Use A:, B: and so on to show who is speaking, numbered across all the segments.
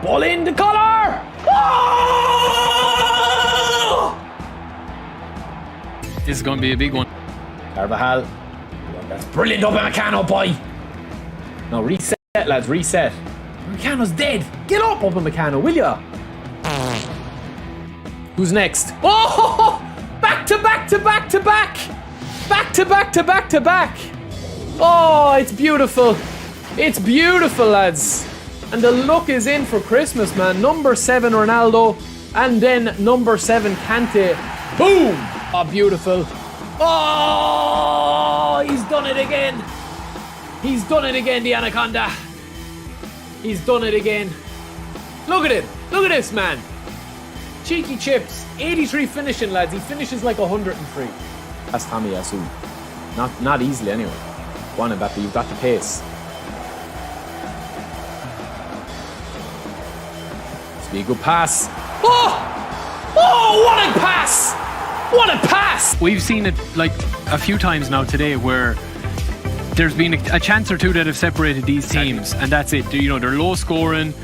A: Ball in the collar! Oh!
B: This is going to be a big one.
A: Carvajal. That's brilliant, Upamecano, boy. No, reset, lads, reset. Upamecano's dead. Get up, Upamecano, will ya? Who's next? Oh! Back to back to back to back! Back to back to back to back! Oh, it's beautiful. It's beautiful, lads. And the look is in for Christmas, man. Number 7, Ronaldo. And then number 7, Kante. Boom! Oh, beautiful. Oh, he's done it again. He's done it again, the Anaconda. He's done it again. Look at him. Look at this, man. Cheeky chips. 83 finishing, lads. He finishes like 103. That's Tommy Yasu. Not easily, anyway. Go on, Mbappe. You've got the pace. This be a good pass. Oh! Oh, what a pass! What a pass!
B: We've seen it like a few times now today where there's been a chance or two that have separated these teams, and that's it. You know, they're low scoring.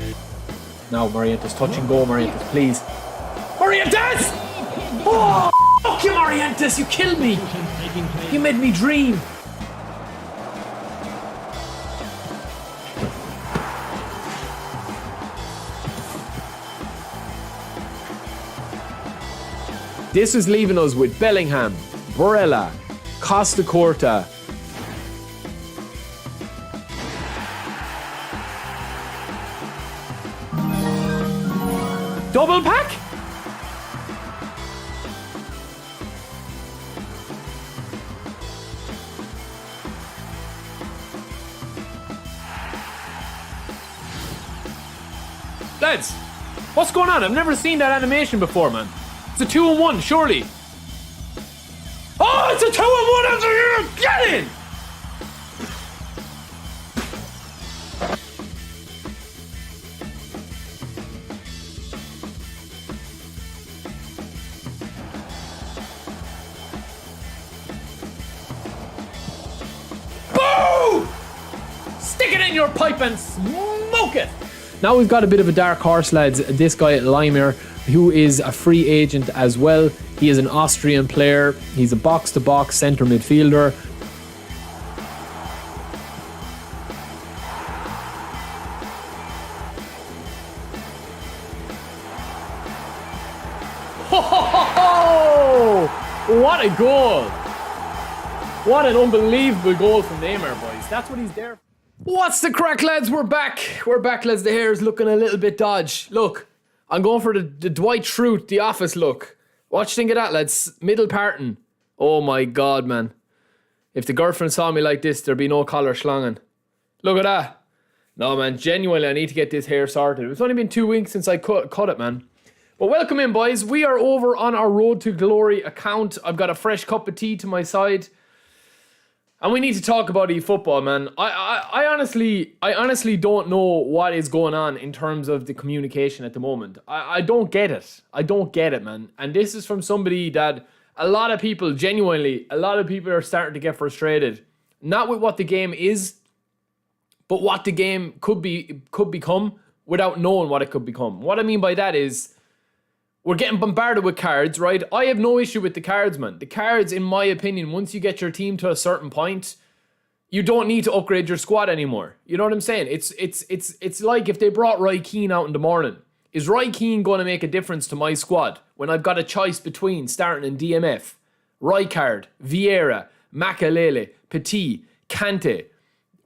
A: Now, Morientes, touch and go, Morientes, please. Morientes! Oh, fuck you, Morientes, you killed me. You made me dream. This is leaving us with Bellingham, Barella, Costa Curta. Double pack? Lads, what's going on? I've never seen that animation before, man. It's a 2-1, surely. Oh, it's a 2-1 after you! Get in! Boom! Stick it in your pipe and smoke it! Now we've got a bit of a dark horse, lads. This guy at Leimer, who is a free agent as well. He is an Austrian player. He's a box-to-box centre midfielder. Oh, what a goal! What an unbelievable goal from Neymar, boys. That's what he's there for. What's the crack, lads? We're back. We're back, lads. The hair's looking a little bit dodge. Look, I'm going for the Dwight Schrute, The Office look. What you think of that, lads? Middle parting. Oh my God, man. If the girlfriend saw me like this, there'd be no collar schlanging. Look at that. No, man, genuinely, I need to get this hair sorted. It's only been 2 weeks since I cut it, man. But welcome in, boys. We are over on our Road to Glory account. I've got a fresh cup of tea to my side. And we need to talk about eFootball, man. I honestly don't know what is going on in terms of the communication at the moment. I don't get it. I don't get it, man. And this is from somebody that a lot of people are starting to get frustrated. Not with what the game is, but what the game could become without knowing what it could become. What I mean by that is, we're getting bombarded with cards, right? I have no issue with the cards, man. The cards, in my opinion, once you get your team to a certain point, you don't need to upgrade your squad anymore. You know what I'm saying? It's like if they brought Roy Keane out in the morning. Is Roy Keane going to make a difference to my squad when I've got a choice between starting in DMF, Rijkaard, Vieira, Makalele, Petit, Kante,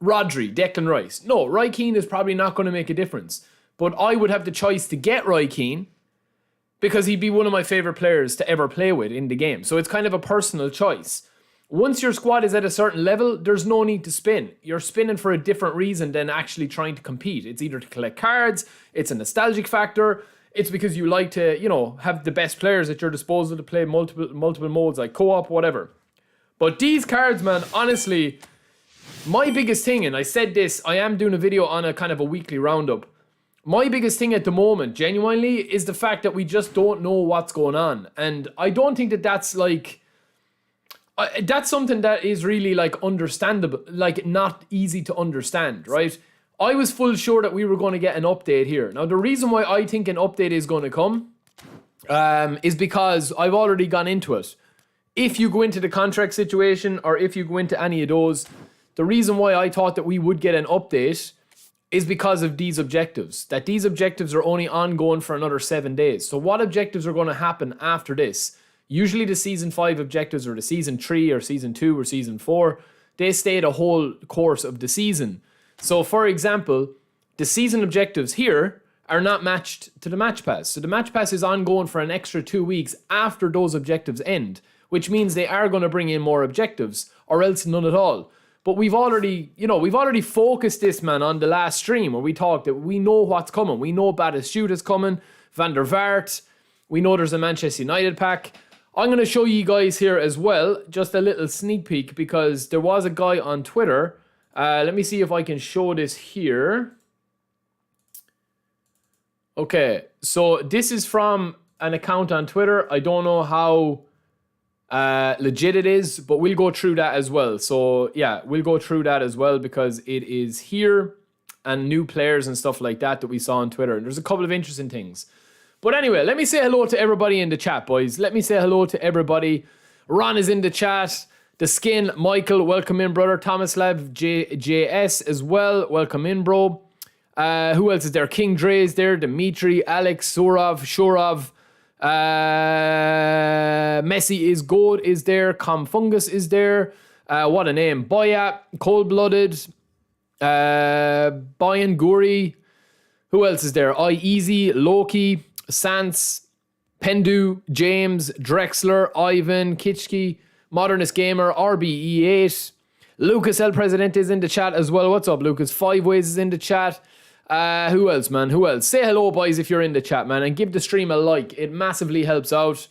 A: Rodri, Declan Rice? No, Roy Keane is probably not going to make a difference. But I would have the choice to get Roy Keane because he'd be one of my favourite players to ever play with in the game. So it's kind of a personal choice. Once your squad is at a certain level, there's no need to spin. You're spinning for a different reason than actually trying to compete. It's either to collect cards, it's a nostalgic factor, it's because you like to, you know, have the best players at your disposal to play multiple modes like co-op, whatever. But these cards, man, honestly, my biggest thing, and I said this, I am doing a video on a kind of a weekly roundup. My biggest thing at the moment, genuinely, is the fact that we just don't know what's going on. And I don't think that that's like... that's something that is really like understandable, like not easy to understand, right? I was full sure that we were going to get an update here. Now, the reason why I think an update is going to come is because I've already gone into it. If you go into the contract situation or if you go into any of those, the reason why I thought that we would get an update is because of these objectives. That these objectives are only ongoing for another 7 days. So what objectives are going to happen after this? Usually the Season 5 objectives or the Season 3 or Season 2 or Season 4, they stay the whole course of the season. So for example, the season objectives here are not matched to the match pass. So the match pass is ongoing for an extra 2 weeks after those objectives end, which means they are going to bring in more objectives or else none at all. But we've already focused this, man, on the last stream where we talked that we know what's coming. We know Batistute is coming, Van der Vaart. We know there's a Manchester United pack. I'm going to show you guys here as well, just a little sneak peek, because there was a guy on Twitter. Let me see if I can show this here. Okay, so this is from an account on Twitter. I don't know how legit it is, but we'll go through that as well. So yeah, we'll go through that as well because it is here and new players and stuff like that we saw on Twitter. And there's a couple of interesting things. But anyway, let me say hello to everybody in the chat, boys. Let me say hello to everybody. Ron is in the chat. The Skin, Michael, welcome in, brother. Tomislav JS as well, welcome in, bro. Who else is there? King Dre is there. Dimitri, Alex, Shurov. Messi is good is there. Comfungus is there. What a name. Boya, Cold Blooded, Bayan Guri. Who else is there? Easy, Loki, Sans, Pendu, James, Drexler, Ivan, Kitschke, Modernist Gamer, RBE8. Lucas El Presidente is in the chat as well. What's up, Lucas? 5 Ways is in the chat. Who else, man? Who else? Say hello, boys, if you're in the chat, man, and give the stream a like. It massively helps out.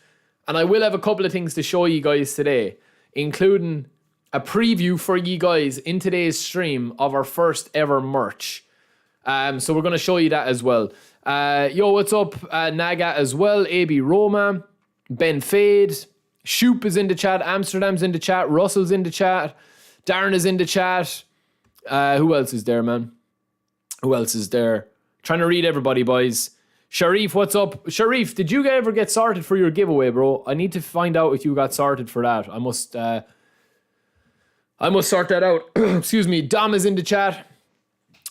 A: And I will have a couple of things to show you guys today, including a preview for you guys in today's stream of our first ever merch. So we're going to show you that as well. Yo, what's up? Naga as well. AB Roma. Ben Fade. Shoop is in the chat. Amsterdam's in the chat. Russell's in the chat. Darren is in the chat. Who else is there, man? Who else is there? Trying to read everybody, boys. Sharif, what's up? Sharif, did you ever get sorted for your giveaway, bro? I need to find out if you got sorted for that. I must sort that out. Excuse me. Dom is in the chat.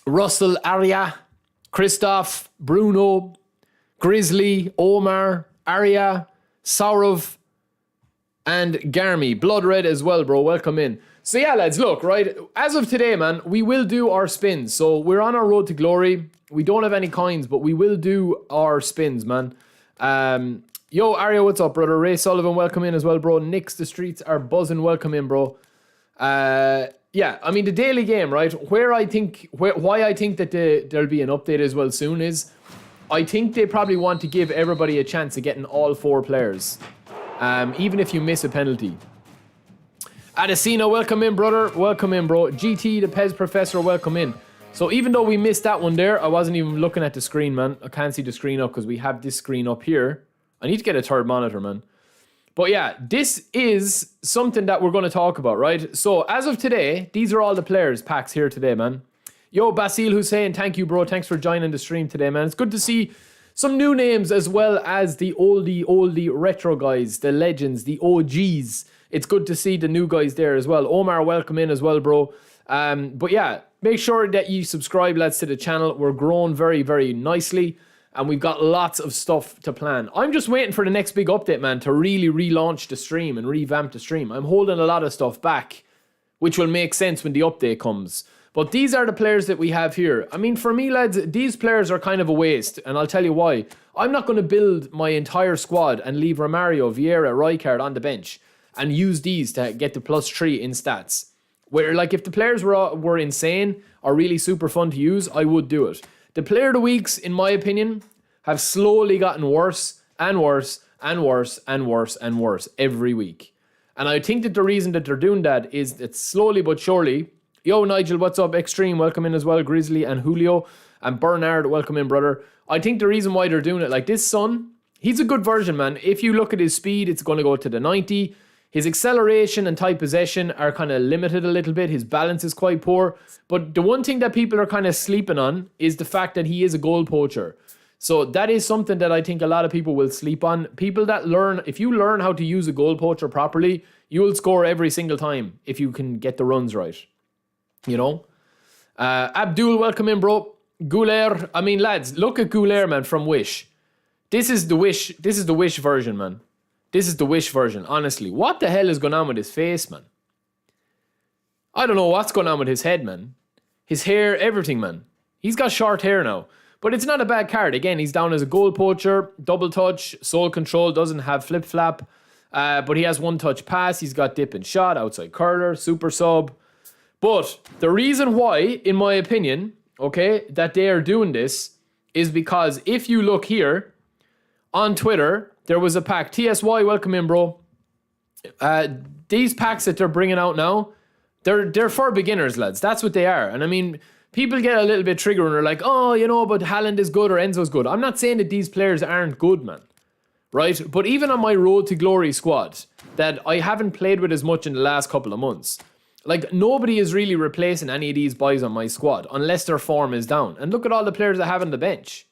A: Russell, Arya, Christoph, Bruno, Grizzly, Omar, Arya, Saurav, and Garmy. Blood Red as well, bro. Welcome in. So yeah, lads, look, right, as of today, man, we will do our spins. So we're on our road to glory. We don't have any coins, but we will do our spins, man. Yo, Arya, what's up, brother? Ray Sullivan, welcome in as well, bro. Nix, the streets are buzzing. Welcome in, bro. Yeah, I mean, the daily game, right, why I think that there'll be an update as well soon is I think they probably want to give everybody a chance of getting all 4 players, even if you miss a penalty. Adesina, welcome in, brother. Welcome in, bro. GT, the Pez Professor, welcome in. So even though we missed that one there, I wasn't even looking at the screen, man. I can't see the screen up because we have this screen up here. I need to get a third monitor, man. But yeah, this is something that we're going to talk about, right? So as of today, these are all the players packs here today, man. Yo, Basil Hussein, thank you, bro. Thanks for joining the stream today, man. It's good to see some new names as well as the oldie retro guys, the legends, the OGs. It's good to see the new guys there as well. Omar, welcome in as well, bro. But yeah, make sure that you subscribe, lads, to the channel. We're growing very, very nicely. And we've got lots of stuff to plan. I'm just waiting for the next big update, man, to really relaunch the stream and revamp the stream. I'm holding a lot of stuff back, which will make sense when the update comes. But these are the players that we have here. I mean, for me, lads, these players are kind of a waste. And I'll tell you why. I'm not going to build my entire squad and leave Romario, Vieira, Rijkaard on the bench and use these to get the +3 in stats. Where, like, if the players were insane or really super fun to use, I would do it. The player of the weeks, in my opinion, have slowly gotten worse and worse and worse and worse and worse every week. And I think that the reason that they're doing that is that slowly but surely... Yo, Nigel, what's up? Extreme, welcome in as well. Grizzly and Julio and Bernard, welcome in, brother. I think the reason why they're doing it, like this Son, he's a good version, man. If you look at his speed, it's going to go to the 90. His acceleration and tight possession are kind of limited a little bit. His balance is quite poor. But the one thing that people are kind of sleeping on is the fact that he is a goal poacher. So that is something that I think a lot of people will sleep on. People that learn, if you learn how to use a goal poacher properly, you will score every single time if you can get the runs right. You know? Abdul, welcome in, bro. Gouler, I mean, lads, look at Gouler, man, from Wish. This is the Wish version, man. This is the Wish version, honestly. What the hell is going on with his face, man? I don't know what's going on with his head, man. His hair, everything, man. He's got short hair now. But it's not a bad card. Again, he's down as a goal poacher, double touch, soul control, doesn't have flip-flap. But he has one-touch pass. He's got dip and shot, outside curler, super sub. But the reason why, in my opinion, okay, that they are doing this is because if you look here on Twitter, there was a pack. TSY, welcome in, bro. These packs that they're bringing out now, they're for beginners, lads. That's what they are. And I mean, people get a little bit triggered and they're like, oh, you know, but Haaland is good or Enzo's good. I'm not saying that these players aren't good, man. Right? But even on my Road to Glory squad that I haven't played with as much in the last couple of months, like, nobody is really replacing any of these boys on my squad unless their form is down. And look at all the players I have on the bench.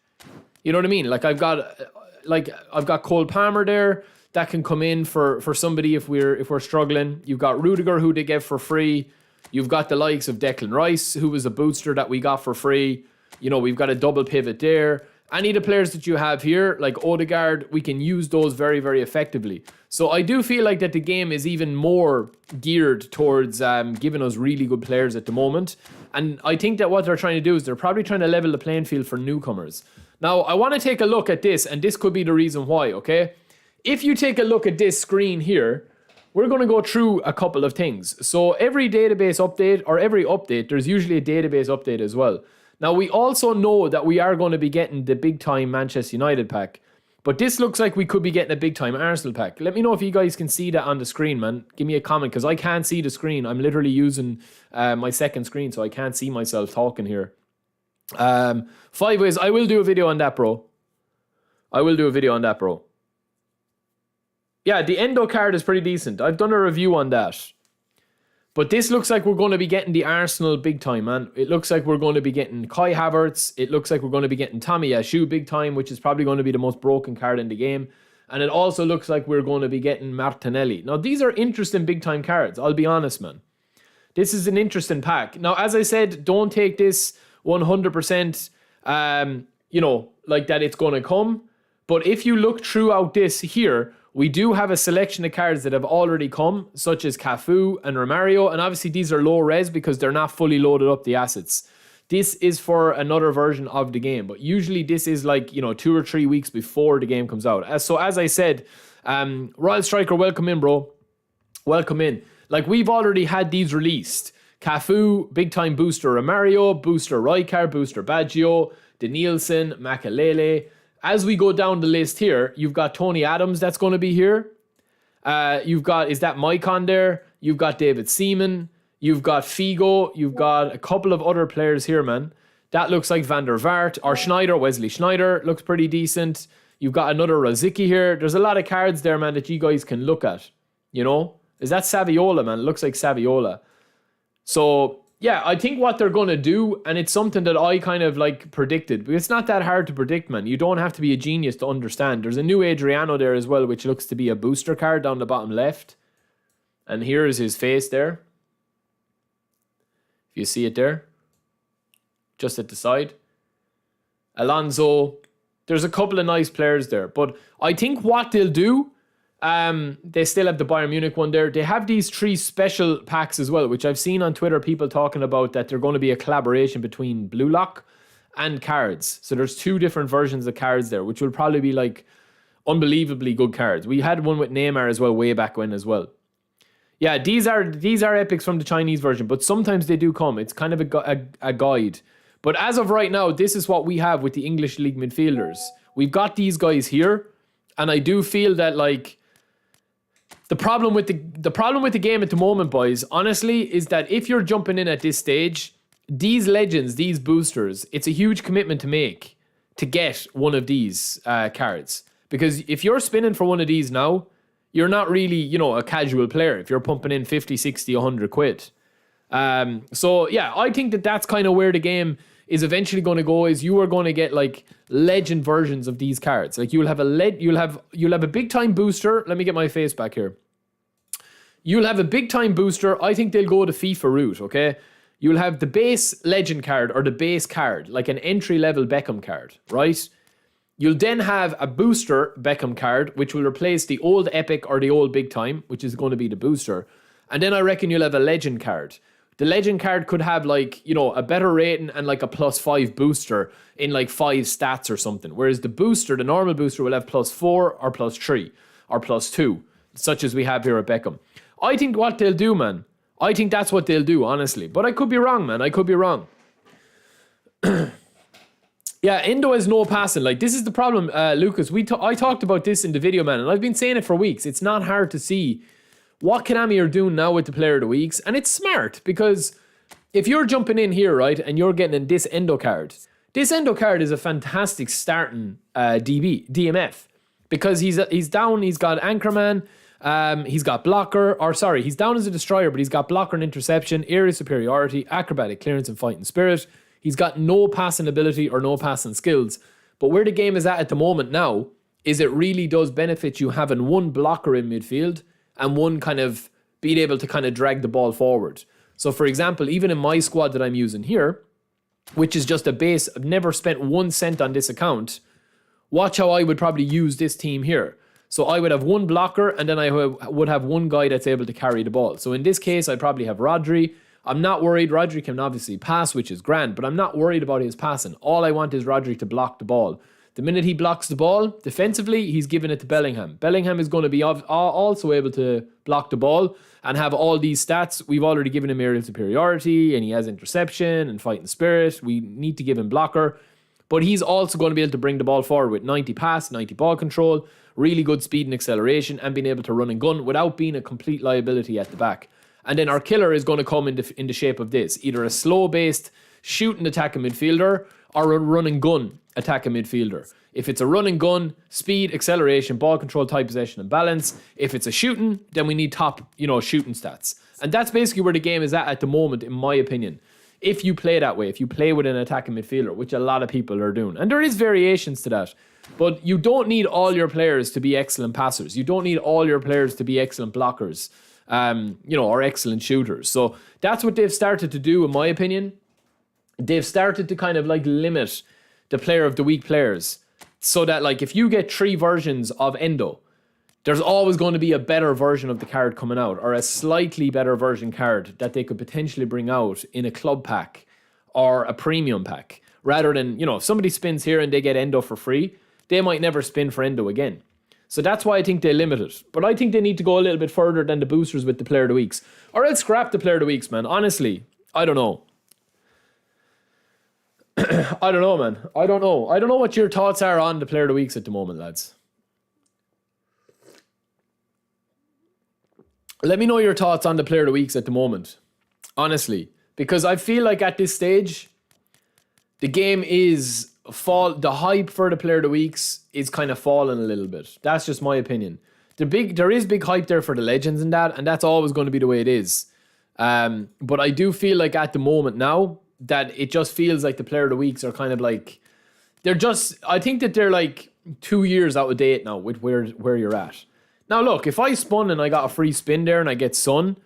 A: You know what I mean? Like, I've got Cole Palmer there that can come in for somebody if we're struggling. You've got Rudiger, who they get for free. You've got the likes of Declan Rice, who was a booster that we got for free. You know, we've got a double pivot there. Any of the players that you have here, like Odegaard, we can use those very, very effectively. So I do feel like that the game is even more geared towards giving us really good players at the moment. And I think that what they're trying to do is they're probably trying to level the playing field for newcomers. Now, I want to take a look at this, and this could be the reason why, okay? If you take a look at this screen here, we're going to go through a couple of things. So every database update, or every update, there's usually a database update as well. Now, we also know that we are going to be getting the big-time Manchester United pack. But this looks like we could be getting a big-time Arsenal pack. Let me know if you guys can see that on the screen, man. Give me a comment, because I can't see the screen. I'm literally using my second screen, so I can't see myself talking here. 5 ways. I will do a video on that, bro. Yeah, the Endo card is pretty decent. I've done a review on that. But this looks like we're going to be getting the Arsenal big time, man. It looks like we're going to be getting Kai Havertz. It looks like we're going to be getting Tommy Yashu big time, which is probably going to be the most broken card in the game. And it also looks like we're going to be getting Martinelli. Now, these are interesting big time cards. I'll be honest, man. This is an interesting pack. Now, as I said, don't take this 100%, you know, like that it's going to come. But if you look throughout this here, we do have a selection of cards that have already come, such as Cafu and Romario. And obviously these are low res because they're not fully loaded up the assets. This is for another version of the game. But usually this is like, you know, 2 or 3 weeks before the game comes out. So as I said, Royal Striker, welcome in, bro. Welcome in. Like, we've already had these released. Cafu, big time booster Romario, booster Rijkaard, booster Baggio, Danielson, Makalele. As we go down the list here, you've got Tony Adams that's going to be here. You've got, is that Maicon there? You've got David Seaman. You've got Figo. You've got a couple of other players here, man. That looks like Van der Vaart. Or Schneider, Wesley Schneider. Looks pretty decent. You've got another Rosicky here. There's a lot of cards there, man, that you guys can look at. You know? Is that Saviola, man? It looks like Saviola. So, yeah, I think what they're going to do, and it's something that I kind of like predicted, but it's not that hard to predict, man. You don't have to be a genius to understand. There's a new Adriano there as well, which looks to be a booster card down the bottom left. And here is his face there. If you see it there. Just at the side. Alonso. There's a couple of nice players there. But I think what they'll do, they still have the Bayern Munich one there. They have these 3 special packs as well, which I've seen on Twitter people talking about that they're going to be a collaboration between Blue Lock and cards. So there's 2 different versions of cards there, which will probably be like unbelievably good cards. We had one with Neymar as well way back when as well. Yeah, these are epics from the Chinese version, but sometimes they do come. It's kind of a guide. But as of right now, this is what we have with the English League midfielders. We've got these guys here, and I do feel that like the problem with the game at the moment, boys, honestly, is that if you're jumping in at this stage, these legends, these boosters, it's a huge commitment to make to get one of these cards. Because if you're spinning for one of these now, you're not really, you know, a casual player if you're pumping in 50, 60, 100 quid. So yeah, I think that that's kind of where the game is eventually going to go, is you are going to get like legend versions of these cards. Like you'll have a big time booster. Let me get my face back here. You'll have a big time booster. I think they'll go the FIFA route, okay? You'll have the base legend card or the base card, like an entry level Beckham card, right? You'll then have a booster Beckham card, which will replace the old epic or the old big time, which is going to be the booster. And then I reckon you'll have a legend card. The legend card could have like, you know, a better rating and like a +5 booster in like 5 stats or something. Whereas the booster, the normal booster, will have +4 or +3 or +2, such as we have here at Beckham. I think what they'll do, man, I think that's what they'll do, honestly. But I could be wrong, man. I could be wrong. Yeah, Endo has no passing. Like, this is the problem, Lucas. I talked about this in the video, man, and I've been saying it for weeks. It's not hard to see what Konami are doing now with the Player of the Weeks, and it's smart, because if you're jumping in here, right, and you're getting this Endo card is a fantastic starting DMF, because he's down, he's got Anchorman, he's got blocker, he's down as a destroyer, but he's got blocker and interception, area superiority, acrobatic clearance, and fighting spirit. He's got no passing ability or no passing skills. But where the game is at the moment now is it really does benefit you having one blocker in midfield and one kind of being able to kind of drag the ball forward. So for example, even in my squad that I'm using here, which is just a base, I've never spent 1 cent on this account. Watch how I would probably use this team here. So I would have one blocker, and then I would have one guy that's able to carry the ball. So in this case, I'd probably have Rodri. I'm not worried. Rodri can obviously pass, which is grand, but I'm not worried about his passing. All I want is Rodri to block the ball. The minute he blocks the ball, defensively, he's giving it to Bellingham. Bellingham is going to be also able to block the ball and have all these stats. We've already given him aerial superiority, and he has interception and fighting spirit. We need to give him blocker. But he's also going to be able to bring the ball forward with 90 pass, 90 ball control, really good speed and acceleration, and being able to run and gun without being a complete liability at the back. And then our killer is going to come in the shape of this. Either a slow-based shooting attacking midfielder or a run and gun attacking midfielder. If it's a run and gun, speed, acceleration, ball control, tight possession, and balance. If it's a shooting, then we need top, shooting stats. And that's basically where the game is at the moment, in my opinion. If you play that way, if you play with an attacking midfielder, which a lot of people are doing. And there is variations to that. But you don't need all your players to be excellent passers. You don't need all your players to be excellent blockers. Or excellent shooters. So that's what they've started to do, in my opinion. They've started to kind of like limit the player of the week players, so that like if you get 3 versions of Endo, there's always going to be a better version of the card coming out, or a slightly better version card that they could potentially bring out in a club pack or a premium pack, rather than, if somebody spins here and they get Endo for free, they might never spin for Endo again. So that's why I think they limit it. But I think they need to go a little bit further than the boosters with the Player of the Weeks. Or else scrap the Player of the Weeks, man. Honestly, I don't know. I don't know, man. I don't know what your thoughts are on the Player of the Weeks at the moment, lads. Let me know your thoughts on the Player of the Weeks at the moment. Honestly. Because I feel like at this stage, the game is... the hype for the Player of the Weeks is kind of falling a little bit. That's just my opinion. There is big hype there for the legends and that's always going to be the way it is. But I do feel like at the moment now that it just feels like the Player of the Weeks are kind of like, I think that they're like 2 years out of date now with where you're at. Now look, if I spun and I got a free spin there and I get Son,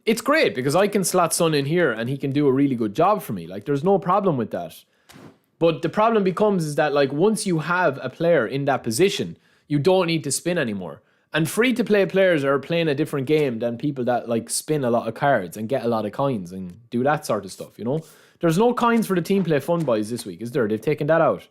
A: it's great because I can slot Son in here and he can do a really good job for me. Like there's no problem with that. But the problem becomes is that like once you have a player in that position, you don't need to spin anymore. And free-to-play players are playing a different game than people that like spin a lot of cards and get a lot of coins and do that sort of stuff, There's no coins for the Team Play Fun Buys this week, is there? They've taken that out.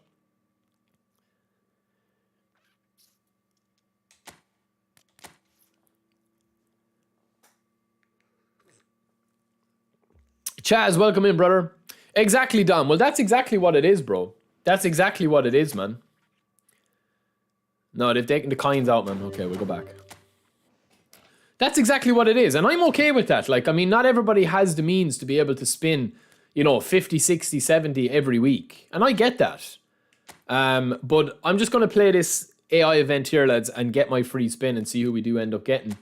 A: Chaz, welcome in, brother. Exactly, Dom. Well, that's exactly what it is, bro. That's exactly what it is, man. No, they've taken the coins out, man. Okay, we'll go back. That's exactly what it is. And I'm okay with that. Like, I mean, not everybody has the means to be able to spin, 50, 60, 70 every week. And I get that. But I'm just going to play this AI event here, lads, and get my free spin and see who we do end up getting.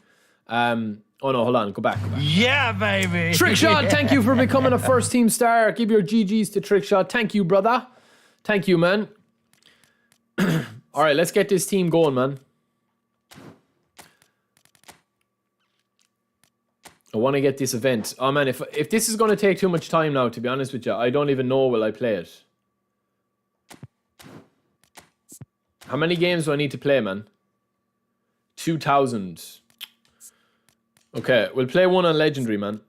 A: Oh no, hold on, go back.
C: Yeah, baby.
A: Trickshot, thank you for becoming a first team star. Give your GGs to Trickshot. Thank you, brother. Thank you, man. All right, let's get this team going, man. I want to get this event. Oh man, if this is going to take too much time now, to be honest with you, I don't even know will I play it. How many games do I need to play, man? 2,000. Okay, we'll play one on Legendary, man.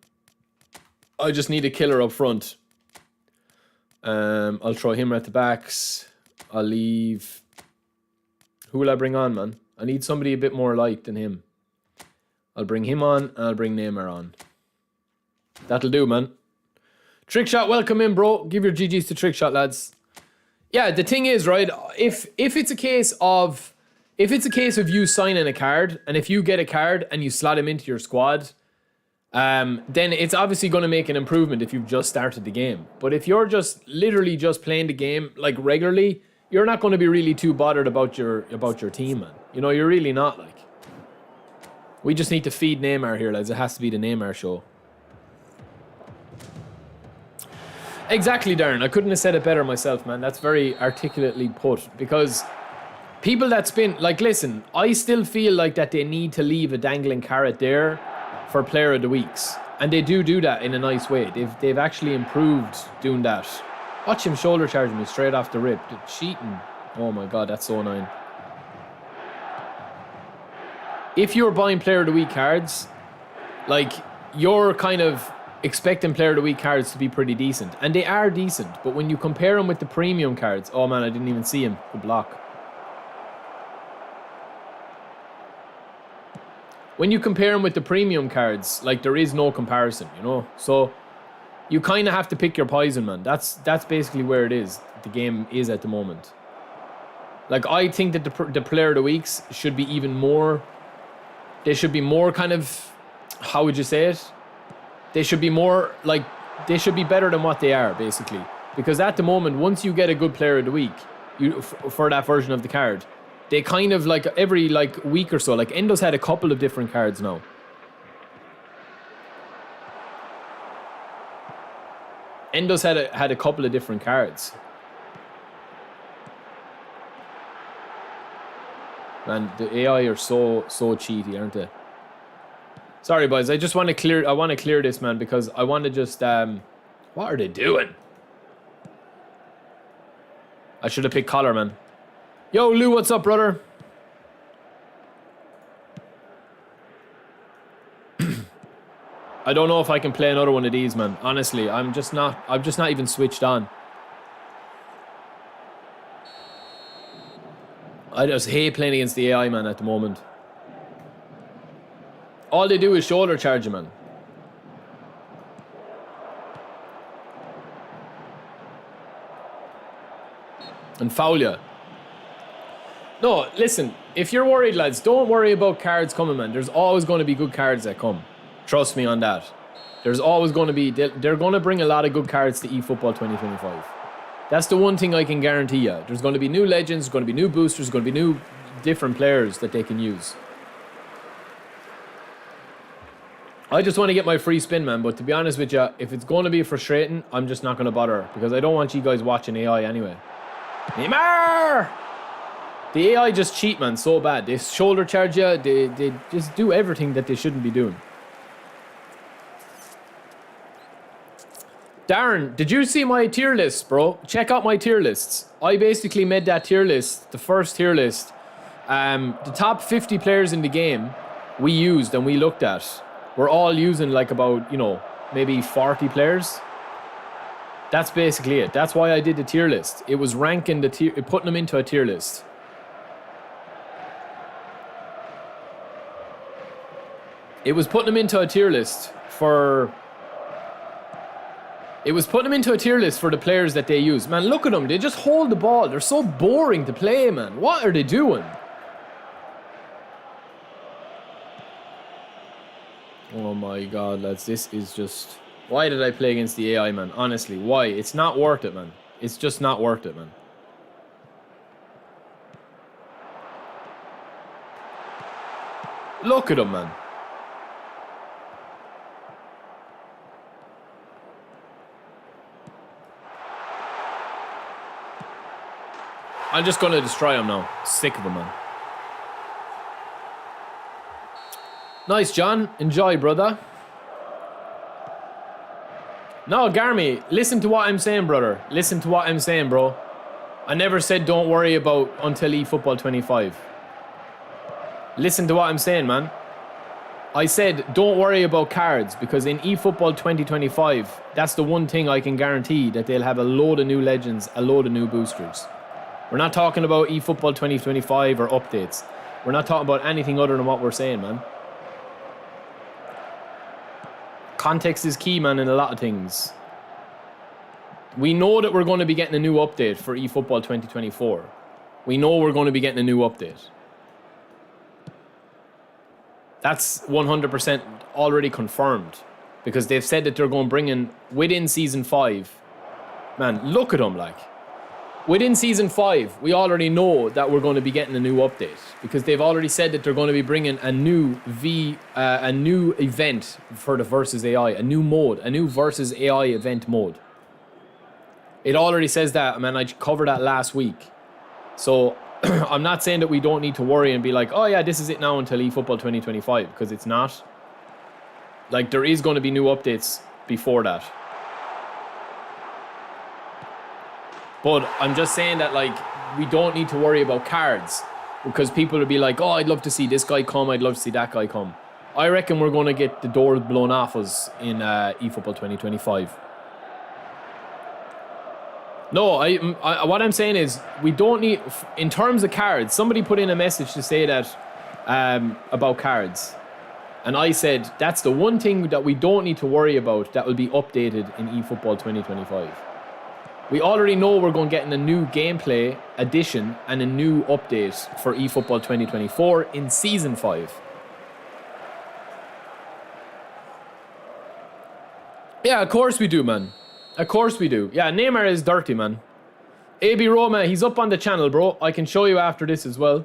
A: I just need a killer up front. I'll throw him at the backs. I'll leave... Who will I bring on, man? I need somebody a bit more light than him. I'll bring him on, and I'll bring Neymar on. That'll do, man. Trickshot, welcome in, bro. Give your GGs to Trickshot, lads. Yeah, the thing is, right, if it's a case of you signing a card, and if you get a card and you slot him into your squad, then it's obviously going to make an improvement if you've just started the game. But if you're just literally just playing the game like regularly, you're not going to be really too bothered about your team, man. You know, you're really not, like. We just need to feed Neymar here, lads. It has to be the Neymar show. Exactly, Darren. I couldn't have said it better myself, man. That's very articulately put. Because people that spin... Like, listen, I still feel like that they need to leave a dangling carrot there for Player of the Weeks. And they do that in a nice way. They've actually improved doing that. Watch him shoulder charging me straight off the rip. Cheating. Oh my god, that's so annoying. If you're buying Player of the Week cards, like, you're kind of expecting Player of the Week cards to be pretty decent. And they are decent, but when you compare them with the premium cards... Oh man, I didn't even see him. Good block. When you compare them with the premium cards, like, there is no comparison, you know? So, you kind of have to pick your poison, man. That's basically where it is. The game is at the moment. Like, I think that the Player of the Weeks should be even more... They should be more kind of... How would you say it? They should be more, like... They should be better than what they are, basically. Because at the moment, once you get a good Player of the Week, for that version of the card, they kind of, like, every, like, week or so... Like, Endo's had a couple of different cards now. Endo's had a couple of different cards. Man, the AI are so cheaty, aren't they? Sorry, boys. I just want to clear. I want to clear this, man, because I want to just. What are they doing? I should have picked collar, man. Yo, Lou, what's up, brother? I don't know if I can play another one of these, man. Honestly, I'm just not even switched on. I just hate playing against the AI, man, at the moment. All they do is shoulder charge you, man. And foul you. No, listen, if you're worried, lads, don't worry about cards coming, man. There's always going to be good cards that come. Trust me on that. There's always going to be... They're going to bring a lot of good cards to eFootball 2025. That's the one thing I can guarantee you. There's going to be new legends, there's going to be new boosters, there's going to be new different players that they can use. I just want to get my free spin, man. But to be honest with you, if it's going to be frustrating, I'm just not going to bother. Because I don't want you guys watching AI anyway. Neymar! The AI just cheat, man, so bad. They shoulder charge you. They just do everything that they shouldn't be doing. Darren, did you see my tier list, bro? Check out my tier lists. I basically made that tier list, the first tier list. The top 50 players in the game we used and we looked at. We're all using like about, you know, maybe 40 players. That's basically it. That's why I did the tier list. It was ranking the tier, putting them into a tier list. It was putting them into a tier list for... It was putting them into a tier list for the players that they use. Man, look at them. They just hold the ball. They're so boring to play, man. What are they doing? Oh my god, lads. This is just... Why did I play against the AI, man? Honestly, why? It's not worth it, man. It's just not worth it, man. Look at him, man. I'm just going to destroy him now. Sick of him, man. Nice, John. Enjoy, brother. No, Garmy, listen to what I'm saying, brother. Listen to what I'm saying, bro. I never said don't worry about until eFootball 25. Listen to what I'm saying, man. I said don't worry about cards because in eFootball 2025, that's the one thing I can guarantee, that they'll have a load of new legends, a load of new boosters. We're not talking about eFootball 2025 or updates. We're not talking about anything other than what we're saying, man. Context is key, man, in a lot of things. We know that we're going to be getting a new update for eFootball 2024. We know we're going to be getting a new update. That's 100% already confirmed because they've said that they're going to bring in within Season 5. Man, look at them, like. Within Season 5, we already know that we're going to be getting a new update because they've already said that they're going to be bringing a new event for the Versus AI, a new mode, a new Versus AI event mode. It already says that, man. I covered that last week. So I'm not saying that we don't need to worry and be like, oh yeah, this is it now until eFootball 2025, because it's not. Like, there is going to be new updates before that. But I'm just saying that, like, we don't need to worry about cards because people will be like, oh, I'd love to see this guy come. I'd love to see that guy come. I reckon we're going to get the doors blown off us in eFootball 2025. No, what I'm saying is we don't need, in terms of cards, somebody put in a message to say that about cards. And I said, that's the one thing that we don't need to worry about that will be updated in eFootball 2025. We already know we're going to get a new gameplay addition and a new update for eFootball 2024 in Season 5. Yeah, of course we do, man. Of course we do. Yeah, Neymar is dirty, man. AB Roma, he's up on the channel, bro. I can show you after this as well.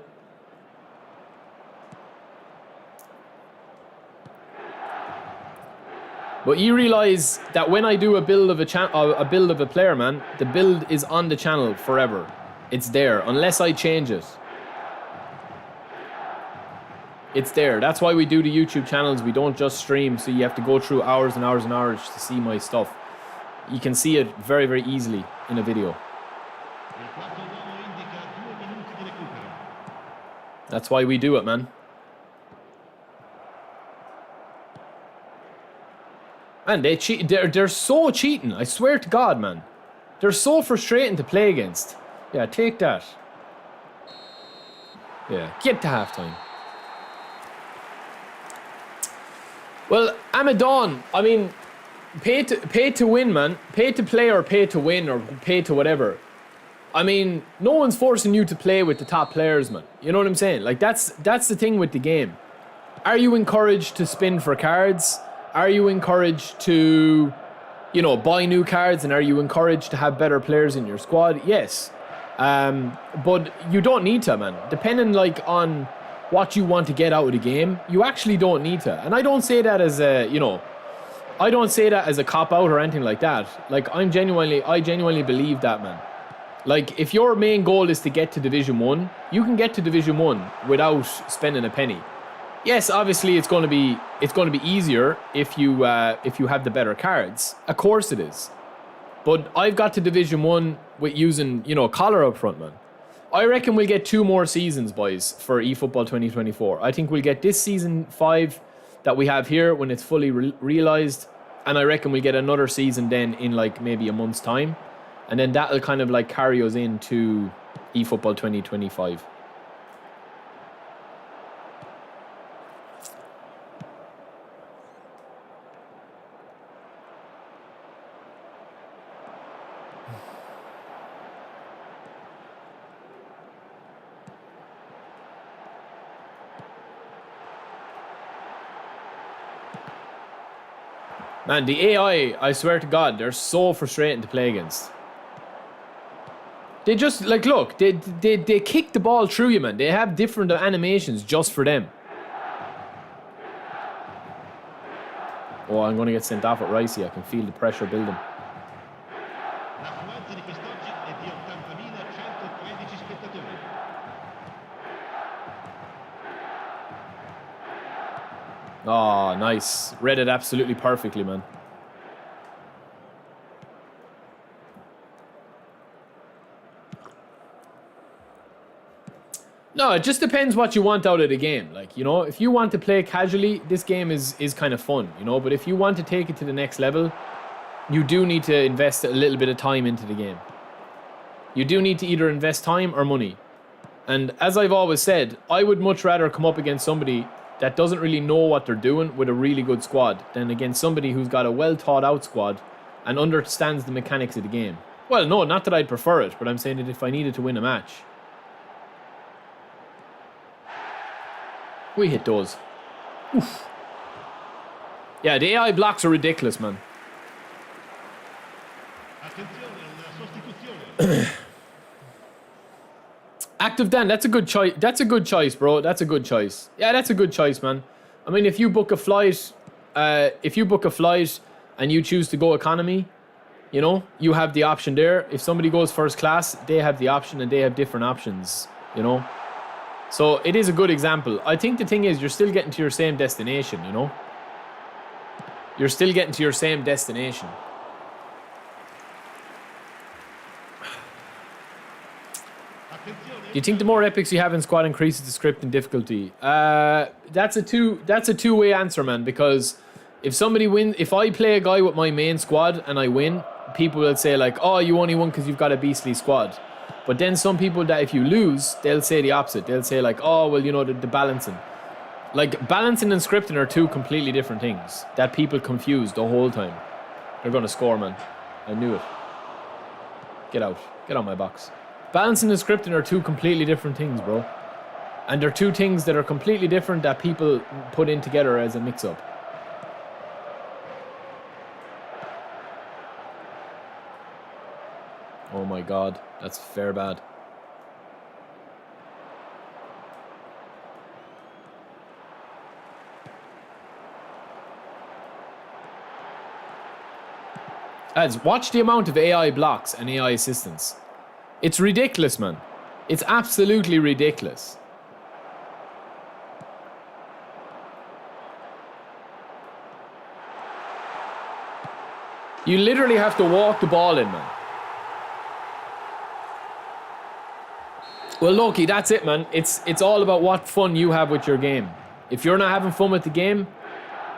A: But you realize that when I do a build of a player, man, the build is on the channel forever. It's there, unless I change it. It's there. That's why we do the YouTube channels. We don't just stream, so you have to go through hours and hours and hours to see my stuff. You can see it very, very easily in a video. That's why we do it, man. Man, they cheat. They're so cheating. I swear to God, man. They're so frustrating to play against. Yeah, take that. Yeah, get to halftime. Well, Amadon, I mean, pay to win, man. Pay to play or pay to win or pay to whatever. I mean, no one's forcing you to play with the top players, man. You know what I'm saying? Like, that's the thing with the game. Are you encouraged to spin for cards? Are you encouraged to, you know, buy new cards? And are you encouraged to have better players in your squad? Yes. But you don't need to, man. Depending, like, on what you want to get out of the game, you actually don't need to. And I don't say that as a, you know, I don't say that as a cop-out or anything like that. Like, I genuinely believe that, man. Like, if your main goal is to get to Division 1, you can get to Division 1 without spending a penny. Yes, obviously it's going to be easier if you have the better cards. Of course it is. But I've got to Division 1 with using, you know, collar up front, man. I reckon we'll get 2 more seasons, boys, for eFootball 2024. I think we'll get this Season 5 that we have here when it's fully realized. And I reckon we'll get another season then in, like, maybe a month's time. And then that'll kind of, like, carry us into eFootball 2025. Man, the AI, I swear to God, they're so frustrating to play against. They just, like, look, they kick the ball through you, man. They have different animations just for them. Oh, I'm going to get sent off at Ricey. I can feel the pressure building.
C: L'affluenza di quest'oggi è di 80.113 spettatori.
A: Oh, nice. Read it absolutely perfectly, man. No, it just depends what you want out of the game. Like, you know, if you want to play casually, this game is kind of fun, you know. But if you want to take it to the next level, you do need to invest a little bit of time into the game. You do need to either invest time or money. And as I've always said, I would much rather come up against somebody that doesn't really know what they're doing with a really good squad than against somebody who's got a well thought out squad and understands the mechanics of the game. Well, no, not that I'd prefer it, but I'm saying that if I needed to win a match. We hit those. Oof. Yeah, the AI blocks are ridiculous, man. Active Dan, that's a good choice. That's a good choice, bro. That's a good choice. Yeah, that's a good choice, man. I mean, if you book a flight, and you choose to go economy, you know, you have the option there. If somebody goes first class, they have the option, and they have different options, you know. So it is a good example. I think the thing is, you're still getting to your same destination, you know. You're still getting to your same destination. Do you think the more epics you have in squad increases the script and difficulty? That's a two-way answer, man. Because if somebody wins, if I play a guy with my main squad and I win, people will say like, "Oh, you only won because you've got a beastly squad." But then some people that if you lose, they'll say the opposite. They'll say like, "Oh, well, you know, the balancing." Like balancing and scripting are two completely different things that people confuse the whole time. They're gonna score, man. I knew it. Get out. Get out my box. Balancing and scripting are two completely different things, bro. And they're two things that are completely different that people put in together as a mix-up. Oh my god, that's fair bad. Lads, watch the amount of AI blocks and AI assistance. It's ridiculous, man. It's absolutely ridiculous. You literally have to walk the ball in, man. Well, Loki, that's it, man. It's all about what fun you have with your game. If you're not having fun with the game,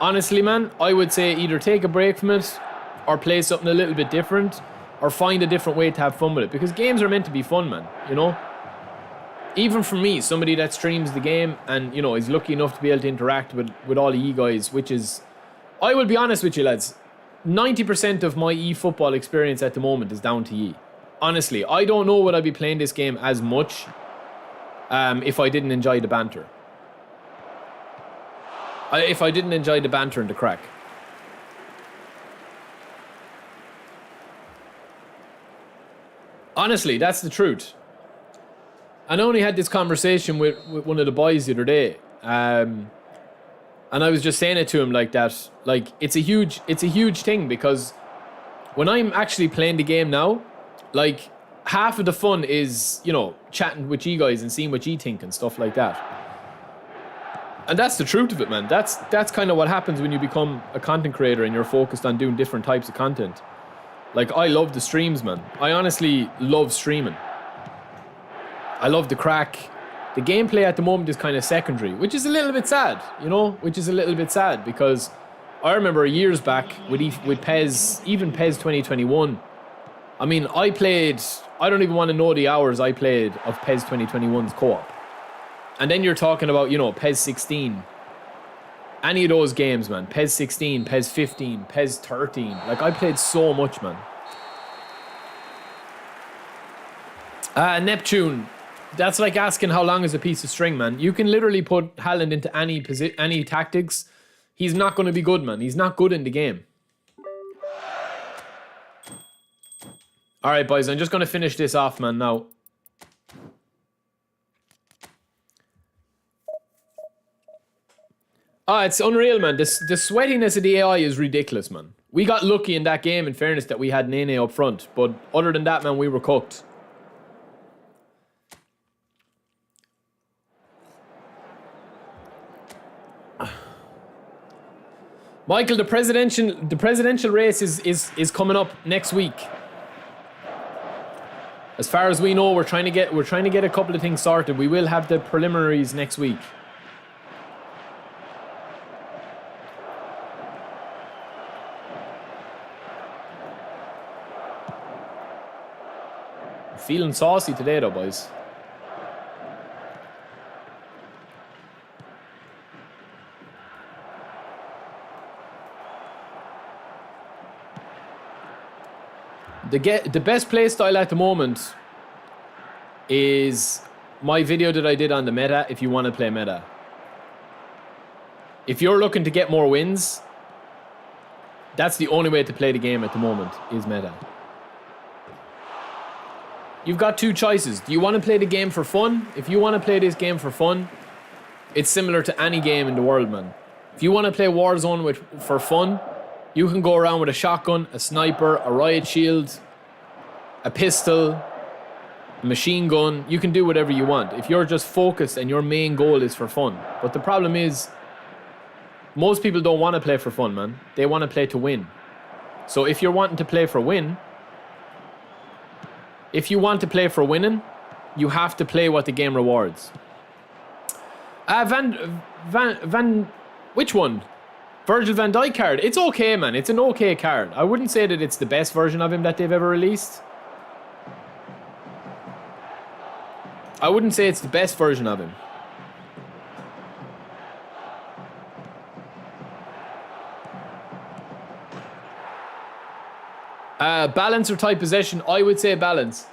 A: honestly, man, I would say either take a break from it or play something a little bit different or find a different way to have fun with it. Because games are meant to be fun, man, you know? Even for me, somebody that streams the game and, you know, is lucky enough to be able to interact with all of you guys, which is... I will be honest with you, lads. 90% of my eFootball experience at the moment is down to ye. Honestly, I don't know would I be playing this game as much if I didn't enjoy the banter. If I didn't enjoy the banter and the crack. Honestly, that's the truth. And I only had this conversation with one of the boys the other day. And I was just saying it to him like that. Like, it's a huge thing because when I'm actually playing the game now, like, half of the fun is, you know, chatting with you guys and seeing what you think and stuff like that. And that's the truth of it, man. That's kind of what happens when you become a content creator and you're focused on doing different types of content. Like, I love the streams, man. I honestly love streaming. I love the crack. The gameplay at the moment is kind of secondary, which is a little bit sad, you know? Which is a little bit sad because I remember years back with PES, even PES 2021, I mean, I don't even want to know the hours I played of PES 2021's co-op. And then you're talking about, you know, PES 16. Any of those games, man. PES 16, PES 15, PES 13. Like, I played so much, man. Neptune. That's like asking how long is a piece of string, man. You can literally put Haaland into any tactics. He's not going to be good, man. He's not good in the game. All right, boys. I'm just going to finish this off, man, now. Oh, it's unreal, man. The sweatiness of the AI is ridiculous, man. We got lucky in that game, in fairness, that we had Nene up front. But other than that, man, we were cooked. Michael, the presidential race is coming up next week. As far as we know, we're trying to get a couple of things sorted. We will have the preliminaries next week. Feeling saucy today, though, boys. The best play style at the moment is my video that I did on the meta. If you want to play meta, if you're looking to get more wins, that's the only way to play the game at the moment, is meta. You've got two choices. Do you want to play the game for fun? If you want to play this game for fun, it's similar to any game in the world, man. If you want to play Warzone for fun, you can go around with a shotgun, a sniper, a riot shield, a pistol, a machine gun. You can do whatever you want if you're just focused and your main goal is for fun. But the problem is, most people don't want to play for fun, man. They want to play to win. So if you're wanting to play for win, if you want to play for winning, you have to play what the game rewards. Which one? Virgil van Dijk card. It's okay, man. It's an okay card. I wouldn't say that it's the best version of him that they've ever released. I wouldn't say it's the best version of him. Balance or tight possession? I would say balance.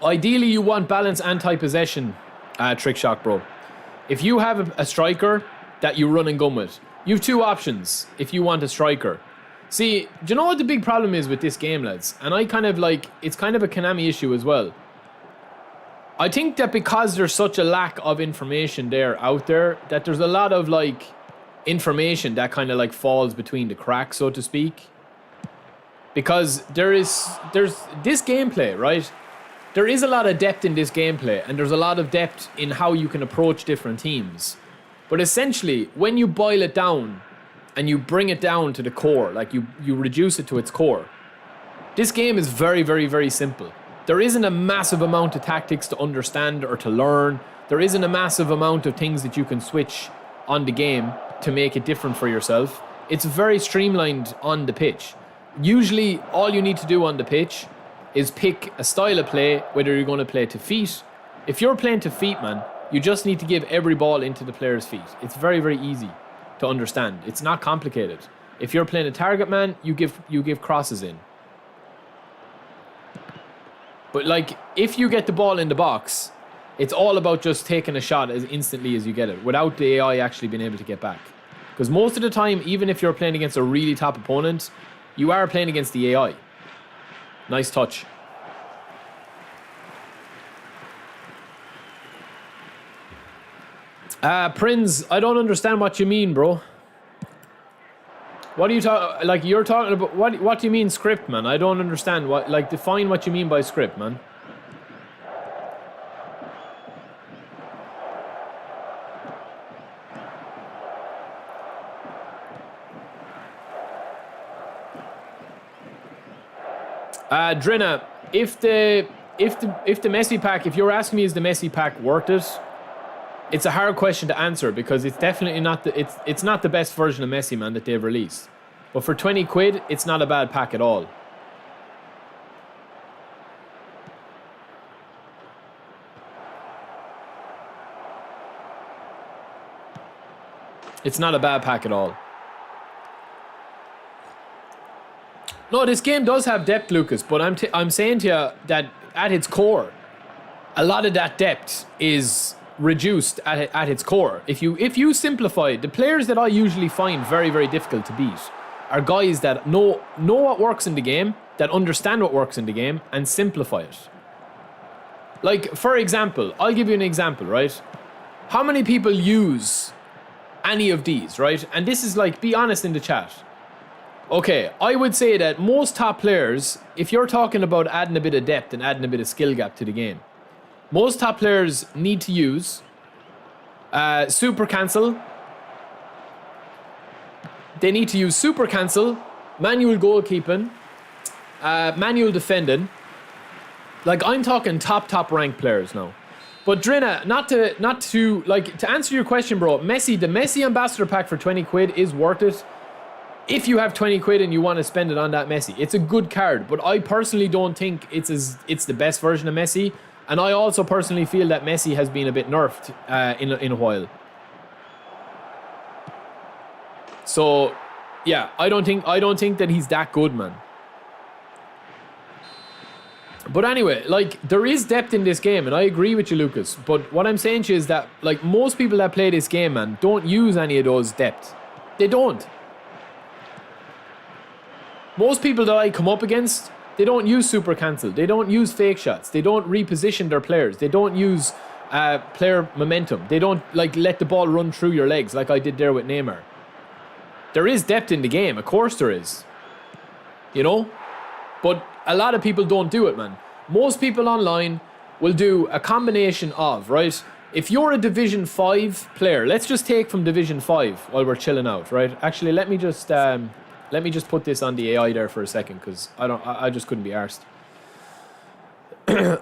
A: Ideally, you want balance and tight possession, Trick Shock, bro. If you have a striker that you run and gun with, you have two options if you want a striker. See, do you know what the big problem is with this game, lads? And I kind of like, it's kind of a Konami issue as well. I think that because there's such a lack of information out there, that there's a lot of like information that kind of like falls between the cracks, so to speak. Because there's this gameplay, right? There is a lot of depth in this gameplay, and there's a lot of depth in how you can approach different teams. But essentially, when you boil it down and you bring it down to the core, like you reduce it to its core, this game is very, very, very simple. There isn't a massive amount of tactics to understand or to learn. There isn't a massive amount of things that you can switch on the game to make it different for yourself. It's very streamlined on the pitch. Usually, all you need to do on the pitch is pick a style of play, whether you're going to play to feet. If you're playing to feet, man, you just need to give every ball into the player's feet. It's very, very easy to understand. It's not complicated. If you're playing a target man, you give crosses in. But like, if you get the ball in the box, it's all about just taking a shot as instantly as you get it, without the AI actually being able to get back. Because most of the time, even if you're playing against a really top opponent, you are playing against the AI. Nice touch. Prince, I don't understand what you mean, bro. What are you talking? Like, you're talking about what do you mean script, man? I don't understand. What, like, define what you mean by script, man. Drenna, if the Messi pack, if you're asking me is the Messi pack worth it, it's a hard question to answer, because it's definitely not it's not the best version of Messi, man, that they've released. But for 20 quid, it's not a bad pack at all. It's not a bad pack at all. No, this game does have depth, Lucas, but I'm saying to you that at its core, a lot of that depth is reduced at its core. If you simplify, the players that I usually find very, very difficult to beat are guys that know what works in the game, that understand what works in the game, and simplify it. Like, for example, I'll give you an example, right? How many people use any of these, right? And this is like, be honest in the chat. Okay, I would say that most top players, if you're talking about adding a bit of depth and adding a bit of skill gap to the game, most top players need to use super cancel. They need to use super cancel, manual goalkeeping, manual defending. Like, I'm talking top rank players now. But Drina, not to like, to answer your question, bro, the Messi ambassador pack for 20 quid is worth it. If you have 20 quid and you want to spend it on that Messi, it's a good card, but I personally don't think it's the best version of Messi. And I also personally feel that Messi has been a bit nerfed in a while. So, yeah, I don't think that he's that good, man. But anyway, like, there is depth in this game, and I agree with you, Lucas. But what I'm saying to you is that, like, most people that play this game, man, don't use any of those depth. They don't. Most people that I come up against, they don't use super cancel. They don't use fake shots. They don't reposition their players. They don't use player momentum. They don't, like, let the ball run through your legs like I did there with Neymar. There is depth in the game. Of course there is. You know? But a lot of people don't do it, man. Most people online will do a combination of, right? If you're a Division 5 player, let's just take from Division 5 while we're chilling out, right? Actually, let me just put this on the AI there for a second, because I just couldn't be arsed.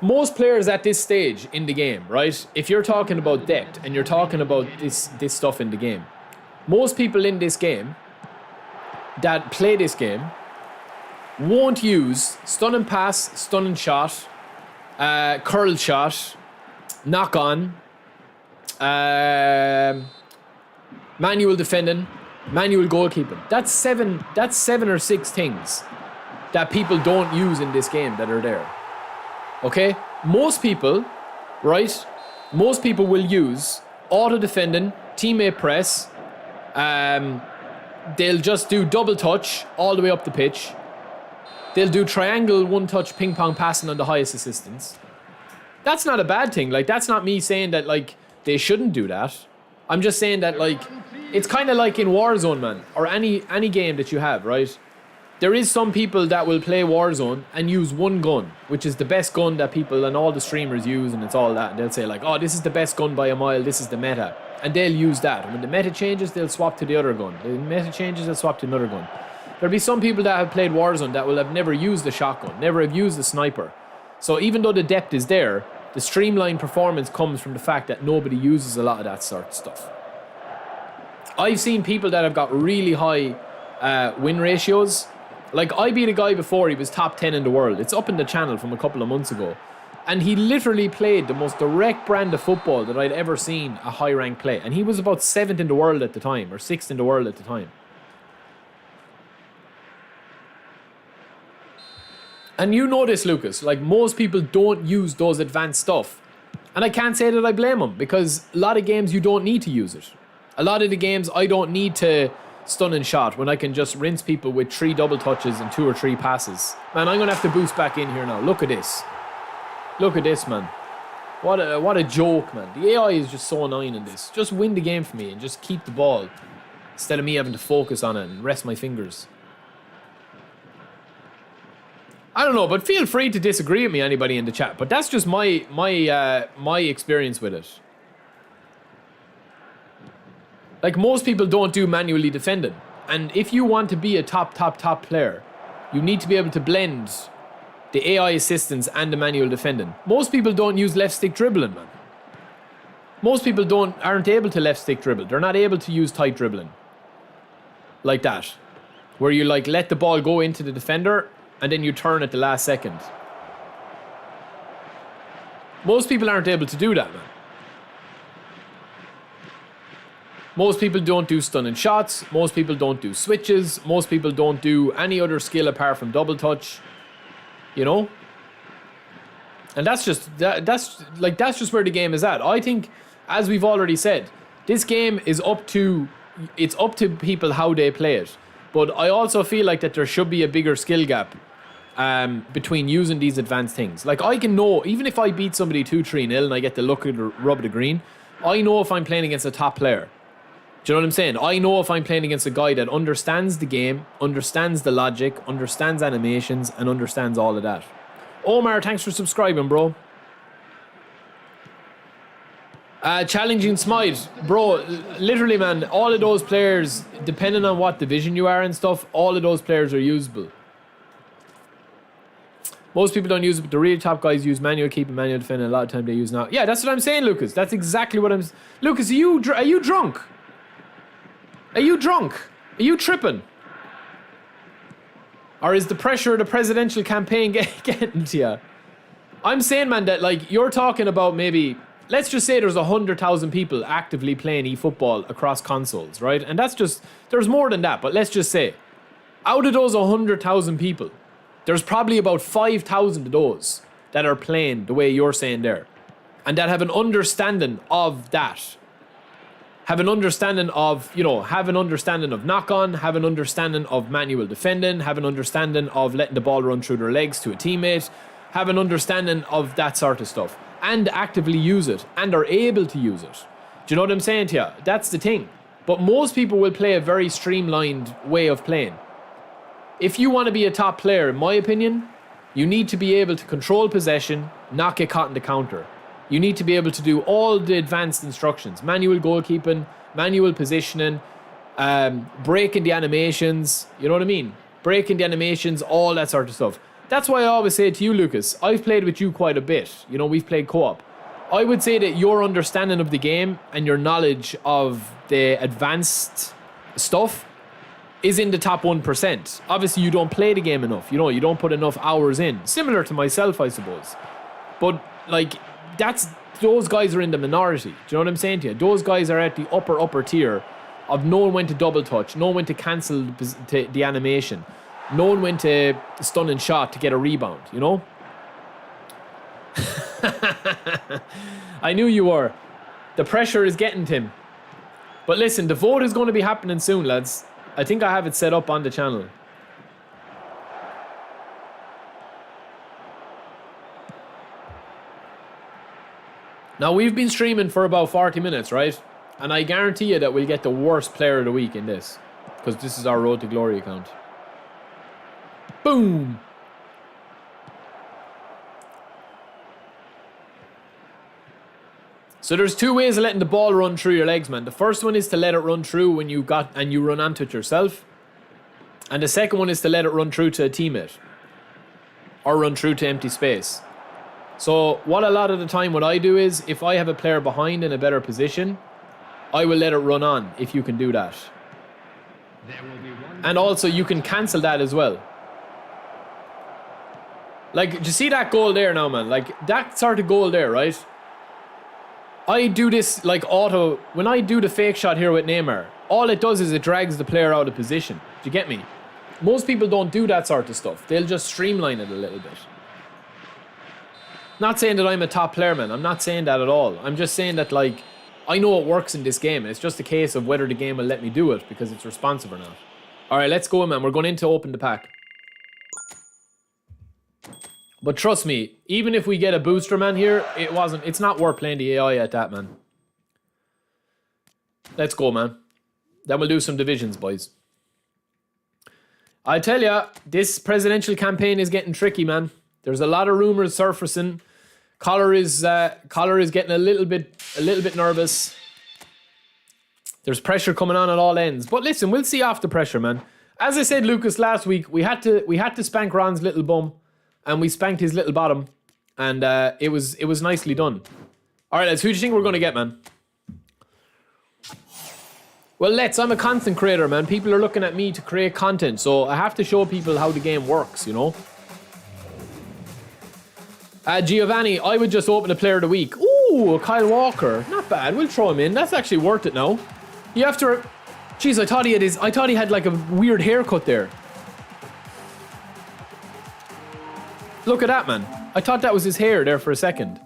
A: Most players at this stage in the game, right? If you're talking about depth and you're talking about this stuff in the game, most people in this game that play this game won't use stun and pass, stun and shot, curl shot, knock on, manual defending, manual goalkeeping. That's seven or six things that people don't use in this game that are there. Okay? Most people, right? Most people will use auto defending, teammate press. They'll just do double touch all the way up the pitch. They'll do triangle, one-touch, ping-pong passing on the highest assistance. That's not a bad thing. Like, that's not me saying that, like, they shouldn't do that. I'm just saying that, like, it's kind of like in Warzone, man, or any game that you have, right? There is some people that will play Warzone and use one gun, which is the best gun that people and all the streamers use, and it's all that. And they'll say, like, oh, this is the best gun by a mile, this is the meta. And they'll use that. And when the meta changes, they'll swap to the other gun. The meta changes, they'll swap to another gun. There'll be some people that have played Warzone that will have never used the shotgun, never have used the sniper. So even though the depth is there, the streamlined performance comes from the fact that nobody uses a lot of that sort of stuff. I've seen people that have got really high win ratios. Like, I beat a guy before, he was top 10 in the world. It's up in the channel from a couple of months ago. And he literally played the most direct brand of football that I'd ever seen a high rank play. And he was about 7th in the world at the time, or 6th in the world at the time. And you know this, Lucas, like, most people don't use those advanced stuff. And I can't say that I blame them, because a lot of games you don't need to use it. A lot of the games I don't need to stun and shot when I can just rinse people with 3 double touches and 2 or 3 passes. Man, I'm going to have to boost back in here now. Look at this. Look at this, man. What a joke, man. The AI is just so annoying in this. Just win the game for me and just keep the ball, instead of me having to focus on it and rest my fingers. I don't know, but feel free to disagree with me, anybody in the chat. But that's just my experience with it. Like, most people don't do manually defending. And if you want to be a top player, you need to be able to blend the AI assistance and the manual defending. Most people don't use left stick dribbling, man. Most people aren't able to left stick dribble. They're not able to use tight dribbling. Like that. Where you, like, let the ball go into the defender and then you turn at the last second. Most people aren't able to do that, man. Most people don't do stun and shots. Most people don't do switches. Most people don't do any other skill apart from double touch. You know? And that's just where the game is at. I think, as we've already said, this game is up to people how they play it. But I also feel like that there should be a bigger skill gap between using these advanced things. Like, I can know, even if I beat somebody 2-3-0 and I get the luck of the rub of the green, I know if I'm playing against a top player. Do you know what I'm saying? I know if I'm playing against a guy that understands the game, understands the logic, understands animations, and understands all of that. Omar, thanks for subscribing, bro. Challenging Smite. Bro, literally, man, all of those players, depending on what division you are and stuff, all of those players are usable. Most people don't use it, but the really top guys use manual keeping, manual defending. A lot of time they use now. Yeah, that's what I'm saying, Lucas. That's exactly what I'm... Lucas, are you drunk? Are you drunk? Are you tripping? Or is the pressure of the presidential campaign getting to you? I'm saying, man, that like you're talking about maybe, let's just say there's 100,000 people actively playing eFootball across consoles, right? And that's just, there's more than that, but let's just say, out of those 100,000 people, there's probably about 5,000 of those that are playing the way you're saying there. And that have an understanding of that. Have an understanding of, you know, have an understanding of knock-on, have an understanding of manual defending, have an understanding of letting the ball run through their legs to a teammate, have an understanding of that sort of stuff, and actively use it, and are able to use it. Do you know what I'm saying to you? That's the thing. But most people will play a very streamlined way of playing. If you want to be a top player, in my opinion, you need to be able to control possession, not get caught in the counter. You need to be able to do all the advanced instructions. Manual goalkeeping, manual positioning, breaking the animations. You know what I mean? Breaking the animations, all that sort of stuff. That's why I always say to you, Lucas, I've played with you quite a bit. You know, we've played co-op. I would say that your understanding of the game and your knowledge of the advanced stuff is in the top 1%. Obviously, you don't play the game enough. You know, you don't put enough hours in. Similar to myself, I suppose. But, like... those guys are in the minority. Do you know what I'm saying to you? Those guys are at the upper tier of knowing when to double touch, knowing when to cancel the animation, knowing when to stun and shot to get a rebound, you know? I knew you were. The pressure is getting to him. But listen, the vote is going to be happening soon, lads. I think I have it set up on the channel. Now, we've been streaming for about 40 minutes, right? And I guarantee you that we'll get the worst player of the week in this. Because this is our Road to Glory account. Boom! So there's two ways of letting the ball run through your legs, man. The first one is to let it run through when you run onto it yourself. And the second one is to let it run through to a teammate. Or run through to empty space. So what a lot of the time what I do is, if I have a player behind in a better position, I will let it run on, if you can do that. And also you can cancel that as well. Like, do you see that goal there now, man? Like, that sort of goal there, right? I do this like auto, when I do the fake shot here with Neymar, all it does is it drags the player out of position. Do you get me? Most people don't do that sort of stuff. They'll just streamline it a little bit. Not saying that I'm a top player, man. I'm not saying that at all. I'm just saying that, like, I know it works in this game. It's just a case of whether the game will let me do it because it's responsive or not. All right, let's go, man. We're going in to open the pack. But trust me, even if we get a booster, man, here, it's not worth playing the AI at that, man. Let's go, man. Then we'll do some divisions, boys. I tell ya, this presidential campaign is getting tricky, man. There's a lot of rumors surfacing. Collar is getting a little bit nervous. There's pressure coming on at all ends. But listen, we'll see off the pressure, man. As I said, Lucas, last week, we had to spank Ron's little bum, and we spanked his little bottom, and it was nicely done. All right, lads, who do you think we're gonna get, man? Well, I'm a content creator, man. People are looking at me to create content, so I have to show people how the game works, you know? Giovanni, I would just open a player of the week. Ooh, Kyle Walker. Not bad. We'll throw him in. That's actually worth it now. You have to... Jeez, I thought he had like a weird haircut there. Look at that, man. I thought that was his hair there for a second.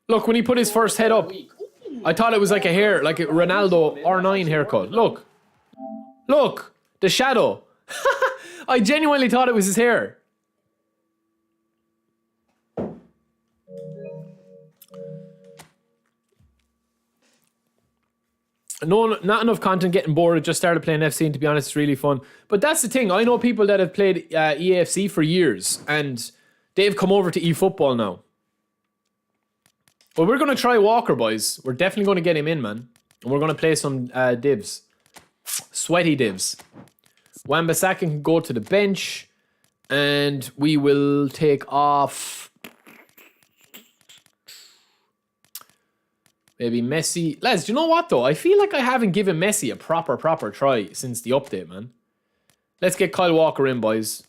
A: Look, when he put his first head up, I thought it was like a hair, like a Ronaldo R9 haircut. Look. Look. The shadow. I genuinely thought it was his hair. No, not enough content, getting bored. I just started playing FC, and to be honest, it's really fun. But that's the thing. I know people that have played EAFC for years, and they've come over to eFootball now. Well, we're going to try Walker, boys. We're definitely going to get him in, man. And we're going to play some divs. Sweaty divs. Wan-Bissaka can go to the bench. And we will take off... maybe Messi. Lads, do you know what, though? I feel like I haven't given Messi a proper try since the update, man. Let's get Kyle Walker in, boys.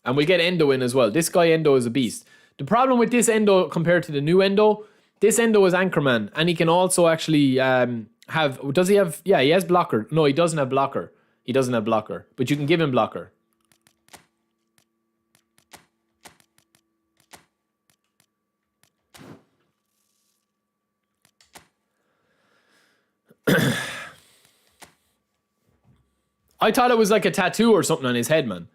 A: And we get Endo in as well. This guy, Endo, is a beast. The problem with this Endo compared to the new Endo, this Endo is Anchorman, and he can also actually have... does he have... yeah, he has blocker. No, he doesn't have blocker. He doesn't have blocker. But you can give him blocker. I thought it was like a tattoo or something on his head, man.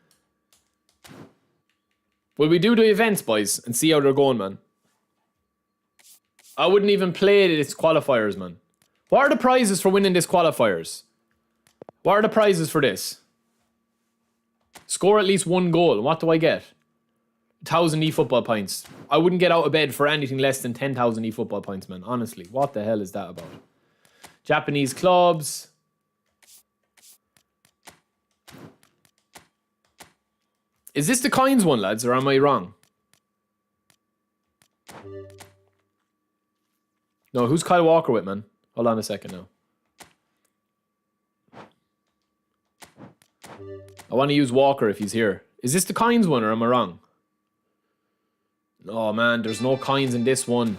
A: Will we do the events, boys, and see how they're going, man? I wouldn't even play this qualifiers, man. What are the prizes for winning this qualifiers? What are the prizes for this? Score at least 1 goal. What do I get? 1,000 eFootball points. I wouldn't get out of bed for anything less than 10,000 eFootball points, man. Honestly, what the hell is that about? Japanese clubs. Is this the coins one, lads, or am I wrong? No, who's Kyle Walker with, man? Hold on a second now. I want to use Walker if he's here. Is this the coins one, or am I wrong? Oh, man, there's no coins in this one.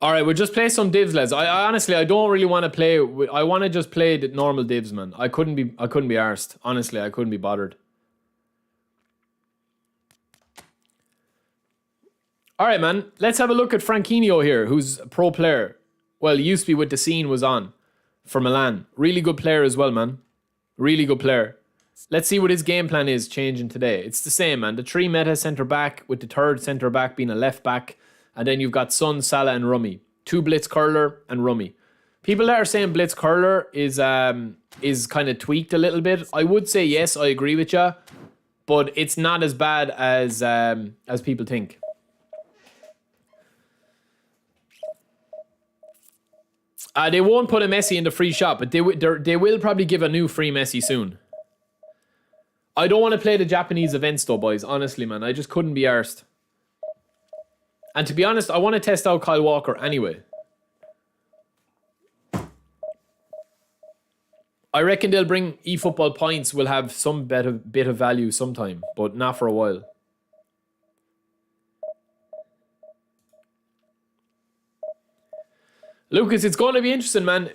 A: Alright, we'll just play some divs, lads. I honestly, I don't really want to play... I want to just play the normal divs, man. I couldn't be arsed. Honestly, I couldn't be bothered. Alright, man. Let's have a look at Franquinho here, who's a pro player. Well, he used to be with the scene, was on for Milan. Really good player as well, man. Really good player. Let's see what his game plan is changing today. It's the same, man. The 3 meta centre-back, with the 3rd centre-back being a left-back. And then you've got Son, Salah, and Rummy. 2 Blitz Curler and Rummy. People that are saying Blitz Curler is kind of tweaked a little bit. I would say yes, I agree with you. But it's not as bad as people think. They won't put a Messi in the free shot, but they will probably give a new free Messi soon. I don't want to play the Japanese events though, boys. Honestly, man. I just couldn't be arsed. And to be honest, I want to test out Kyle Walker anyway. I reckon they'll bring eFootball points will have some bit of value sometime, but not for a while. Lucas, it's going to be interesting, man.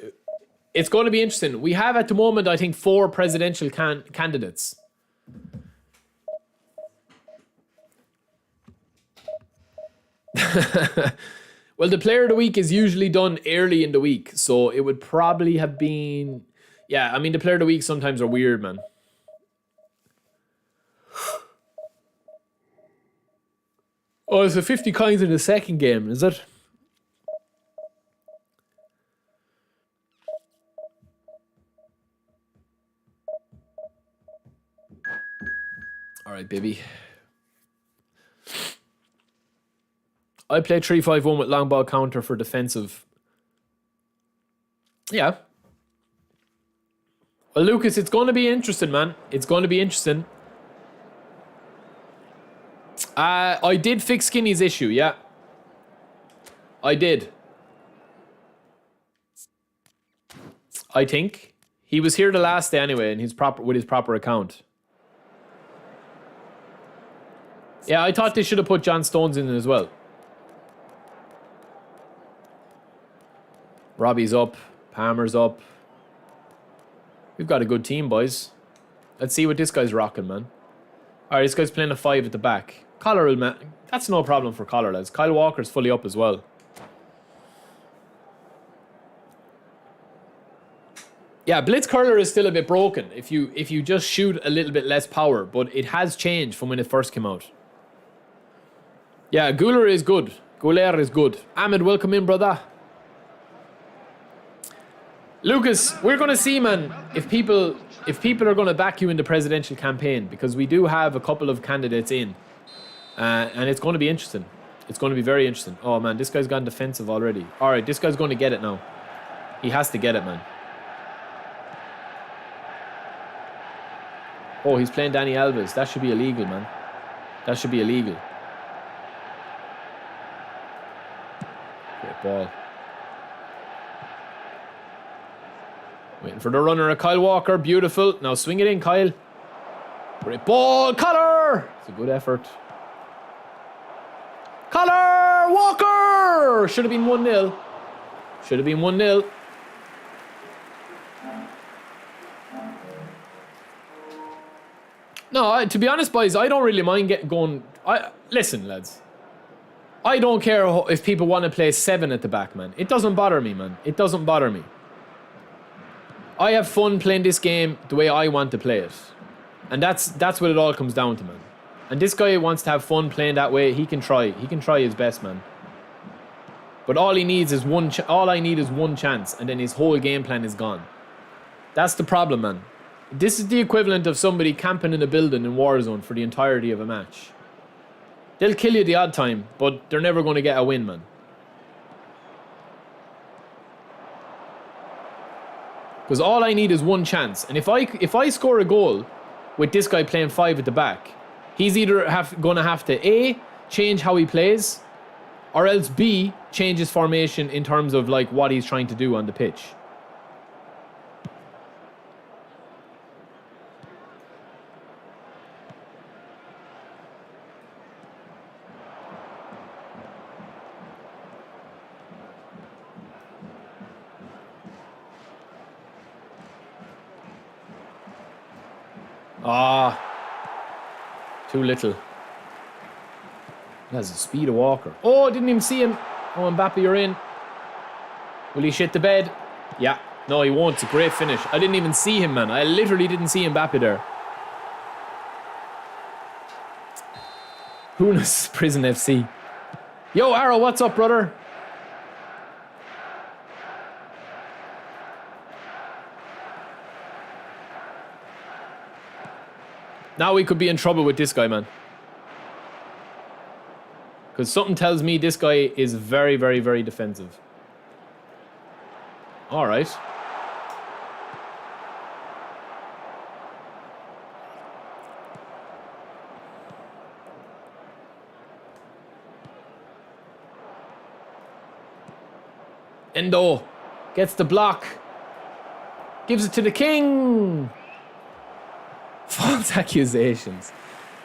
A: It's going to be interesting. We have at the moment, I think, 4 presidential candidates. Well, the player of the week is usually done early in the week, so it would probably have been... yeah, I mean, the player of the week sometimes are weird, man. Oh, it's a 50 coins in the second game, is it? Alright, baby. I play 3-5-1 with long ball counter for defensive. Yeah. Well, Lucas, it's going to be interesting, man. It's going to be interesting. I did fix Skinny's issue, yeah. I did. I think. He was here the last day anyway, and with his proper account. Yeah, I thought they should have put John Stones in as well. Robbie's up. Palmer's up. We've got a good team, boys. Let's see what this guy's rocking, man. Alright, this guy's playing a 5 at the back. Collar will... that's no problem for Collar, lads. Kyle Walker's fully up as well. Yeah, Blitz Curler is still a bit broken if you just shoot a little bit less power, but it has changed from when it first came out. Yeah, Guler is good. Guler is good. Ahmed, welcome in, brother. Lucas, we're going to see, man, if people are going to back you in the presidential campaign, because we do have a couple of candidates in. And it's going to be interesting. It's going to be very interesting. Oh, man, this guy's gone defensive already. All right, this guy's going to get it now. He has to get it, man. Oh, he's playing Dani Alves. That should be illegal, man. That should be illegal. Great ball. Waiting for the runner of Kyle Walker. Beautiful. Now swing it in, Kyle. Great ball. Collar. It's a good effort. Collar. Walker. Should have been 1-0. Should have been 1-0. No, to be honest, boys, I don't really mind going. Listen, lads. I don't care if people want to play 7 at the back, man. It doesn't bother me, man. It doesn't bother me. I have fun playing this game the way I want to play it. And that's what it all comes down to, man. And this guy wants to have fun playing that way. He can try. He can try his best, man. But all he needs is all I need is one chance, and then his whole game plan is gone. That's the problem, man. This is the equivalent of somebody camping in a building in Warzone for the entirety of a match. They'll kill you the odd time, but they're never going to get a win, man. Because all I need is one chance. And if I score a goal with this guy playing 5 at the back, he's either going to have to A, change how he plays, or else B, change his formation in terms of like what he's trying to do on the pitch. Ah, too little. He has the speed of Walker. Oh, didn't even see him. Oh, Mbappe, you're in. Will he shit the bed? Yeah. No, he won't. It's a great finish. I didn't even see him, man. I literally didn't see Mbappe there. Hunas, Prison FC. Yo, Arrow, what's up, brother? Now we could be in trouble with this guy, man. Because something tells me this guy is very, very, very defensive. All right. Endo gets the block. Gives it to the king. False accusations.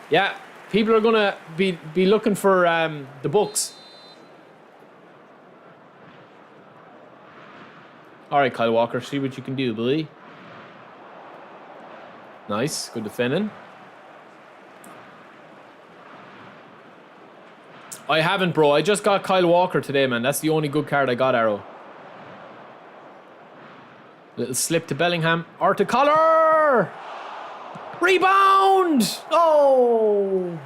A: Yeah, people are going to be looking for the books. All right, Kyle Walker, see what you can do, buddy. Nice, good defending. I haven't, bro. I just got Kyle Walker today, man. That's the only good card I got, Arrow. Little slip to Bellingham. Or to Collar! Rebound! Oh!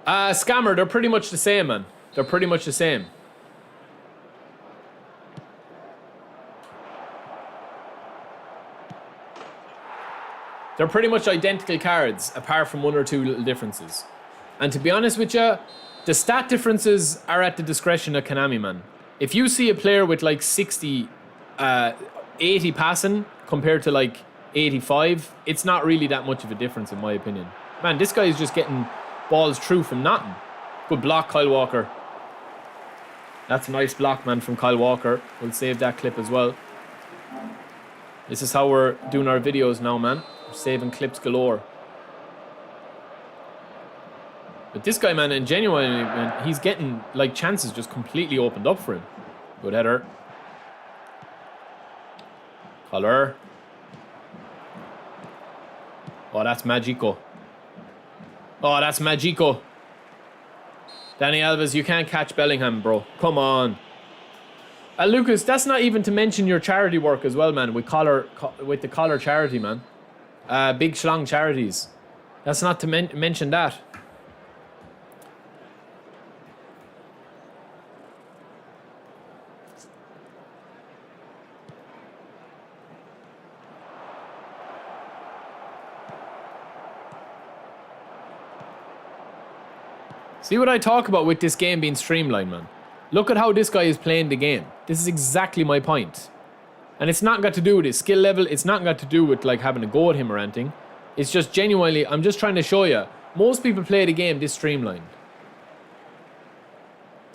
A: Scammer, they're pretty much the same, man. They're pretty much the same. They're pretty much identical cards, apart from 1 or 2 little differences. And to be honest with you, the stat differences are at the discretion of Konami, man. If you see a player with like 80 passing compared to like 85, it's not really that much of a difference in my opinion. Man, this guy is just getting balls through from nothing. Good block, Kyle Walker. That's a nice block, man, from Kyle Walker. We'll save that clip as well. This is how we're doing our videos now, man. We're saving clips galore. But this guy, man, and genuinely, man, he's getting like chances just completely opened up for him. Good header. Color. Oh, that's Magico. Oh, that's Magico. Dani Alves, you can't catch Bellingham, bro. Come on. Lucas, that's not even to mention your charity work as well, man. With the Collar charity, man. Big Schlong Charities. That's not to mention that. See what I talk about with this game being streamlined, man. Look at how this guy is playing the game. This is exactly my point. And it's not got to do with his skill level. It's not got to do with like having a go at him or anything. It's just genuinely, I'm just trying to show you. Most people play the game this streamlined.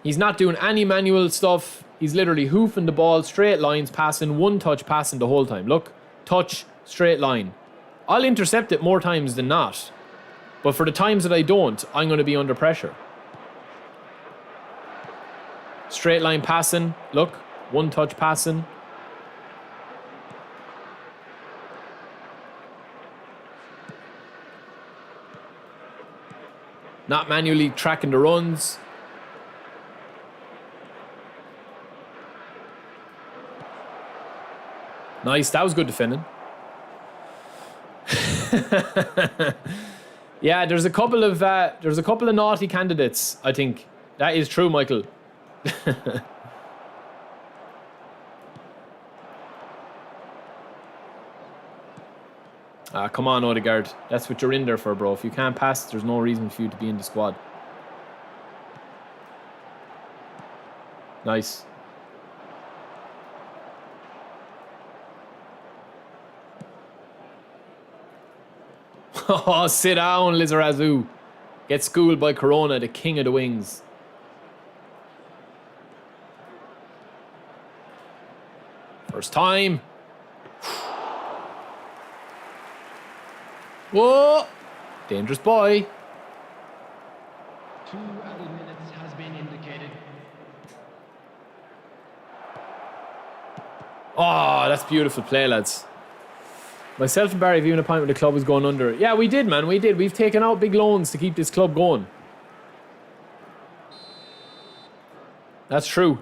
A: He's not doing any manual stuff. He's literally hoofing the ball, straight lines, passing, one touch passing the whole time. Look, touch, straight line. I'll intercept it more times than not. But for the times that I don't, I'm going to be under pressure. Straight line passing. Look, one touch passing. Not manually tracking the runs. Nice, that was good defending. Yeah, there's a couple of naughty candidates, I think. That is true, Michael. Come on, Odegaard. That's what you're in there for, bro. If you can't pass, there's no reason for you to be in the squad. Nice. Oh, sit down, Lizarazu. Get schooled by Corona, the king of the wings. First time. Whoa! Dangerous boy.
C: 2 added minutes has been indicated.
A: Oh, that's beautiful play, lads. Myself and Barry have even a point when the club was going under. Yeah, we did, man. We did. We've taken out big loans to keep this club going. That's true.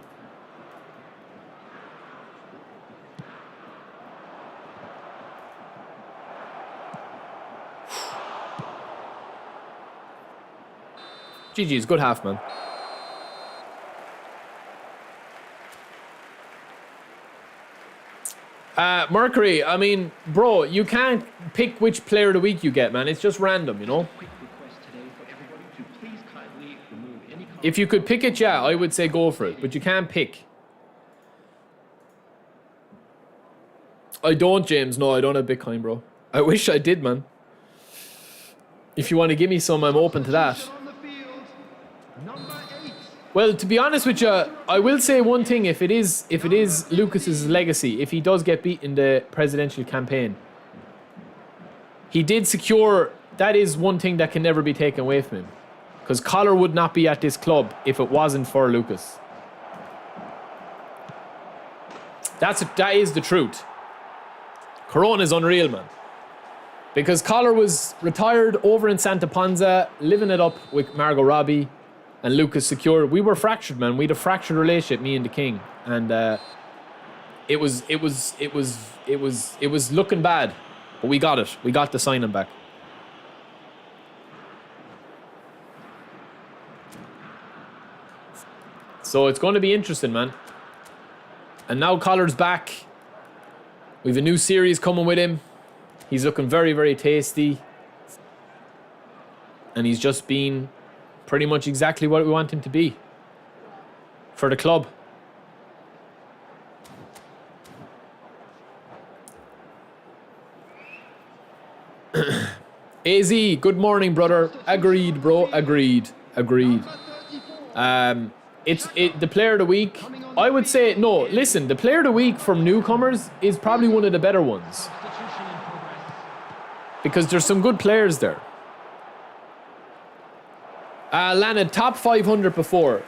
A: GG's, good half, man. Mercury, I mean, bro, you can't pick which player of the week you get, man. It's just random, you know? If you could pick it, yeah, I would say go for it. But you can't pick. I don't, James. No, I don't have Bitcoin, bro. I wish I did, man. If you want to give me some, I'm open to that. Well, to be honest with you, I will say one thing. If it is Lucas's legacy, if he does get beat in the presidential campaign, he did secure. That is one thing that can never be taken away from him, because Collar would not be at this club if it wasn't for Lucas. That is the truth. Corona is unreal, man. Because Collar was retired over in Santa Ponza, living it up with Margot Robbie. And Lucas secured. We were fractured, man. We had a fractured relationship, me and the King, and it was looking bad, but we got it. We got the signing back. So it's going to be interesting, man. And now Collar's back. We've a new series coming with him. He's looking very, very tasty, and he's just been pretty much exactly what we want him to be for the club. AZ, good morning, brother. Agreed, bro. Agreed. It's the player of the week. I would say no. Listen, the player of the week from newcomers is probably one of the better ones, because there's some good players there. Lana, top 500 before.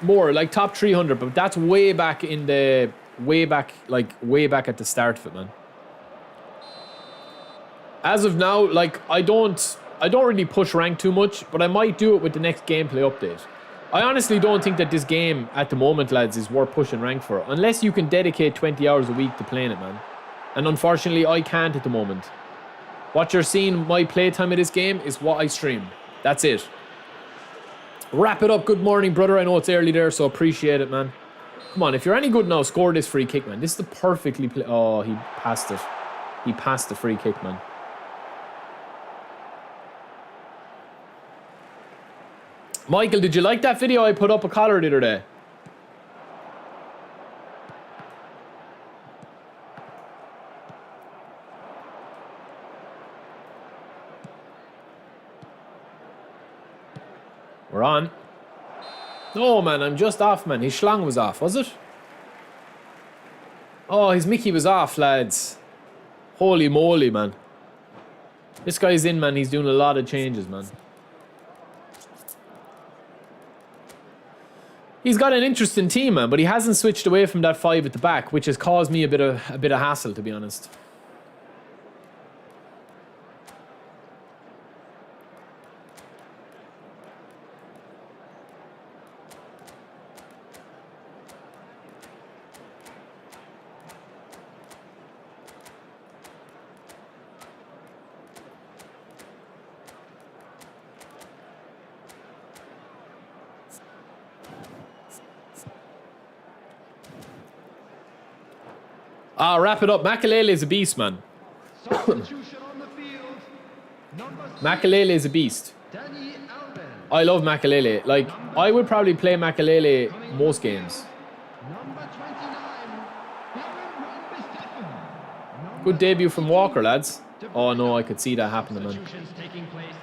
A: More, like top 300, but that's way back in the... Way back at the start of it, man. As of now, like, I don't really push rank too much, but I might do it with the next gameplay update. I honestly don't think that this game, at the moment, lads, is worth pushing rank for, unless you can dedicate 20 hours a week to playing it, man. And unfortunately, I can't at the moment. What you're seeing, my playtime of this game, is what I stream. That's it. Wrap it up. Good morning, brother. I know it's early there, so appreciate it, man. Come on, if you're any good now, score this free kick, man. This is the perfectly play. Oh, he passed it. He passed the free kick, man. Michael, did you like that video I put up a collar the other day? We're on. No, man, I'm just off, man. His schlong was off, was it? Oh, his Mickey was off, lads. Holy moly, man. This guy's in, man. He's doing a lot of changes, man. He's got an interesting team, man, but he hasn't switched away from that 5 at the back, which has caused me a bit of hassle, to be honest. Wrap it up. Makalele is a beast, man.
C: Substitution on the field. Number 6,
A: Makalele is a beast.
C: Danny Alben.
A: I love Makalele. Like, I would probably play Makalele most games.
C: Number 29, Baron
A: Good debut from Walker, lads. Oh no, I could see that happening, man.
C: Substitutions taking place.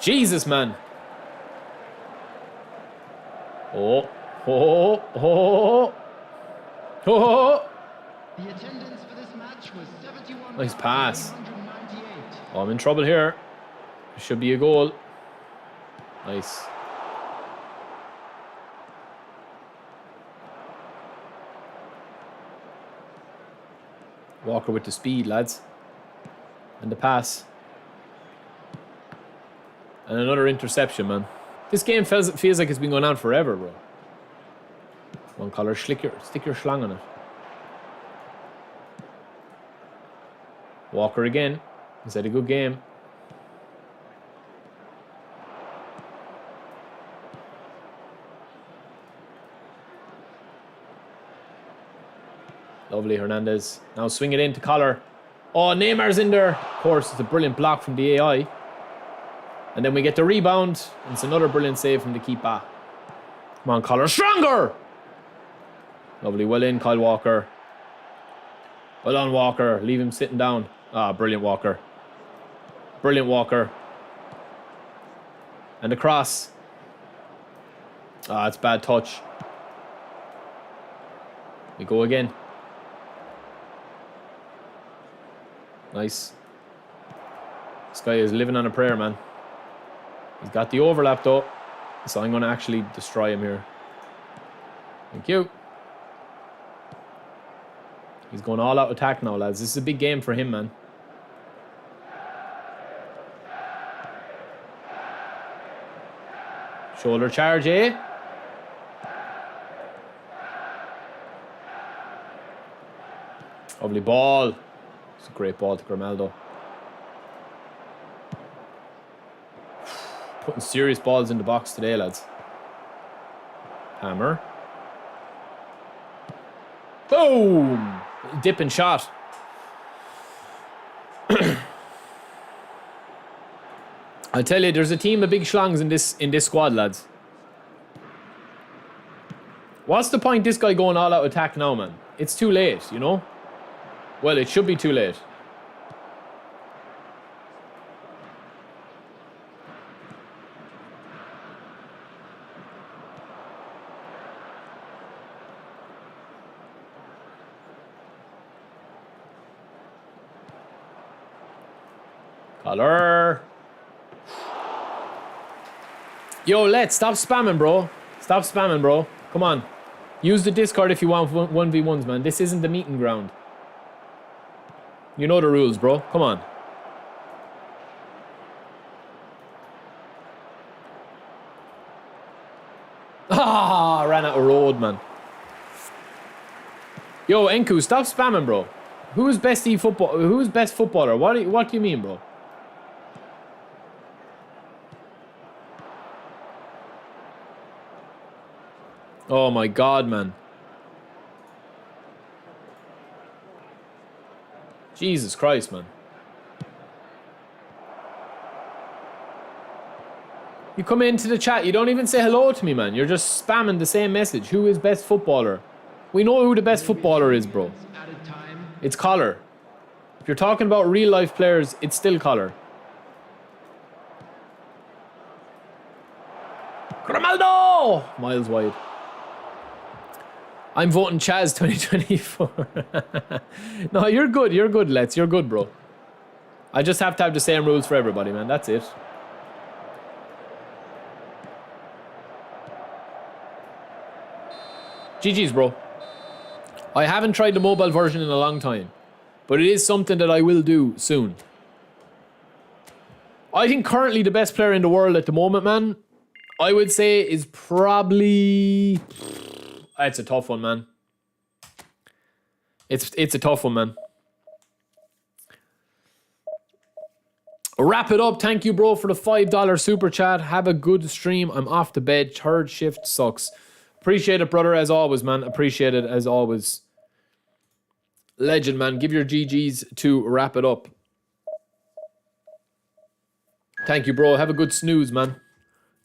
A: Jesus, man. Oh.
C: The attendance for this match was 71.
A: Nice pass.
C: 198.
A: Oh, I'm in trouble here. Should be a goal. Nice. Walker with the speed, lads. And the pass. And another interception, man. This game feels like it's been going on forever, bro. One color, stick your schlong on it. Walker again. He's had a good game. Lovely, Hernandez. Now swing it into Collar. Oh, Neymar's in there. Of course, it's a brilliant block from the AI. And then we get the rebound. And it's another brilliant save from the keeper. Come on, Collar. Stronger! Lovely. Well in, Kyle Walker. Well on, Walker. Leave him sitting down. Ah, brilliant, Walker. Brilliant, Walker. And the cross. Ah, it's bad touch. We go again. Nice. This guy is living on a prayer, man. He's got the overlap, though. So I'm going to actually destroy him here. Thank you. He's going all out attack now, lads. This is a big game for him, man. Shoulder charge, eh? Lovely ball. It's a great ball to Grimaldo. Putting serious balls in the box today, lads. Hammer. Boom! Dipping shot. I tell you, there's a team of big schlongs in this squad, lads. What's the point this guy going all out attack now, man? It's too late, you know? Well, it should be too late. Color. Yo, let's stop spamming, bro. Stop spamming, bro. Come on. Use the Discord if you want 1v1s, man. This isn't the meeting ground. You know the rules, bro. Come on. Ah, ran out of road, man. Yo, Enku, stop spamming, bro. Who's best eFootball? Who's best footballer? What do you mean, bro? Oh my God, man. Jesus Christ, man. You come into the chat, you don't even say hello to me, man. You're just spamming the same message. Who is best footballer? We know who the best footballer is, bro. It's Collar. If you're talking about real life players, it's still Collar. Grimaldo! Miles wide. I'm voting Chaz 2024. No, you're good. You're good, Let's. You're good, bro. I just have to have the same rules for everybody, man. That's it. GG's, bro. I haven't tried the mobile version in a long time, but it is something that I will do soon. I think currently the best player in the world at the moment, man, I would say is probably... It's a tough one, man. It's a tough one, man. Wrap it up. Thank you, bro, for the $5 super chat. Have a good stream. I'm off to bed. Third shift sucks. Appreciate it, brother, as always, man. Appreciate it, as always. Legend, man. Give your GGs to wrap it up. Thank you, bro. Have a good snooze, man.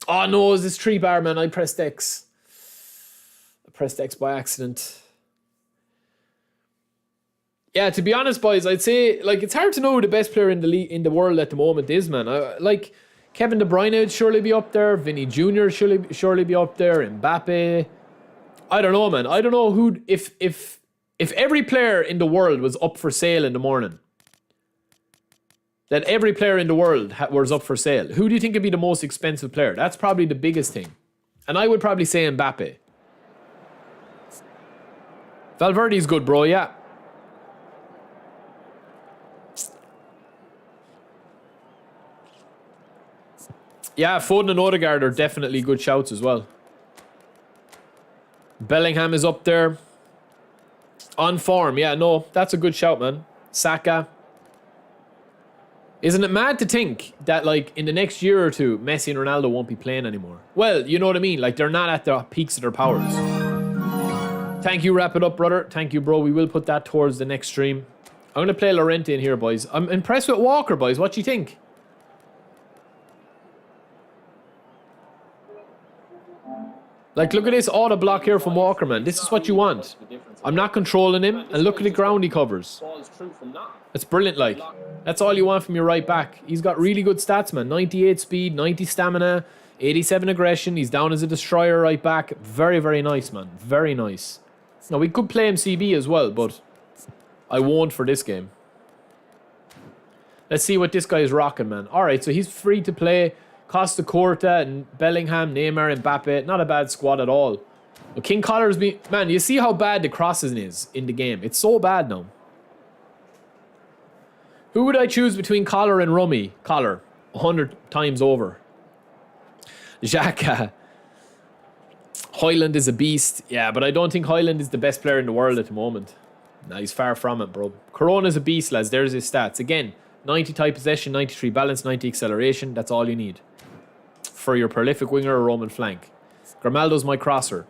A: Oh, no, it's this 3-bar, man. I pressed X. I pressed X by accident. Yeah, to be honest, boys, I'd say, like, it's hard to know who the best player in the world at the moment is, man. Like, Kevin De Bruyne would surely be up there. Vinny Jr. surely be up there. Mbappe. I don't know, man. I don't know who... If every player in the world was up for sale in the morning, that every player in the world was up for sale, who do you think would be the most expensive player? That's probably the biggest thing. And I would probably say Mbappe. Valverde's good, bro, yeah. Yeah, Foden and Odegaard are definitely good shouts as well. Bellingham is up there. On form, yeah, no, that's a good shout, man. Saka. Isn't it mad to think that, like, in the next year or two, Messi and Ronaldo won't be playing anymore? Well, you know what I mean? Like, they're not at the peaks of their powers. Thank you, wrap it up, brother. Thank you, bro. We will put that towards the next stream. I'm going to play Llorente in here, boys. I'm impressed with Walker, boys. What do you think? Like, look at this auto block here from Walker, man. This is what you want. I'm not controlling him, and look at the ground he covers. That's brilliant, like. That's all you want from your right back. He's got really good stats, man. 98 speed, 90 stamina, 87 aggression. He's down as a destroyer right back. Very, very nice, man. Very nice. Now, we could play him CB as well, but I won't for this game. Let's see what this guy is rocking, man. All right, so he's free to play. Costa Corta and Bellingham, Neymar, Mbappe. Not a bad squad at all. But King Collar's been... Man, you see how bad the crossing is in the game. It's so bad now. Who would I choose between Collar and Rummy? Collar. 100 times over. Xhaka. Højlund is a beast. Yeah, but I don't think Højlund is the best player in the world at the moment. Nah, he's far from it, bro. Corona's a beast, lads. There's his stats. Again, 90 tight possession, 93 balance, 90 acceleration. That's all you need for your prolific winger or Roman flank. Grimaldo's my crosser.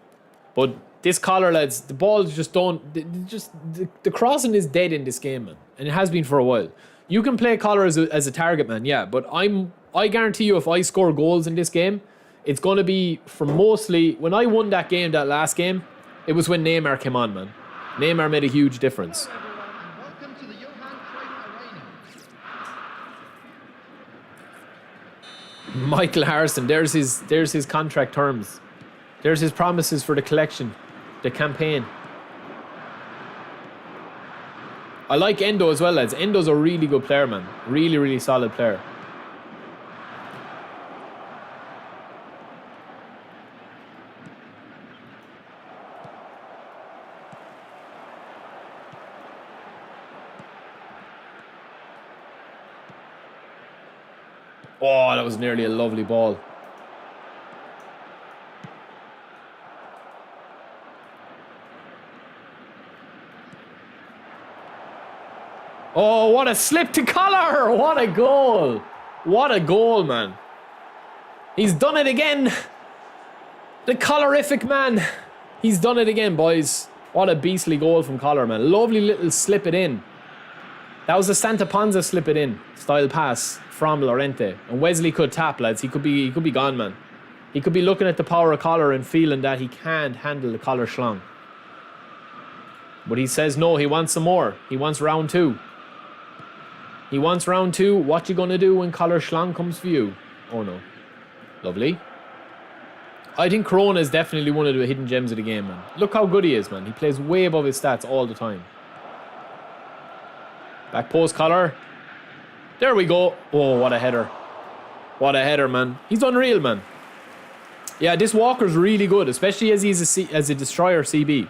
A: But this Collar, lads, the balls just don't... The crossing is dead in this game, man. And it has been for a while. You can play Collar as a target man, yeah. But I guarantee you if I score goals in this game, it's going to be from mostly... When I won that game, that last game, it was when Neymar came on, man. Neymar made a huge difference. Michael Harrison, there's his contract terms. There's his promises for the collection, the campaign. I like Endo as well, lads. Endo's a really good player, man. Really, really solid player. Oh, that was nearly a lovely ball. Oh, what a slip to Collar! What a goal! What a goal, man. He's done it again. The Collarific man. He's done it again, boys. What a beastly goal from Collar, man. Lovely little slip it in. That was a Santa Ponza slip it in style pass from Llorente. And Wesley could tap, lads. He could be gone, man. He could be looking at the power of Collar and feeling that he can't handle the Collar schlong. But he says no, he wants some more. He wants round 2. He wants round 2. What you gonna do when Collar schlong comes for you? Oh no. Lovely. I think Corona is definitely one of the hidden gems of the game, man. Look how good he is, man. He plays way above his stats all the time. Back post Collar. There we go. Oh, what a header. What a header, man. He's unreal, man. Yeah, this Walker's really good, especially as he's as a destroyer CB.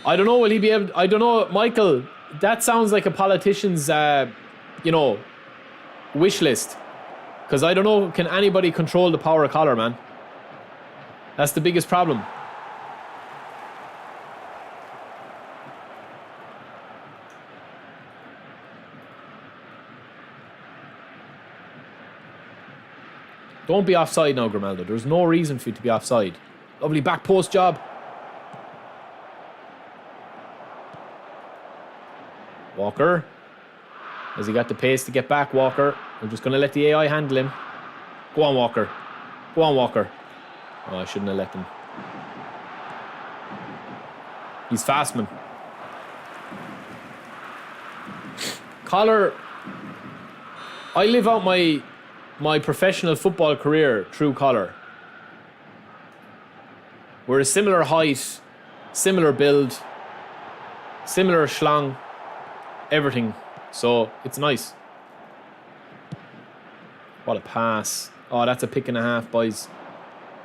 A: I don't know, will he be able... I don't know, Michael, that sounds like a politician's, you know, wish list. Because I don't know, can anybody control the power of Collar, man? That's the biggest problem. Don't be offside now, Grimaldo. There's no reason for you to be offside. Lovely back post job. Walker. Has he got the pace to get back, Walker? We're just going to let the AI handle him. Go on, Walker. Go on, Walker. Oh, I shouldn't have let him. He's fast, man. Collar. I live out my professional football career through Collar. We're a similar height, similar build, similar schlong, everything. So it's nice. What a pass. Oh, that's a pick and a half, boys.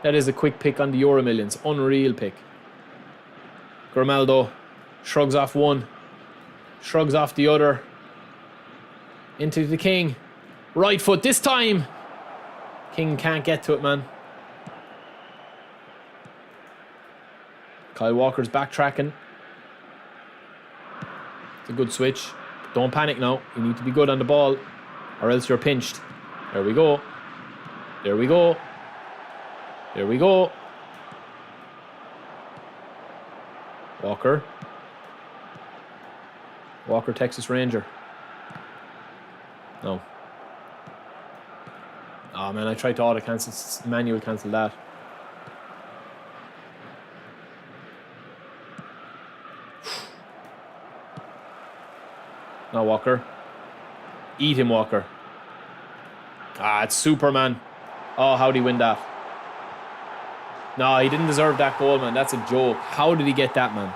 A: That is a quick pick on the Euro Millions. Unreal pick. Grimaldo shrugs off one, shrugs off the other. Into the King. Right foot this time. King can't get to it, man. Kyle Walker's backtracking. It's a good switch. Don't panic now. You need to be good on the ball, or else you're pinched. There we go. There we go. There we go. Walker. Walker, Texas Ranger. No. Oh man, I tried to auto cancel, manual cancel that. Now Walker. Eat him, Walker. Ah, it's Superman. Oh, how'd he win that? No, he didn't deserve that goal, man. That's a joke. How did he get that, man?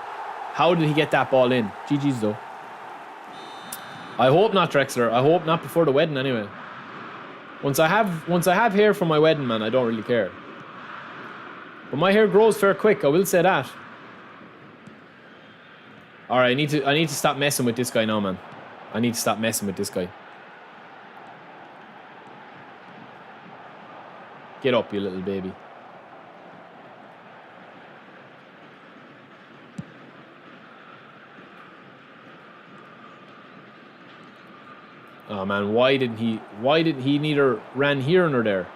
A: How did he get that ball in? GG's though. I hope not, Drexler. I hope not before the wedding anyway. Once I have hair for my wedding, man, I don't really care. But my hair grows fair quick, I will say that. Alright, I need to stop messing with this guy now, man. I need to stop messing with this guy. Get up, you little baby. Oh man, why didn't he neither ran here nor there?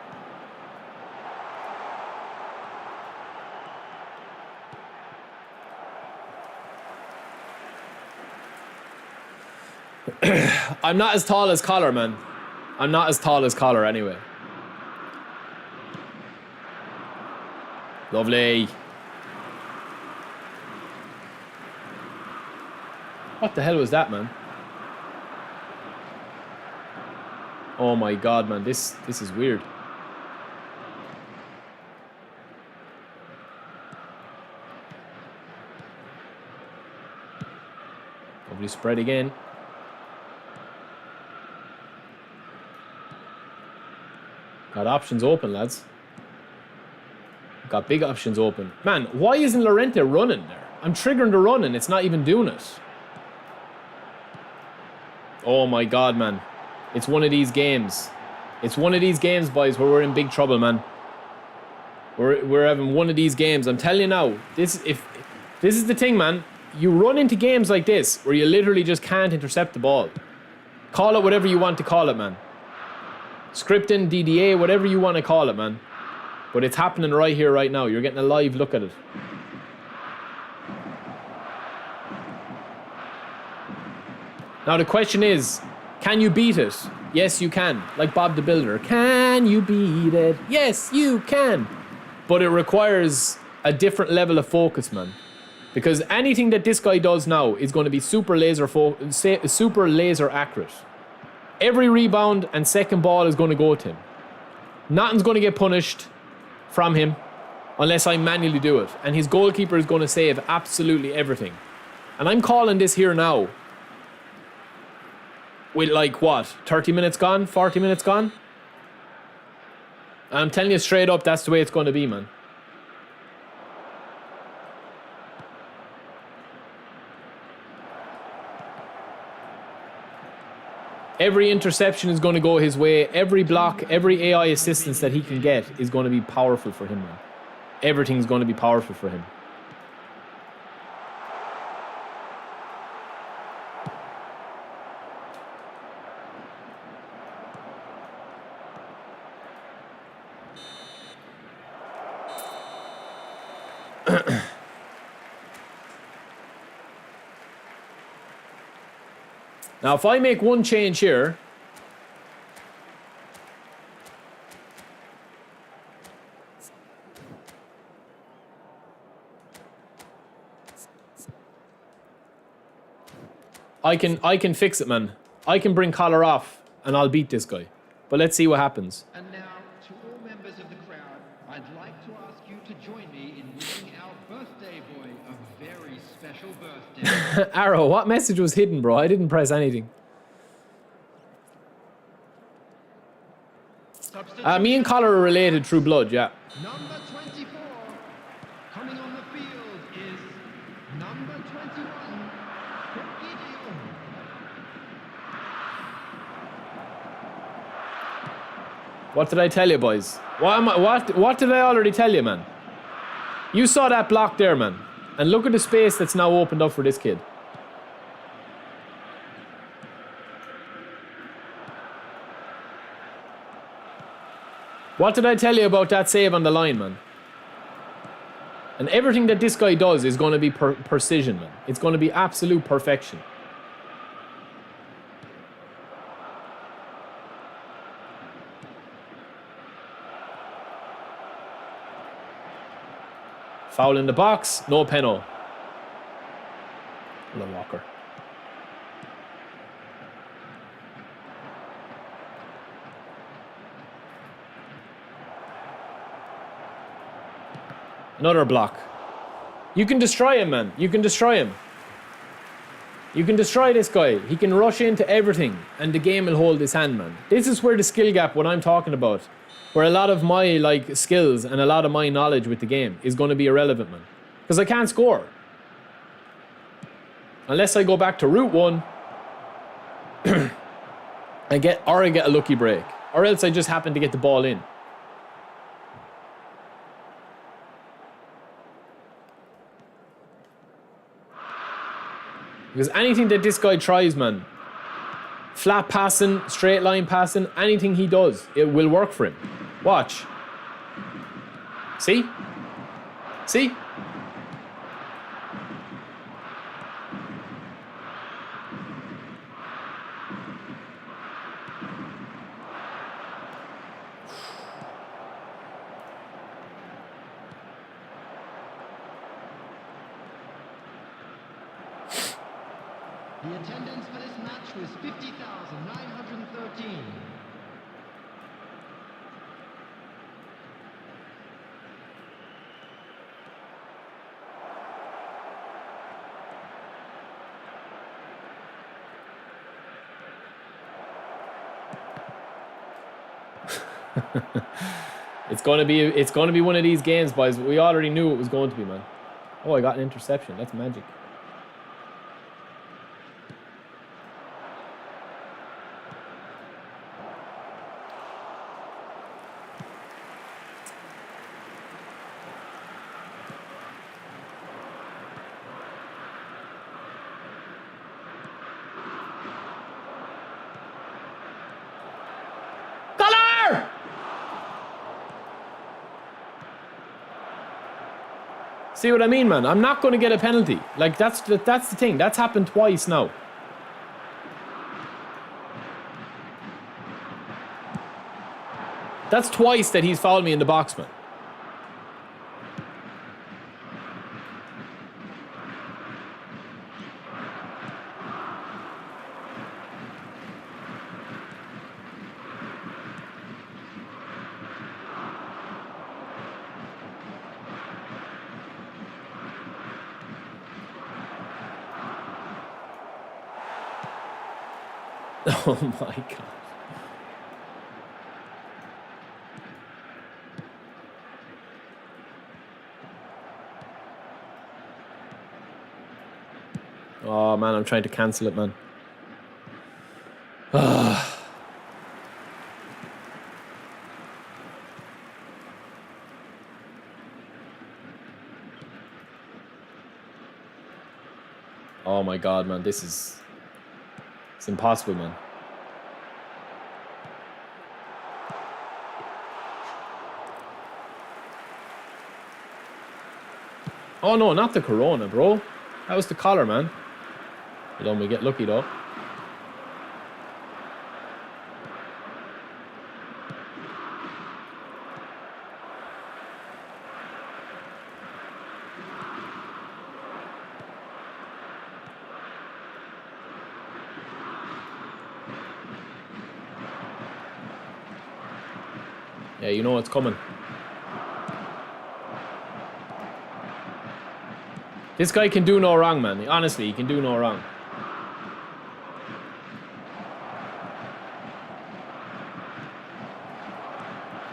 A: I'm not as tall as Collar, man. I'm not as tall as Collar anyway. Lovely. What the hell was that, man? Oh my god, man, this is weird. Lovely spread again. Got options open, lads. Got big options open. Man, why isn't Llorente running there? I'm triggering the run and it's not even doing it. Oh my god, man. It's one of these games. It's one of these games, boys, where we're in big trouble, man. We're having one of these games. I'm telling you now, this is the thing, man. You run into games like this where you literally just can't intercept the ball. Call it whatever you want to call it, man. Scripting, DDA, whatever you want to call it, man. But it's happening right here, right now. You're getting a live look at it. Now the question is, can you beat it? Yes, you can. Like Bob the Builder. Can you beat it? Yes, you can. But it requires a different level of focus, man. Because anything that this guy does now is going to be super laser accurate. Every rebound and second ball is going to go to him. Nothing's going to get punished from him unless I manually do it. And his goalkeeper is going to save absolutely everything. And I'm calling this here now. With like what? 30 minutes gone? 40 minutes gone? I'm telling you straight up, that's the way it's going to be, man. Every interception is going to go his way. Every block, every AI assistance that he can get is going to be powerful for him, man. Everything's going to be powerful for him. Now, if I make one change here, I can fix it, man. I can bring collar off, and I'll beat this guy. But let's see what happens.
C: And now, to all members of the crowd, I'd like to ask you to join me in wishing our birthday boy a very special birthday.
A: Arrow, what message was hidden, bro? I didn't press anything. Me and Collar are related through blood, yeah.
C: Number 24, coming on the field is number 21, Gideon.
A: What did I tell you, boys? What did I already tell you, man? You saw that block there, man. And look at the space that's now opened up for this kid. What did I tell you about that save on the line, man? And everything that this guy does is going to be precision, man. It's going to be absolute perfection. Foul in the box, no penalty. Hello, Walker. Another block. You can destroy him, man. You can destroy him. You can destroy this guy. He can rush into everything, and the game will hold his hand, man. This is where the skill gap, what I'm talking about, where a lot of my skills and a lot of my knowledge with the game is going to be irrelevant, man. Because I can't score. Unless I go back to route one, I get a lucky break. Or else I just happen to get the ball in. Because anything that this guy tries, man, flat passing, straight line passing, anything he does, it will work for him. Watch. See? See?
C: The attendance for this match was 50,913.
A: It's gonna be one of these games, boys. We already knew it was going to be, man. Oh, I got an interception. That's magic. See what I mean, man? I'm not going to get a penalty. Like, that's the thing. That's happened twice now. That's twice that he's fouled me in the box, man. Oh my God. Oh man, I'm trying to cancel it, man. Oh my God, man, it's impossible, man. Oh no, not the Corona, bro. That was the collar, man. You don't we get lucky though. Yeah, you know what's coming. This guy can do no wrong, man. Honestly, he can do no wrong.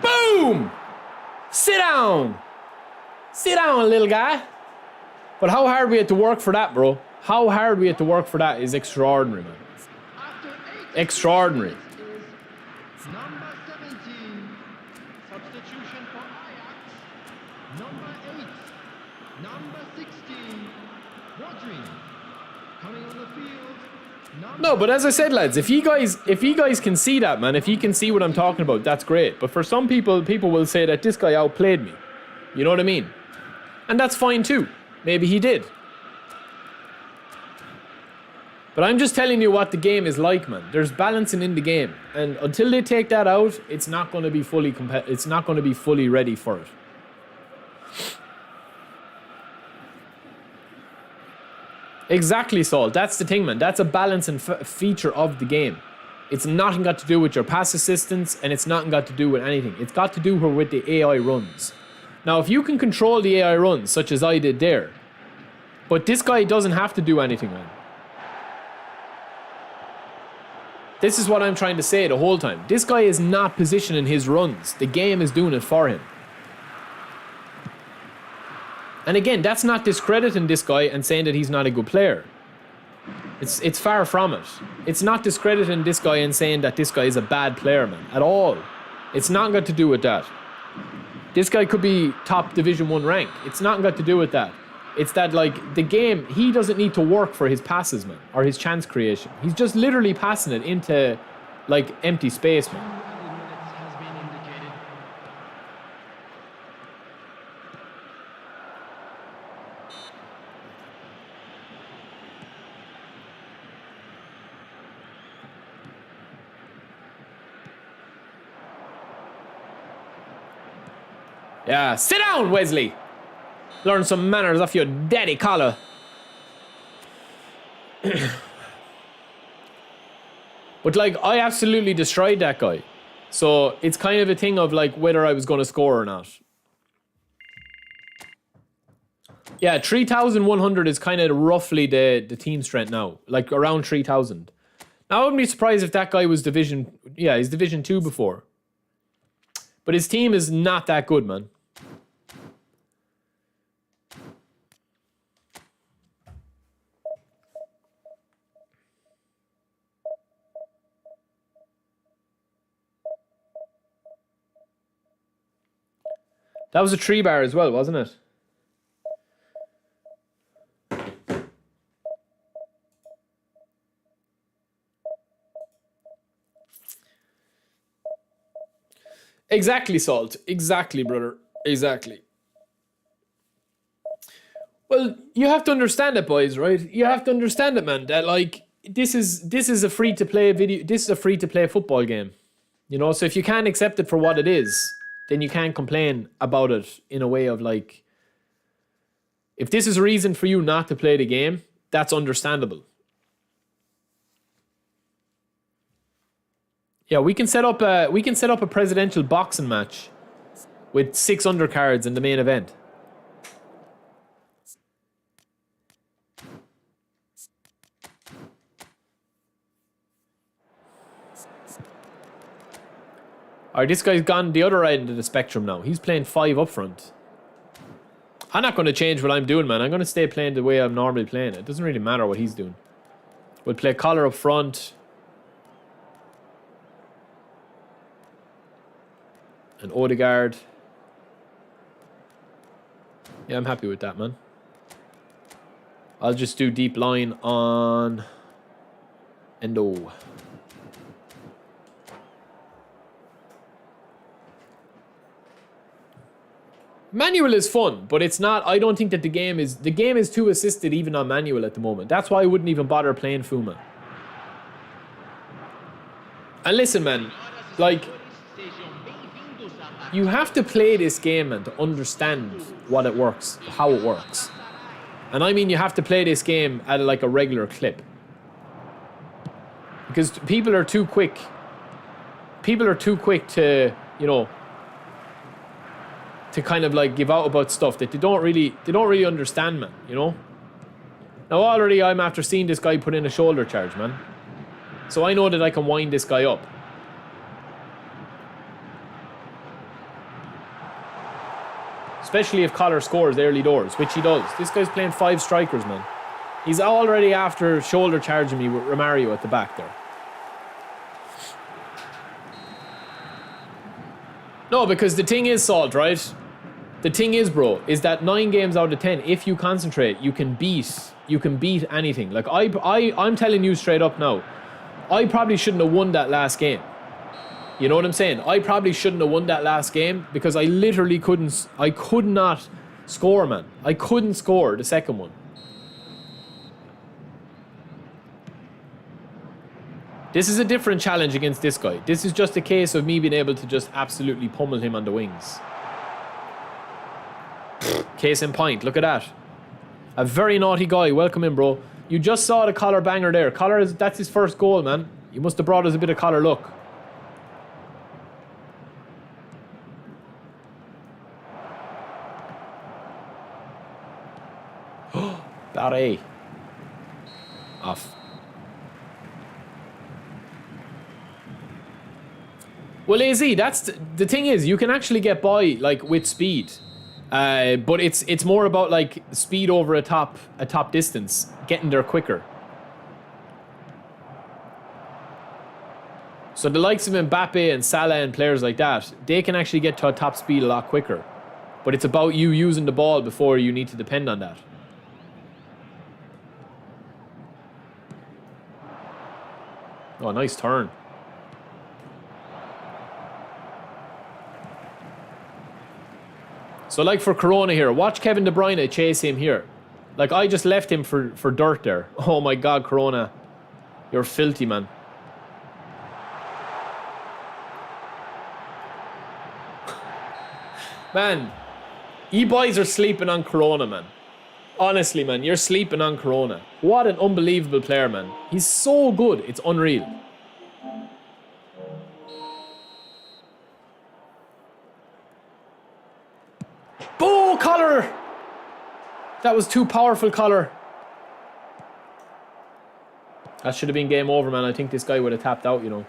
A: Boom! Sit down! Sit down, little guy. But how hard we had to work for that, bro. How hard we had to work for that is extraordinary, man. Extraordinary.
C: Number 17, substitution for Ajax. Number 8, number 16, Rodri. Coming on the field.
A: No, but as I said, lads, if you guys can see that, man, if you can see what I'm talking about, that's great. But for some people will say that this guy outplayed me. You know what I mean? And that's fine too. Maybe he did. But I'm just telling you what the game is like, man. There's balancing in the game, and until they take that out, it's not going to be fully it's not going to be fully ready for it. Exactly, Saul. That's the thing, man. That's a balancing feature of the game. It's nothing got to do with your pass assistance, and it's nothing got to do with anything. It's got to do with the AI runs. Now, if you can control the AI runs, such as I did there, but this guy doesn't have to do anything, man. This is what I'm trying to say the whole time. This guy is not positioning his runs. The game is doing it for him. And again, that's not discrediting this guy and saying that he's not a good player. It's far from it. It's not discrediting this guy and saying that this guy is a bad player, man, at all. It's not got to do with that. This guy could be top Division 1 rank. It's not got to do with that. It's that, like, the game, he doesn't need to work for his passes, man, or his chance creation. He's just literally passing it into, like, empty space, man. Yeah, sit down, Wesley. Learn some manners off your daddy collar. But, like, I absolutely destroyed that guy. So it's kind of a thing of, like, whether I was going to score or not. Yeah, 3,100 is kind of roughly the team strength now. Like, around 3,000. Now, I wouldn't be surprised if that guy was Division... Yeah, he's Division 2 before. But his team is not that good, man. That was a 3-bar as well, wasn't it? Exactly, Salt. Exactly, brother. Exactly. Well, you have to understand it, boys, right? You have to understand it, man. That like this is a free to play video. This is a free to play football game. You know, so if you can't accept it for what it is, then you can't complain about it in a way of like, if this is a reason for you not to play the game, that's understandable. Yeah, we can set up a presidential boxing match with 6 undercards in the main event. Alright, this guy's gone the other end of the spectrum now. He's playing 5 up front. I'm not going to change what I'm doing, man. I'm going to stay playing the way I'm normally playing. It doesn't really matter what he's doing. We'll play Collar up front. And Odegaard. Yeah, I'm happy with that, man. I'll just do deep line on Endo. Manual is fun, but it's not. I don't think that the game is too assisted even on manual at the moment. That's why I wouldn't even bother playing Fuma. And listen, man, like, you have to play this game, man, to understand what it works, how it works. And I mean, you have to play this game at like a regular clip. Because people are too quick. People are too quick to, you know, to kind of like give out about stuff that they don't really understand, man, you know? Now already I'm after seeing this guy put in a shoulder charge, man. So I know that I can wind this guy up. Especially if Collar scores early doors, which he does. This guy's playing 5 strikers, man. He's already after shoulder charging me with Romario at the back there. No, because the thing is, Salt, right? The thing is, bro, is that 9 games out of 10, if you concentrate, you can beat anything. Like, I'm telling you straight up now, I probably shouldn't have won that last game. You know what I'm saying? I probably shouldn't have won that last game because I literally I could not score, man. I couldn't score the second one. This is a different challenge against this guy. This is just a case of me being able to just absolutely pummel him on the wings. Case in point, look at that. A very naughty guy. Welcome in, bro. You just saw the Collar banger there. Collar, that's his first goal, man. You must have brought us a bit of Collar luck. Barre. Off. Well, AZ, that's the thing is, you can actually get by like with speed. But it's more about like speed over a top distance, getting there quicker. So the likes of Mbappe and Salah and players like that, they can actually get to a top speed a lot quicker. But it's about you using the ball before you need to depend on that. Oh, nice turn. So like for Corona here, watch Kevin De Bruyne chase him here. Like I just left him for dirt there. Oh my God, Corona. You're filthy, man. Man, you boys are sleeping on Corona, man. Honestly, man, you're sleeping on Corona. What an unbelievable player, man. He's so good, it's unreal. Oh, Collar! That was too powerful, Collar. That should have been game over, man. I think this guy would have tapped out, you know.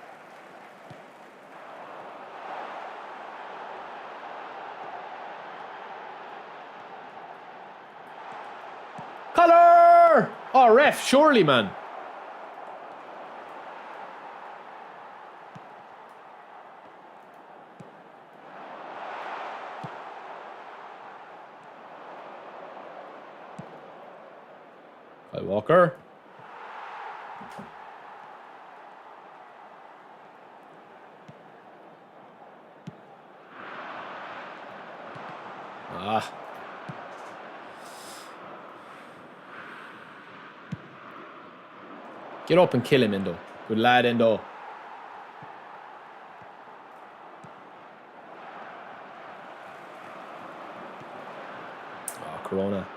A: Collar! Oh, ref, surely, man. Walker. Ah. Get up and kill him, Endo. Good lad, Endo. Oh, Corona.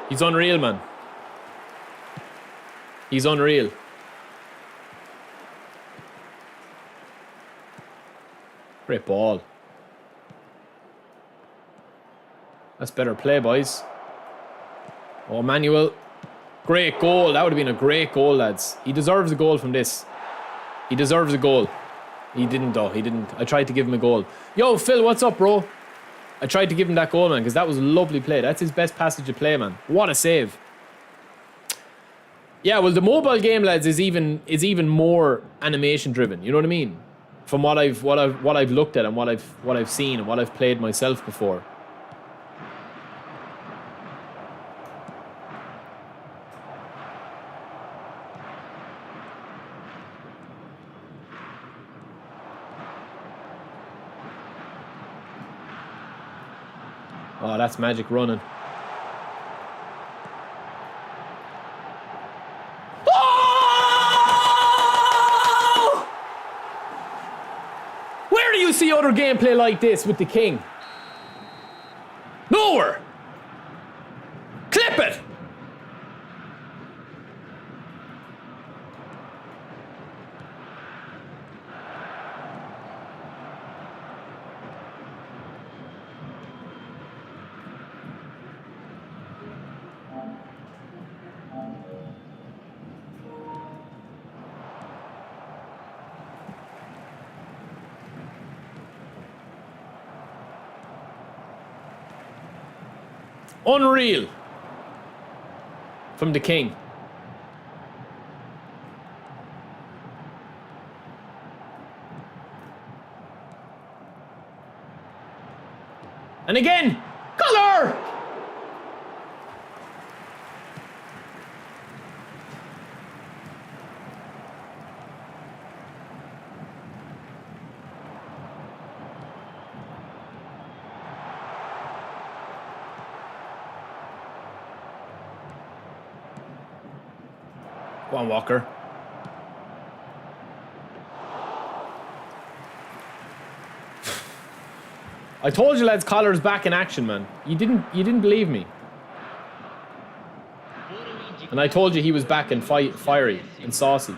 A: He's unreal, man. He's unreal. Great ball. That's better play, boys. Oh, Manuel. Great goal. That would have been a great goal, lads. He deserves a goal from this. He deserves a goal. He didn't, though. He didn't. I tried to give him a goal. Yo, Phil, what's up, bro? I tried to give him that goal, man, because that was a lovely play. That's his best passage of play, man. What a save. Yeah, well, the mobile game, lads, is even more animation driven. You know what I mean? From what I've looked at and what I've seen and what I've played myself before. Oh, that's magic running. Oh! Where do you see other gameplay like this with the king? Nowhere. Clip it. Unreal. From the king. And again. Color. Go on, Walker. I told you, lads, Collar's back in action, man. You didn't believe me. And I told you he was back and fiery and saucy.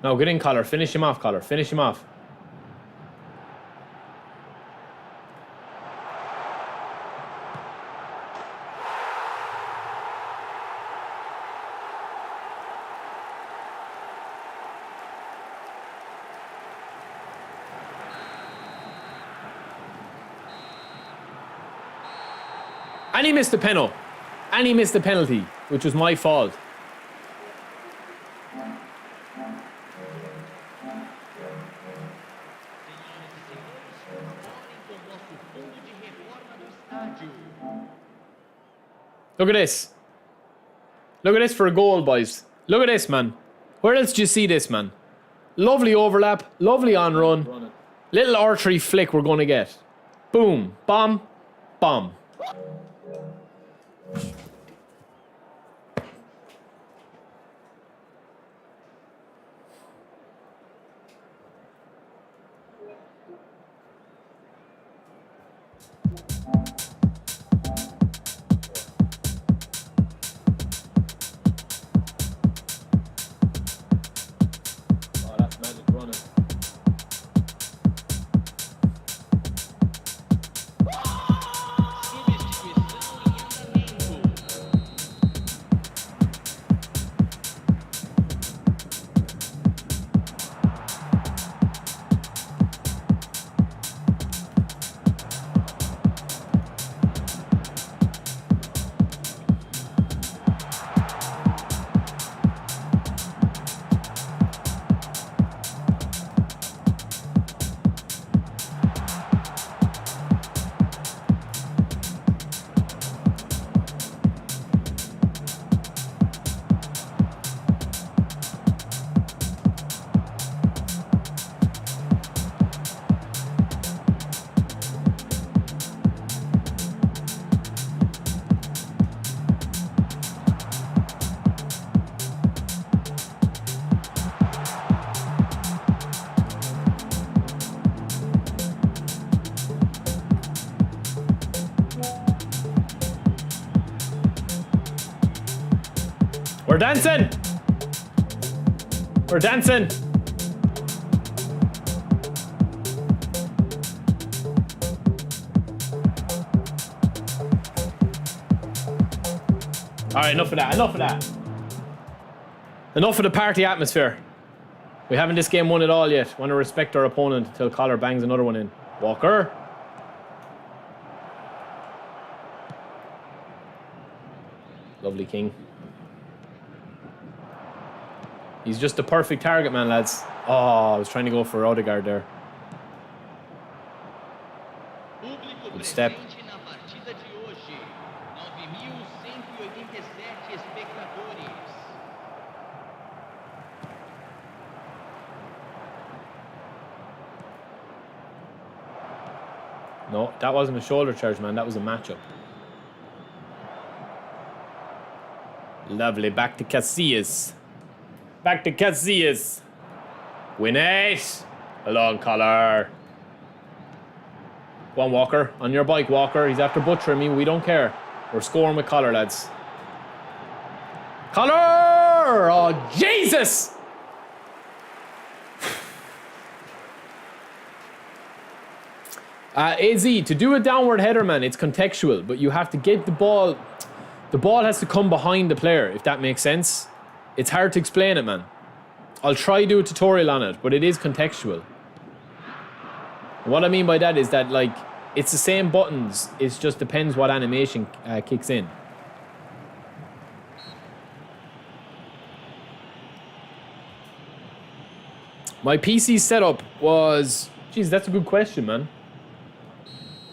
A: No, get in, Collar. Finish him off, Collar. Finish him off. And he missed the penalty. And he missed the penalty, which was my fault. Look at this. Look at this for a goal, boys. Look at this, man. Where else do you see this, man? Lovely overlap. Lovely on run. Little archery flick we're going to get. Boom. Bomb. Bomb. We're dancing. We're dancing. All right, enough of that. Enough of that. Enough of the party atmosphere. We haven't this game won at all yet. Want to respect our opponent until Collar bangs another one in. Walker. Lovely King. He's just the perfect target man, lads. Oh, I was trying to go for Odegaard there. Good step. No, that wasn't a shoulder charge, man. That was a matchup. Lovely. Back to Casillas. Back to Casillas. Win it. Along, Collar. Go on, Walker. On your bike, Walker. He's after butchering me. We don't care. We're scoring with Collar, lads. Collar! Oh, Jesus! AZ, to do a downward header, man, it's contextual, but you have to get the ball. The ball has to come behind the player, if that makes sense. It's hard to explain it, man. I'll try to do a tutorial on it, but it is contextual. What I mean by that is that, like, it's the same buttons. It just depends what animation kicks in. My PC setup was... Jeez, that's a good question, man.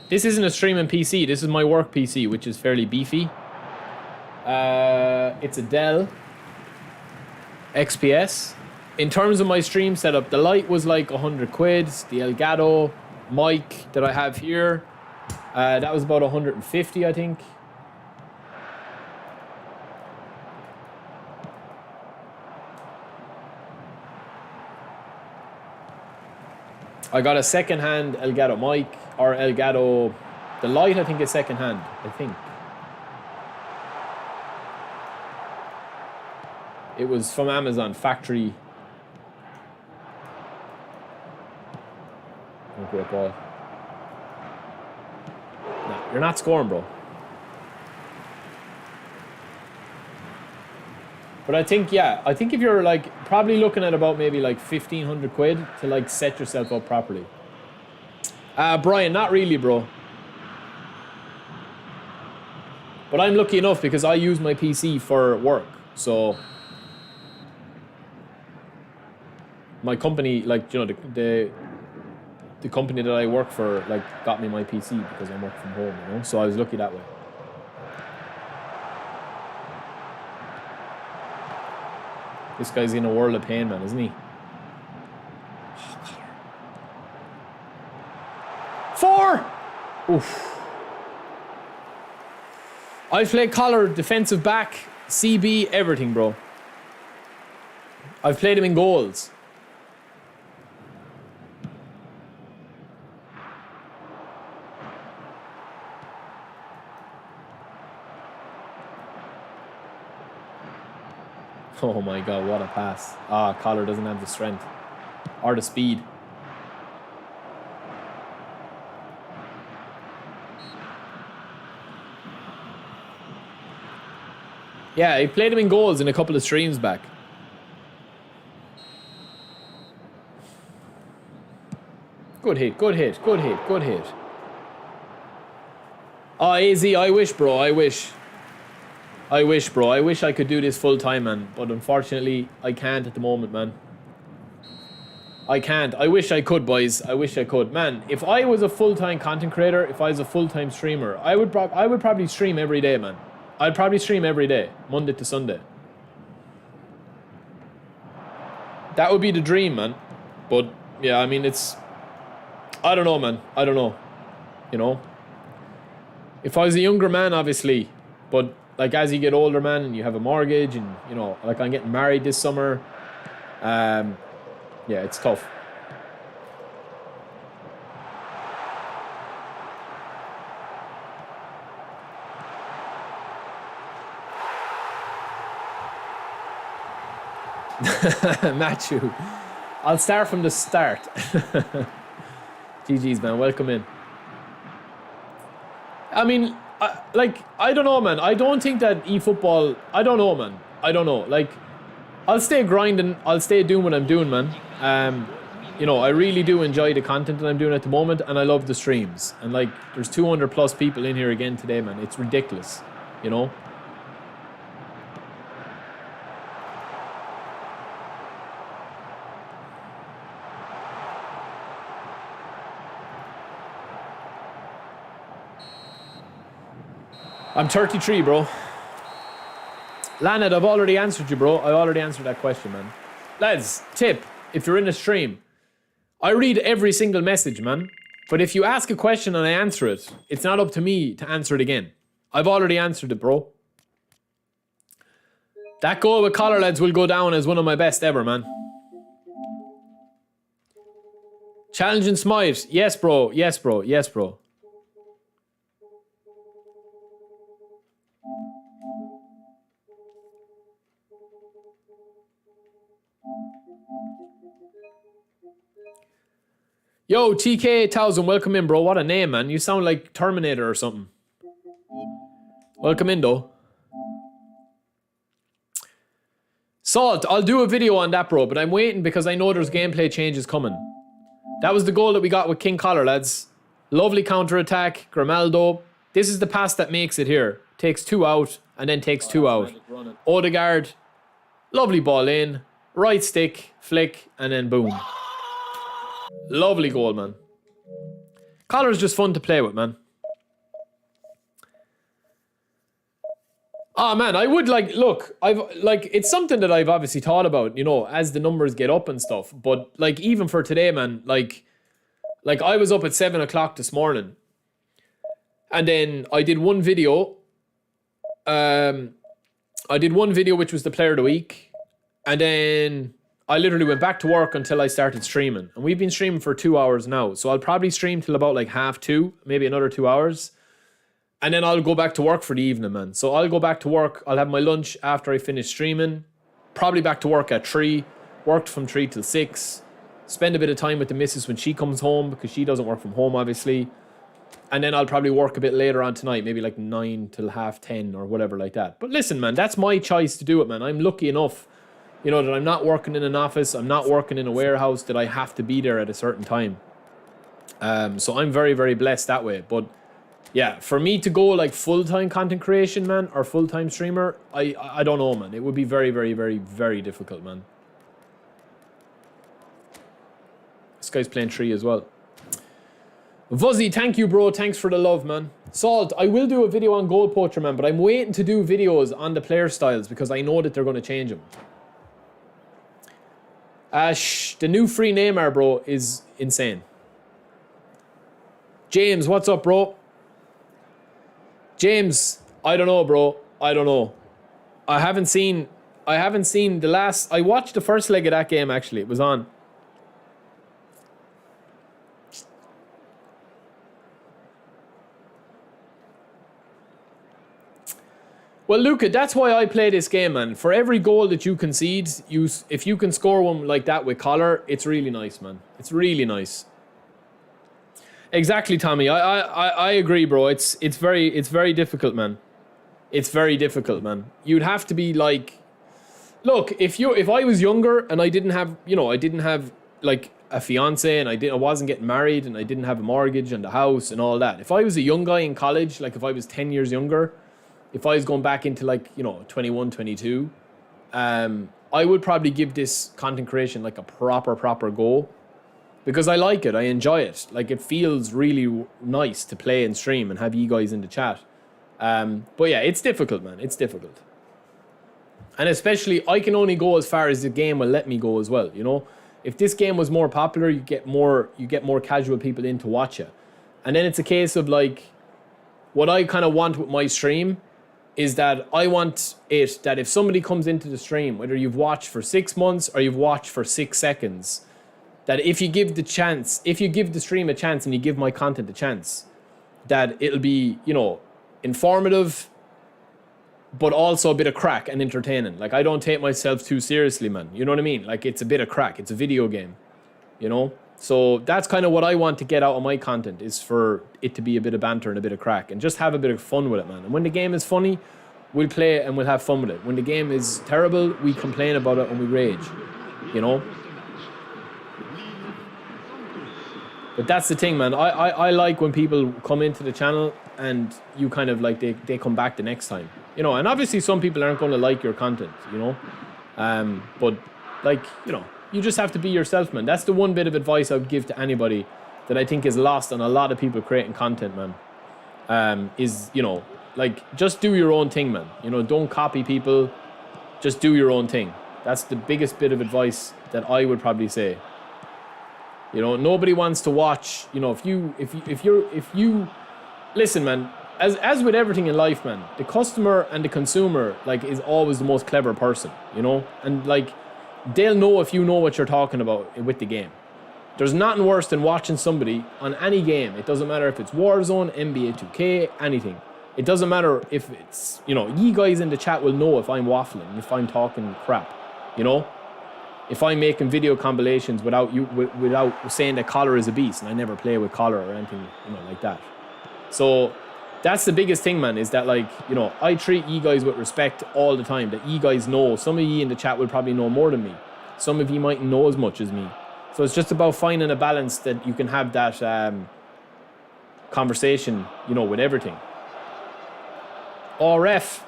A: This isn't a streaming PC. This is my work PC, which is fairly beefy. It's a Dell XPS. In terms of my stream setup, the light was like 100 quid. The Elgato mic that I have here, that was about 150, I think. I got a second-hand Elgato mic, or Elgato... The light, I think, is second-hand, I think. It was from Amazon, factory. Great ball. Nah, you're not scoring, bro. But I think, yeah, I think if you're like probably looking at about maybe like 1,500 quid to like set yourself up properly. Brian, not really, bro. But I'm lucky enough because I use my PC for work. So my company, like, you know, the company that I work for, like, got me my PC because I'm working from home, you know? So I was lucky that way. This guy's in a world of pain, man, isn't he? Oh, 4! Oof. I played Collar, defensive back, CB, everything, bro. I've played him in goals. Oh my god, what a pass. Ah, Collar doesn't have the strength. Or the speed. Yeah, he played him in goals in a couple of streams back. Good hit, good hit, good hit, good hit. Oh, AZ, I wish, bro, I wish. I wish, bro. I wish I could do this full time, man. But unfortunately, I can't at the moment, man. I can't. I wish I could, boys. I wish I could. Man, if I was a full-time content creator, if I was a full-time streamer, I would probably stream every day, man. I'd probably stream every day, Monday to Sunday. That would be the dream, man. But, yeah, I mean, it's... I don't know, man. I don't know. You know? If I was a younger man, obviously. But... like, as you get older, man, and you have a mortgage, and, you know, like, I'm getting married this summer. Yeah, it's tough. Matthew. I'll start from the start. GG's, man. Welcome in. I mean, I don't know, man. I don't think that eFootball... I don't know, man. I don't know. Like, I'll stay grinding. I'll stay doing what I'm doing, man. You know, I really do enjoy the content that I'm doing at the moment, and I love the streams. And, like, there's 200 plus people in here again today, man. It's ridiculous, you know? I'm 33, bro. Lanad, I've already answered you, bro. I already answered that question, man. Lads, tip, if you're in a stream, I read every single message, man. But if you ask a question and I answer it, it's not up to me to answer it again. I've already answered it, bro. That goal with collar, lads, will go down as one of my best ever, man. Challenge and smite. Yes, bro. Yes, bro. Yes, bro. Yo, TK1000, welcome in, bro. What a name, man. You sound like Terminator or something. Welcome in, though. Salt, I'll do a video on that, bro, but I'm waiting because I know there's gameplay changes coming. That was the goal that we got with King Collar, lads. Lovely counter-attack, Grimaldo. This is the pass that makes it here. Takes 2 out, and then takes 2 out. Odegaard, lovely ball in. Right stick, flick, and then boom. Lovely goal, man. Collar's just fun to play with, man. Ah, man, I would like, look, it's something that I've obviously thought about, you know, as the numbers get up and stuff. But, like, even for today, man, like I was up at 7 o'clock this morning. And then I did one video. I did one video, which was the player of the week. And then I literally went back to work until I started streaming. And we've been streaming for 2 hours now. So I'll probably stream till about like 2:30, maybe another 2 hours. And then I'll go back to work for the evening, man. So I'll go back to work. I'll have my lunch after I finish streaming. Probably back to work at 3. Worked from 3 till 6. Spend a bit of time with the missus when she comes home, because she doesn't work from home, obviously. And then I'll probably work a bit later on tonight, maybe like 9 till 10:30 or whatever like that. But listen, man, that's my choice to do it, man. I'm lucky enough, you know, that I'm not working in an office. I'm not working in a warehouse that I have to be there at a certain time. So I'm very, very blessed that way. But yeah, for me to go like full-time content creation, man, or full-time streamer, I don't know, man. It would be very, very, very, very difficult, man. This guy's playing 3 as well. Vuzzy, thank you, bro. Thanks for the love, man. Salt, I will do a video on Goal Poacher, man, but I'm waiting to do videos on the player styles because I know that they're going to change them. The new free Neymar, bro, is insane. James, what's up, bro? James, I don't know, bro. I don't know. I haven't seen the last... I watched the first leg of that game, actually. It was on. Well, Luca, that's why I play this game, man. For every goal that you concede, if you can score one like that with collar, it's really nice, man. It's really nice. Exactly, Tommy. I agree, bro. It's very difficult, man. It's very difficult, man. You'd have to be like, look, if I was younger and I didn't have, you know, I didn't have like a fiance and I wasn't getting married and I didn't have a mortgage and a house and all that. If I was a young guy in college, like if I was 10 years younger, if I was going back into like, you know, 21, 22, I would probably give this content creation like a proper go. Because I like it, I enjoy it. Like, it feels really nice to play and stream and have you guys in the chat. But yeah, it's difficult, man. It's difficult. And especially, I can only go as far as the game will let me go as well, you know? If this game was more popular, you get more casual people in to watch it. And then it's a case of, like, what I kind of want with my stream is that I want it that if somebody comes into the stream, whether you've watched for 6 months or you've watched for 6 seconds, that if you give the stream a chance and you give my content a chance, that it'll be, you know, informative, but also a bit of crack and entertaining. Like, I don't take myself too seriously, man. You know what I mean? Like, it's a bit of crack. It's a video game, you know? So that's kind of what I want to get out of my content, is for it to be a bit of banter and a bit of crack and just have a bit of fun with it, man. And when the game is funny, we'll play it and we'll have fun with it. When the game is terrible, we complain about it and we rage, you know? But that's the thing, man. I like when people come into the channel and you kind of like, they come back the next time, you know? And obviously some people aren't going to like your content, you know? But like, you know, you just have to be yourself, man. That's the one bit of advice I would give to anybody that I think is lost on a lot of people creating content, man. Is, you know, like, just do your own thing, man. You know, don't copy people. Just do your own thing. That's the biggest bit of advice that I would probably say. You know, nobody wants to watch, you know, if you listen, man, as with everything in life, man, the customer and the consumer, like, is always the most clever person, you know? And like, they'll know if you know what you're talking about with the game. There's nothing worse than watching somebody on any game. It doesn't matter if it's Warzone, NBA 2K, anything. It doesn't matter if it's, you know, you guys in the chat will know if I'm waffling, if I'm talking crap, you know? If I'm making video compilations without saying that Collar is a beast, and I never play with Collar or anything, you know, like that. So that's the biggest thing, man, is that, like, you know, I treat you guys with respect all the time, that you guys know. Some of you in the chat will probably know more than me. Some of you mightn't know as much as me. So it's just about finding a balance that you can have that conversation, you know, with everything. RF.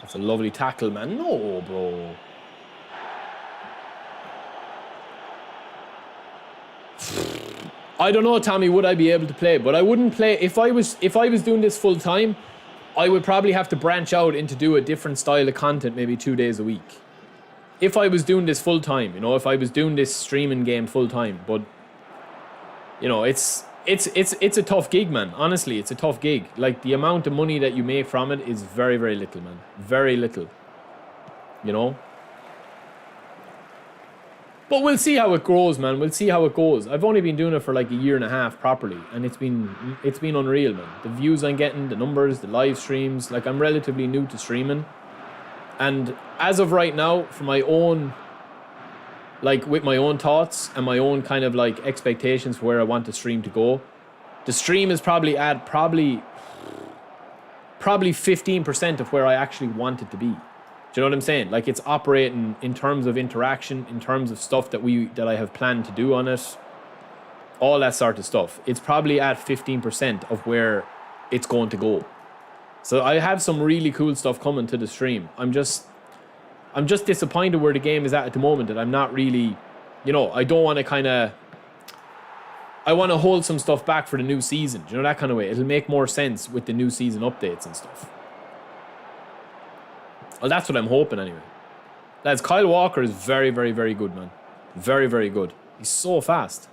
A: That's a lovely tackle, man. No, bro. I don't know, Tommy, would I be able to play? But I wouldn't play if I was doing this full time. I would probably have to branch out into do a different style of content, maybe 2 days a week. If I was doing this full time, you know, if I was doing this streaming game full time. But you know, it's a tough gig, man. Honestly, it's a tough gig. Like, the amount of money that you make from it is very, very little, man. Very little. You know? But we'll see how it grows, man. We'll see how it goes. I've only been doing it for like a year and a half properly, and it's been unreal, man. The views I'm getting, the numbers, the live streams. Like, I'm relatively new to streaming. And as of right now, for my own, like, with my own thoughts and my own kind of like expectations for where I want the stream to go, the stream is probably at probably 15% of where I actually want it to be. Do you know what I'm saying? Like, it's operating in terms of interaction, in terms of stuff that I have planned to do on it, all that sort of stuff. It's probably at 15% of where it's going to go. So I have some really cool stuff coming to the stream. I'm just disappointed where the game is at the moment, that I'm not really, you know, I don't want to kind of, I want to hold some stuff back for the new season. Do you know, that kind of way? It'll make more sense with the new season updates and stuff. Well, that's what I'm hoping anyway. Lads, Kyle Walker is very, very, very good, man. Very, very good. He's so fast.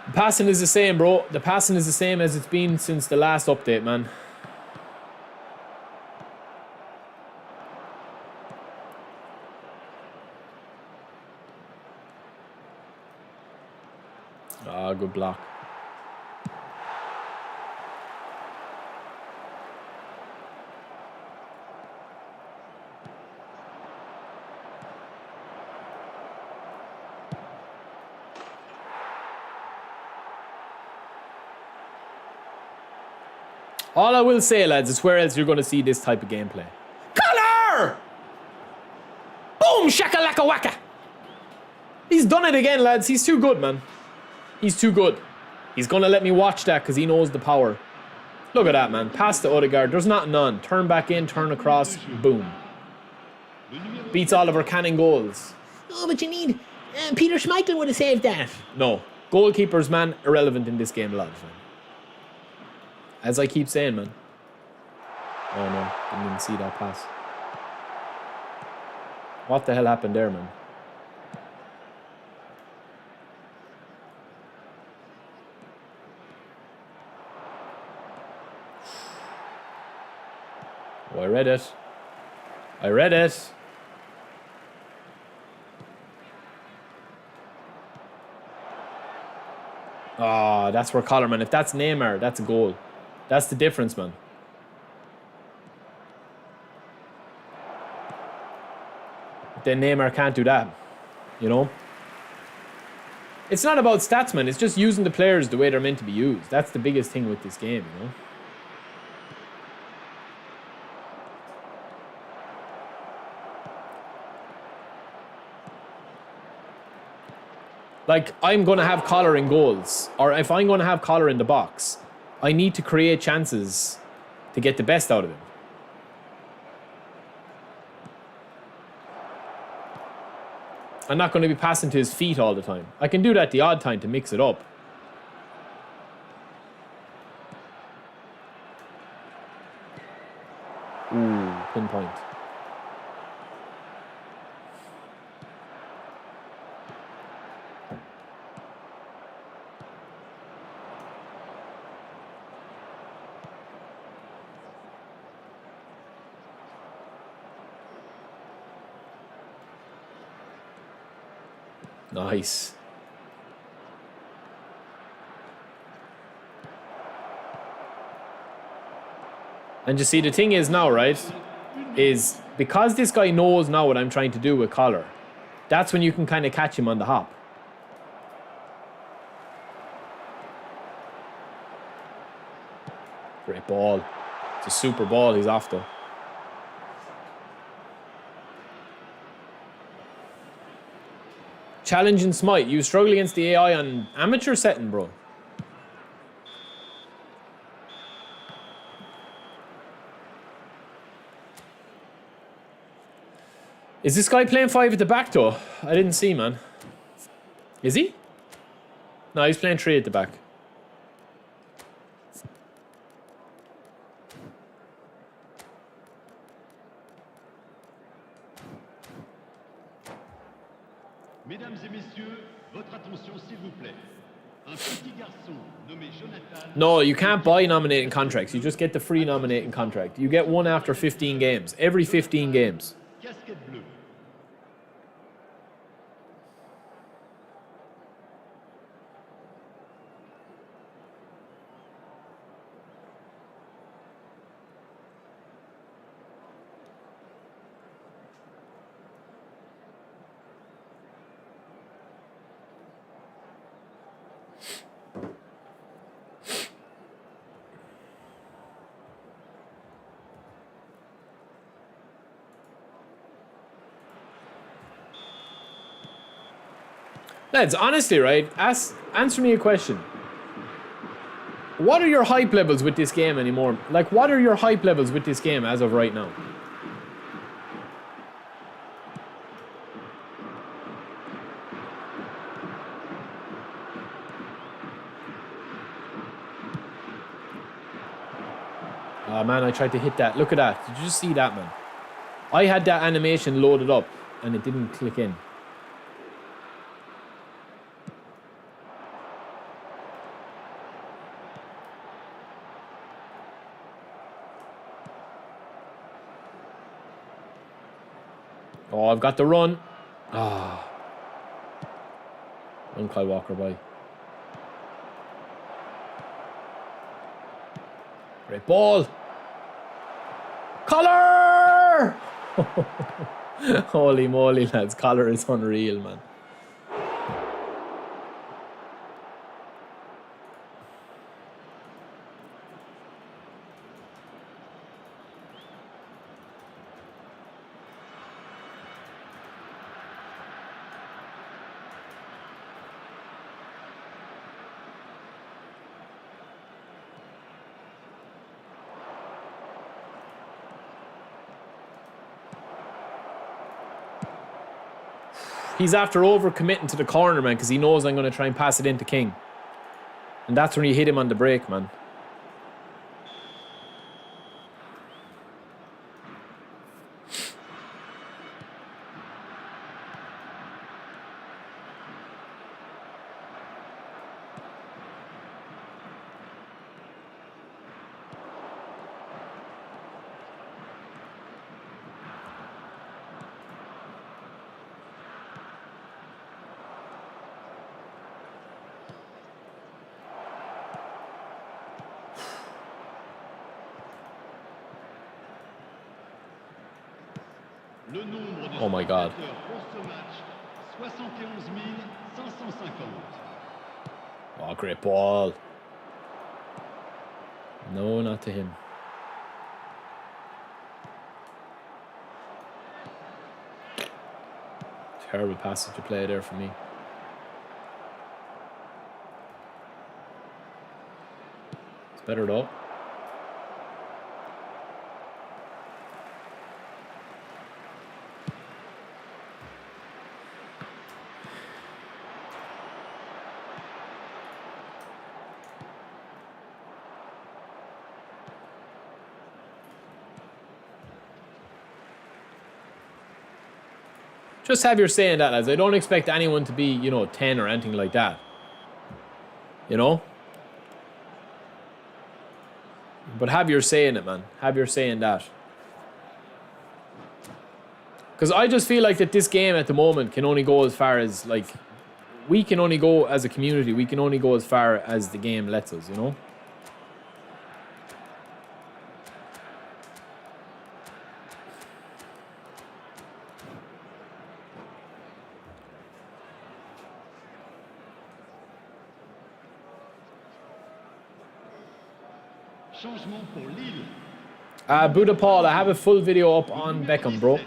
A: The passing is the same, bro. The passing is the same as it's been since the last update, man. Ah, good block. All I will say, lads, is where else you're going to see this type of gameplay. Color! Boom! Shakalaka waka! He's done it again, lads. He's too good, man. He's too good. He's going to let me watch that because he knows the power. Look at that, man. Pass to Odegaard. There's not none. Turn back in, turn across. Boom. Beats Oliver Cannon goals. Oh, but you need... Peter Schmeichel would have saved that. No. Goalkeepers, man, irrelevant in this game, lads. As I keep saying, man. Oh no, didn't even see that pass. What the hell happened there, man? Oh, I read it. I read it. Ah, that's for collar, man. If that's Neymar, that's a goal. That's the difference, man. Then Neymar can't do that, you know? It's not about stats, man. It's just using the players the way they're meant to be used. That's the biggest thing with this game, you know? Like, I'm going to have Collar in goals. Or if I'm going to have Collar in the box, I need to create chances to get the best out of him. I'm not going to be passing to his feet all the time. I can do that the odd time to mix it up. Ooh, pinpoint. Nice. And you see, the thing is now, right, is because this guy knows now what I'm trying to do with Collar, that's when you can kind of catch him on the hop. Great ball. It's a super ball he's after. Challenge and smite. You struggle against the AI on amateur setting, bro. Is this guy playing 5 at the back, though? I didn't see, man. Is he? No, he's playing 3 at the back.
C: Mesdames et messieurs, votre attention s'il vous plaît. Un petit garçon nommé Jonathan.
A: No, you can't buy nominating contracts. You just get the free nominating contract. You get one after 15 games. Every 15 games.
C: Casquette bleue.
A: Lads, honestly, right? Answer me a question. What are your hype levels with this game anymore? Like, what are your hype levels with this game as of right now? Oh man, I tried to hit that. Look at that. Did you just see that, man? I had that animation loaded up and it didn't click in. Oh, I've got the run. Ah. Run Kyle Walker by. Great ball. Collar! Holy moly, lads. Collar is unreal, man. He's after over-committing to the corner, man, because he knows I'm going to try and pass it into King. And that's when you hit him on the break, man.
C: Le nombre de
A: Oh my God.
C: spectateurs pour ce match, 71 550.
A: Oh, great ball. No, not to him. Terrible passage to play there for me. It's better though. Just have your say in that, lads. I don't expect anyone to be, you know, 10 or anything like that. You know? But have your say in it, man. Have your say in that. Because I just feel like that this game at the moment can only go as far as, like, we can only go as a community, we can only go as far as the game lets us, you know?
C: Changement pour Lille.
A: Buddha Paul, I have a full video up on Beckham, bro.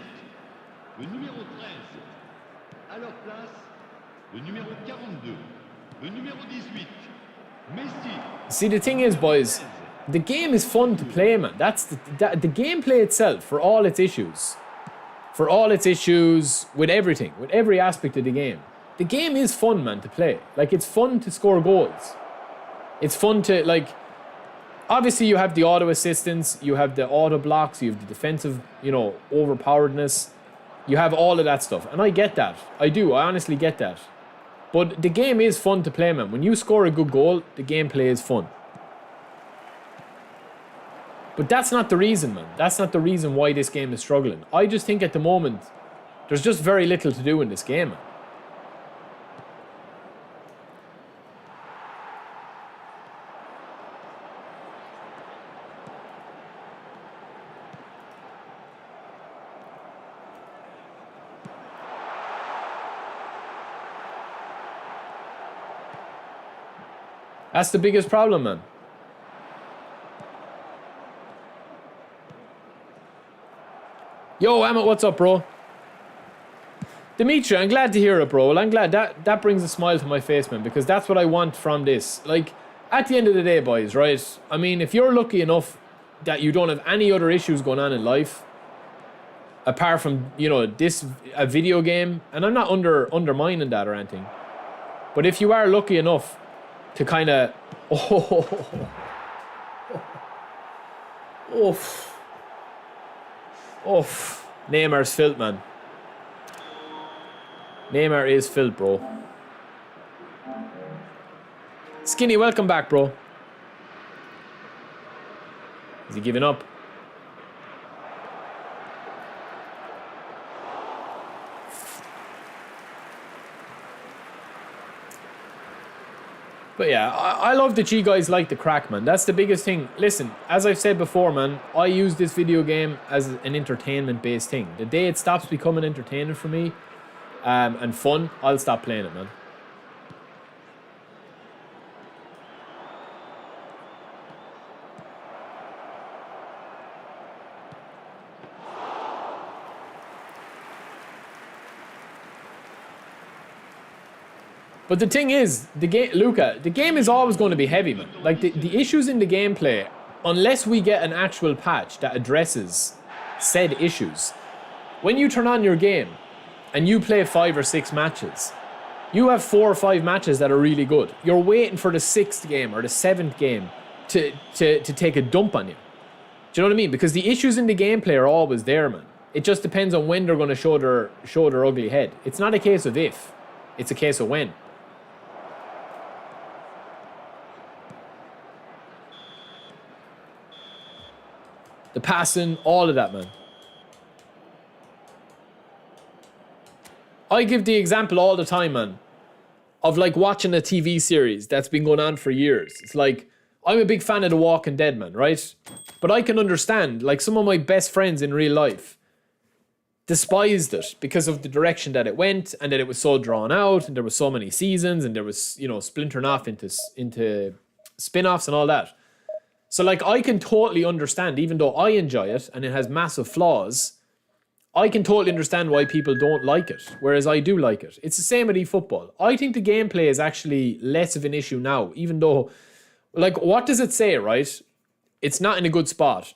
C: Le numéro 13. À leur place, le numéro 42. Le numéro 18. Messi.
A: See, the thing is, boys, the game is fun to play, man. That's the gameplay itself, for all its issues. For all its issues with everything, with every aspect of the game. The game is fun, man, to play. Like, it's fun to score goals. It's fun to, like... Obviously, you have the auto assistance, you have the auto blocks, you have the defensive, you know, overpoweredness. You have all of that stuff. And I get that. I do. I honestly get that. But the game is fun to play, man. When you score a good goal, the gameplay is fun. But that's not the reason, man. That's not the reason why this game is struggling. I just think at the moment, there's just very little to do in this game, man. That's the biggest problem, man. Yo, Emmett, what's up, bro? Dimitri, I'm glad to hear it, bro. Well, I'm glad that brings a smile to my face, man, because that's what I want from this. Like, at the end of the day, boys, right? I mean, if you're lucky enough that you don't have any other issues going on in life, apart from, you know, a video game, and I'm not undermining that or anything, but if you are lucky enough to kind of... Neymar's filth, man. Neymar is filth, bro. Skinny, welcome back, bro. Is he giving up? But yeah, I love that you guys like the crack, man. That's the biggest thing. Listen, as I've said before, man, I use this video game as an entertainment-based thing. The day it stops becoming entertaining for me and fun, I'll stop playing it, man. But the thing is, Luca, the game is always going to be heavy, man. Like, the issues in the gameplay, unless we get an actual patch that addresses said issues, when you turn on your game and you play 5 or 6 matches, you have 4 or 5 matches that are really good. You're waiting for the 6th game or the 7th game to take a dump on you. Do you know what I mean? Because the issues in the gameplay are always there, man. It just depends on when they're going to show their ugly head. It's not a case of if, it's a case of when. The passing, all of that, man. I give the example all the time, man, of like watching a TV series that's been going on for years. It's like, I'm a big fan of The Walking Dead, man, right? But I can understand, like, some of my best friends in real life, despised it because of the direction that it went, and that it was so drawn out, and there was so many seasons, and there was, you know, splintering off into spin-offs and all that. So like, I can totally understand, even though I enjoy it and it has massive flaws, I can totally understand why people don't like it, whereas I do like it. It's the same with eFootball. I think the gameplay is actually less of an issue now, even though, like, what does it say, right? It's not in a good spot.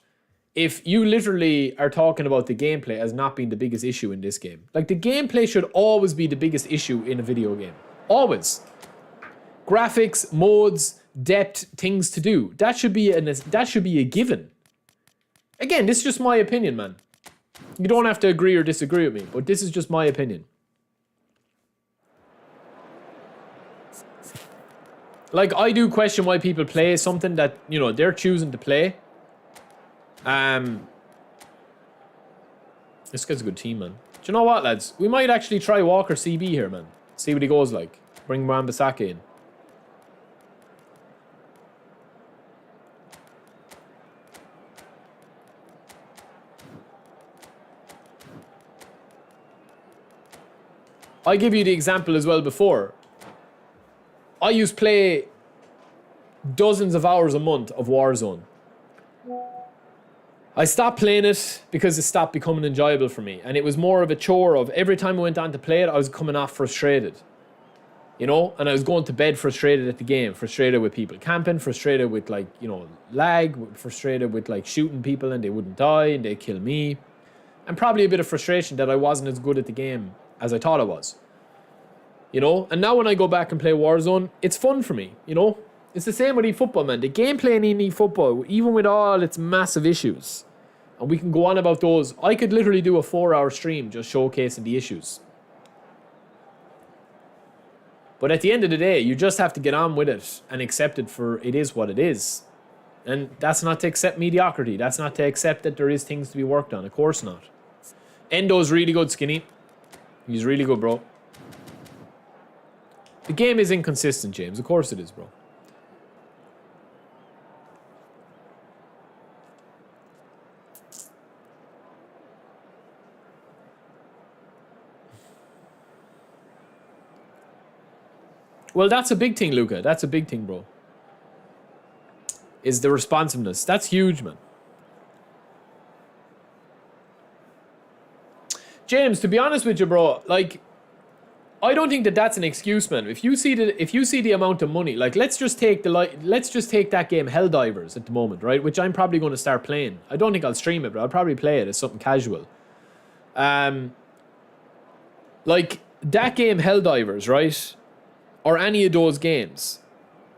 A: If you literally are talking about the gameplay as not being the biggest issue in this game. Like, the gameplay should always be the biggest issue in a video game. Always. Graphics, modes, depth, things to do. That should be a given. Again, this is just my opinion, man. You don't have to agree or disagree with me, but this is just my opinion. Like, I do question why people play something that, you know, they're choosing to play. This guy's a good team, man. Do you know what, lads? We might actually try Walker CB here, man. See what he goes like. Bring Wan-Bissaka in. I give you the example as well before. I used to play dozens of hours a month of Warzone. I stopped playing it because it stopped becoming enjoyable for me. And it was more of a chore of every time I went on to play it, I was coming off frustrated. You know? And I was going to bed frustrated at the game, frustrated with people camping, frustrated with, like, you know, lag, frustrated with, like, shooting people and they wouldn't die and they'd kill me. And probably a bit of frustration that I wasn't as good at the game as I thought I was. You know? And now when I go back and play Warzone, it's fun for me, you know? It's the same with eFootball, man. The gameplay in eFootball, even with all its massive issues, and we can go on about those. I could literally do a 4-hour stream just showcasing the issues. But at the end of the day, you just have to get on with it and accept it for it is what it is. And that's not to accept mediocrity. That's not to accept that there is things to be worked on. Of course not. Endo's really good, Skinny. He's really good, bro. The game is inconsistent, James. Of course it is, bro. Well, that's a big thing, Luca. That's a big thing, bro. Is the responsiveness. That's huge, man. James, to be honest with you, bro, like, I don't think that that's an excuse, man. If you see the amount of money, like, let's just take that game Helldivers at the moment, right? Which I'm probably going to start playing. I don't think I'll stream it, but I'll probably play it as something casual. Like, that game Helldivers, right? Or any of those games,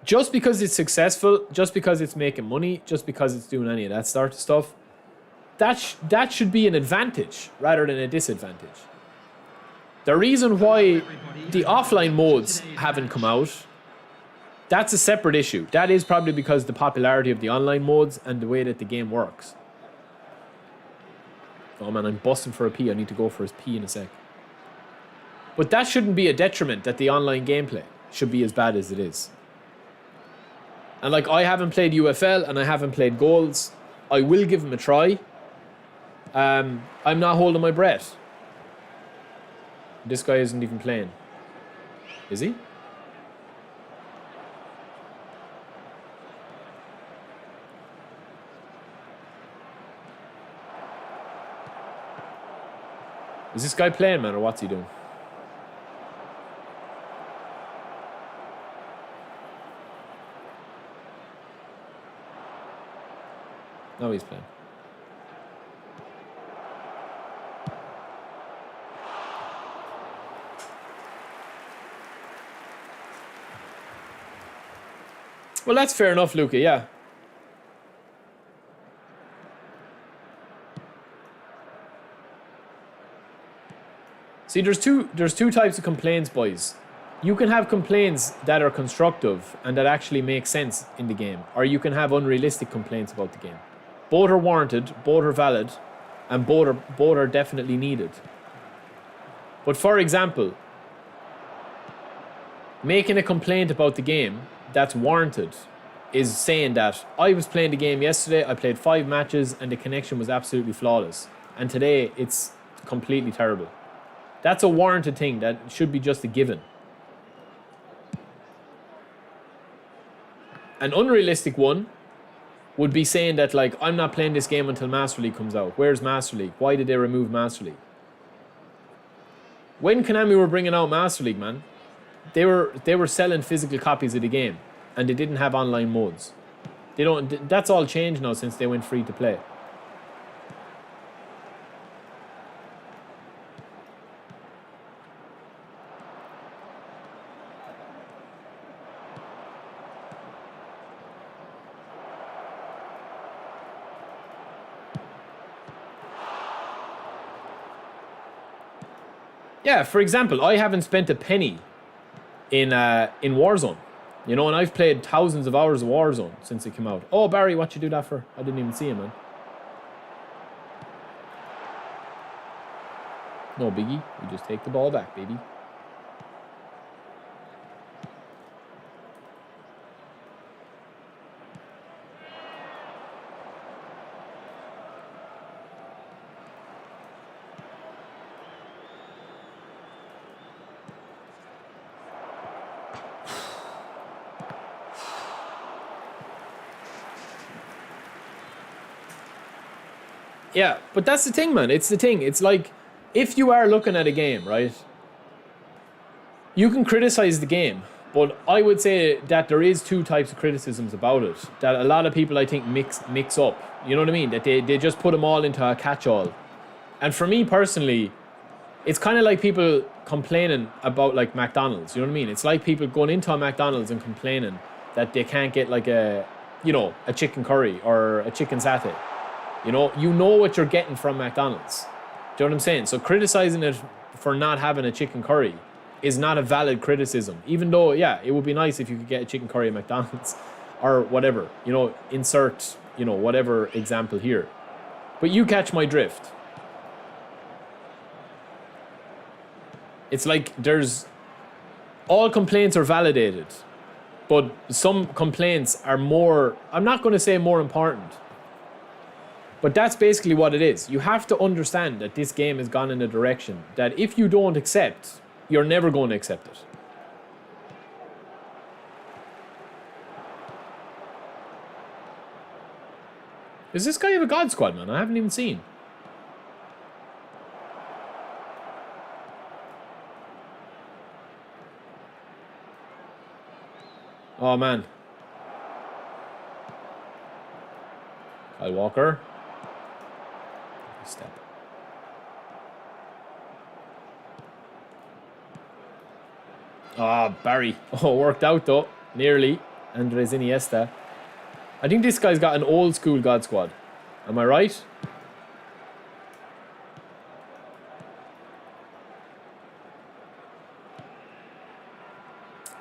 A: just because it's successful, just because it's making money, just because it's doing any of that sort of stuff, that should be an advantage rather than a disadvantage. The reason why the offline modes haven't come out, that's a separate issue. That is probably because the popularity of the online modes and the way that the game works. Oh man, I'm busting for a pee. I need to go for his pee in a sec. But that shouldn't be a detriment that the online gameplay should be as bad as it is. And like, I haven't played UFL and I haven't played Goals. I will give them a try. I'm not holding my breath. This guy isn't even playing. Is he? Is this guy playing, man, or what's he doing? No, he's playing. Well, that's fair enough, Luca, yeah. See, there's two types of complaints, boys. You can have complaints that are constructive and that actually make sense in the game, or you can have unrealistic complaints about the game. Both are warranted, both are valid, and both are definitely needed. But for example, making a complaint about the game that's warranted is saying that I was playing the game yesterday, I played 5 matches and the connection was absolutely flawless. And today it's completely terrible. That's a warranted thing. That should be just a given. An unrealistic one would be saying that, like, I'm not playing this game until Master League comes out. Where's Master League? Why did they remove Master League? When Konami were bringing out Master League, man, they were selling physical copies of the game, and they didn't have online modes. They don't. That's all changed now since they went free to play. Yeah, for example, I haven't spent a penny in Warzone. You know, and I've played thousands of hours of Warzone since it came out. Oh, Barry, what you do that for? I didn't even see him, man. No biggie. We just take the ball back, baby. Yeah, but that's the thing, man. It's the thing. It's like, if you are looking at a game, right, you can criticize the game, but I would say that there is two types of criticisms about it that a lot of people, I think, mix up. You know what I mean? That they just put them all into a catch-all. And for me personally, it's kind of like people complaining about, like, McDonald's. You know what I mean? It's like people going into a McDonald's and complaining that they can't get, like, a chicken curry or a chicken satay. You know what you're getting from McDonald's. Do you know what I'm saying? So criticizing it for not having a chicken curry is not a valid criticism. Even though, yeah, it would be nice if you could get a chicken curry at McDonald's or whatever. You know, insert, whatever example here. But you catch my drift. It's like all complaints are validated. But some complaints are more, I'm not going to say more important. But that's basically what it is. You have to understand that this game has gone in a direction that if you don't accept, you're never going to accept it. Does this guy have a God Squad, man? I haven't even seen. Oh, man. Kyle Walker. Step. Oh, Barry. Oh, worked out though. Nearly. Andres Iniesta. I think this guy's got an old school God Squad. Am I right?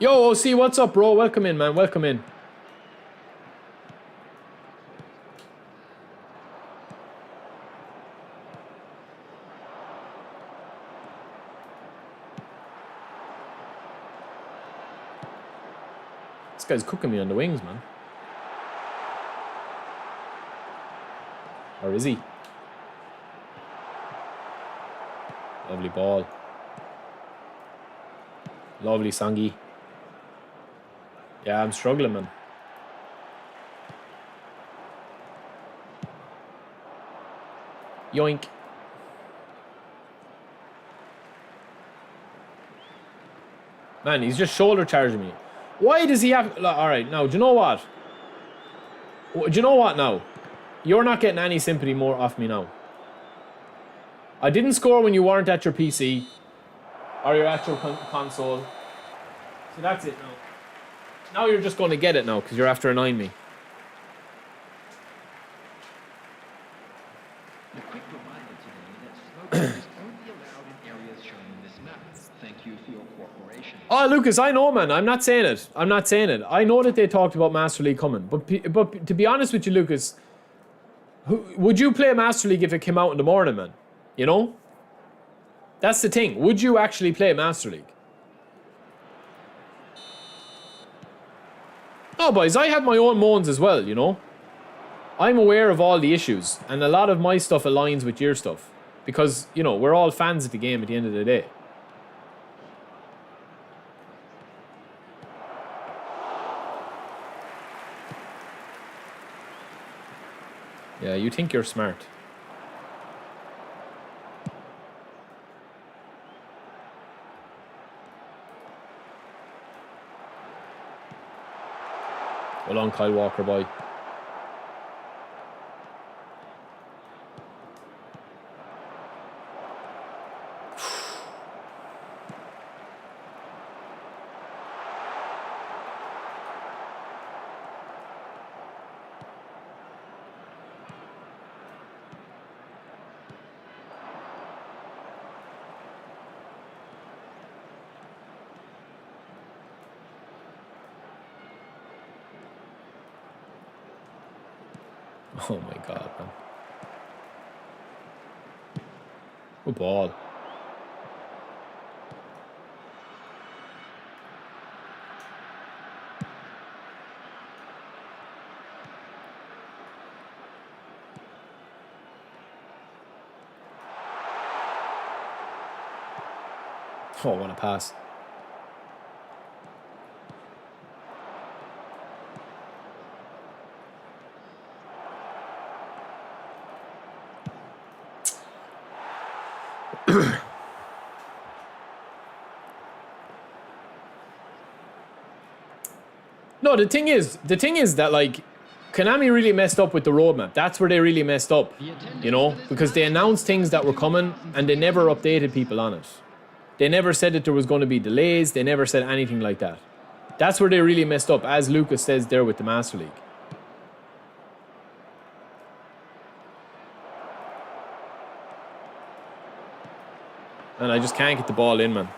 A: Yo, OC, what's up, bro? Welcome in, man. Welcome in. This guy's cooking me on the wings, man. Or is he? Lovely ball. Lovely Sangi. Yeah, I'm struggling, man. Yoink. Man, he's just shoulder charging me. Why does he have... Alright, now, do you know what? Do you know what now? You're not getting any sympathy more off me now. I didn't score when you weren't at your PC. Or your actual console. So that's it now. Now you're just going to get it now, because you're after annoying me.
C: A quick reminder today that smoking is only allowed in areas shown in this map. Thank you for your cooperation.
A: Oh, Lucas, I know, man. I'm not saying it. I'm not saying it. I know that they talked about Master League coming. But to be honest with you, Lucas, would you play Master League if it came out in the morning, man? You know? That's the thing. Would you actually play Master League? No, boys, I have my own moans as well, you know? I'm aware of all the issues, and a lot of my stuff aligns with your stuff. Because, you know, we're all fans of the game at the end of the day. Yeah, you think you're smart. Well on, Kyle Walker, boy. Oh my God, man. Good ball. Oh, what a pass. No, the thing is that, like, Konami really messed up with the roadmap. That's where they really messed up, you know, because they announced things that were coming and they never updated people on it. They never said that there was going to be delays. They never said anything like that. That's where they really messed up, as Lucas says there with the Master League. And I just can't get the ball in, man.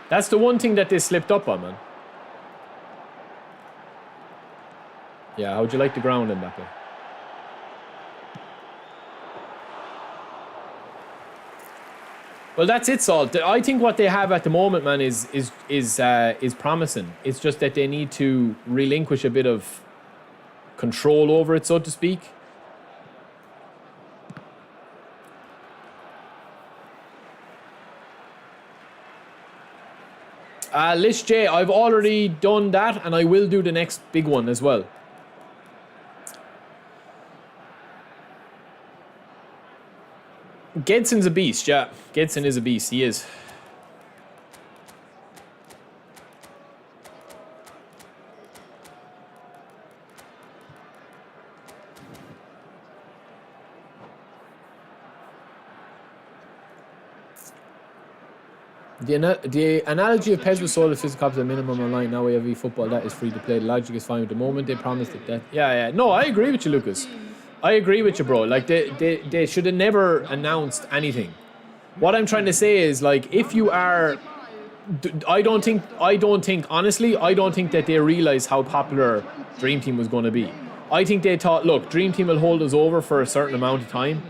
A: That's the one thing that they slipped up on, man. Yeah, how'd you like the ground, Mbappe? Well, that's it, Salt. I think what they have at the moment, man, is promising. It's just that they need to relinquish a bit of control over it, so to speak. List J, I've already done that, and I will do the next big one as well. Gedson's a beast, yeah. Gedson is a beast, he is. The analogy of PES was sold as physical copies at minimum online. Now we have eFootball, that is free to play. The logic is fine with the moment. They promised that. Yeah. No, I agree with you, Lucas. I agree with you, bro. Like, they should have never announced anything. What I'm trying to say is, like, if you are... I don't think, honestly, I don't think that they realised how popular Dream Team was going to be. I think they thought, look, Dream Team will hold us over for a certain amount of time.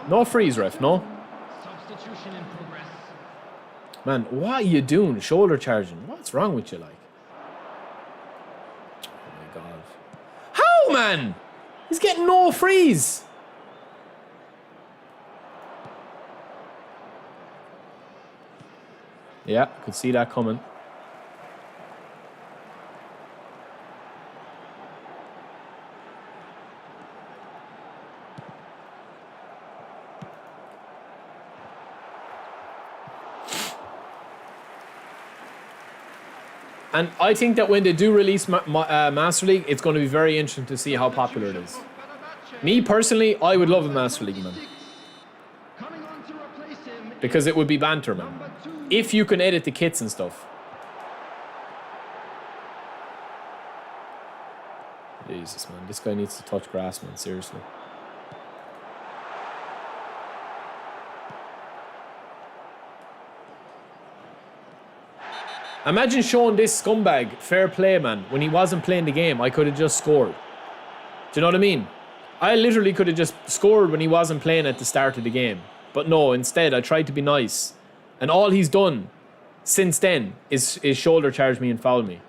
A: No freeze, ref, no?
C: Substitution in progress.
A: Man, what are you doing? Shoulder charging. What's wrong with you, like? Oh my God. How, man? He's getting no freeze. Yeah, could see that coming. And I think that when they do release Master League, it's going to be very interesting to see how popular it is. Me, personally, I would love a Master League, man. Because it would be banter, man. If you can edit the kits and stuff. Jesus, man. This guy needs to touch grass, man. Seriously. Imagine showing this scumbag fair play, man. When he wasn't playing the game, I could have just scored. Do you know what I mean? I literally could have just scored when he wasn't playing at the start of the game. But no, instead, I tried to be nice. And all he's done since then is shoulder charged me and fouled me.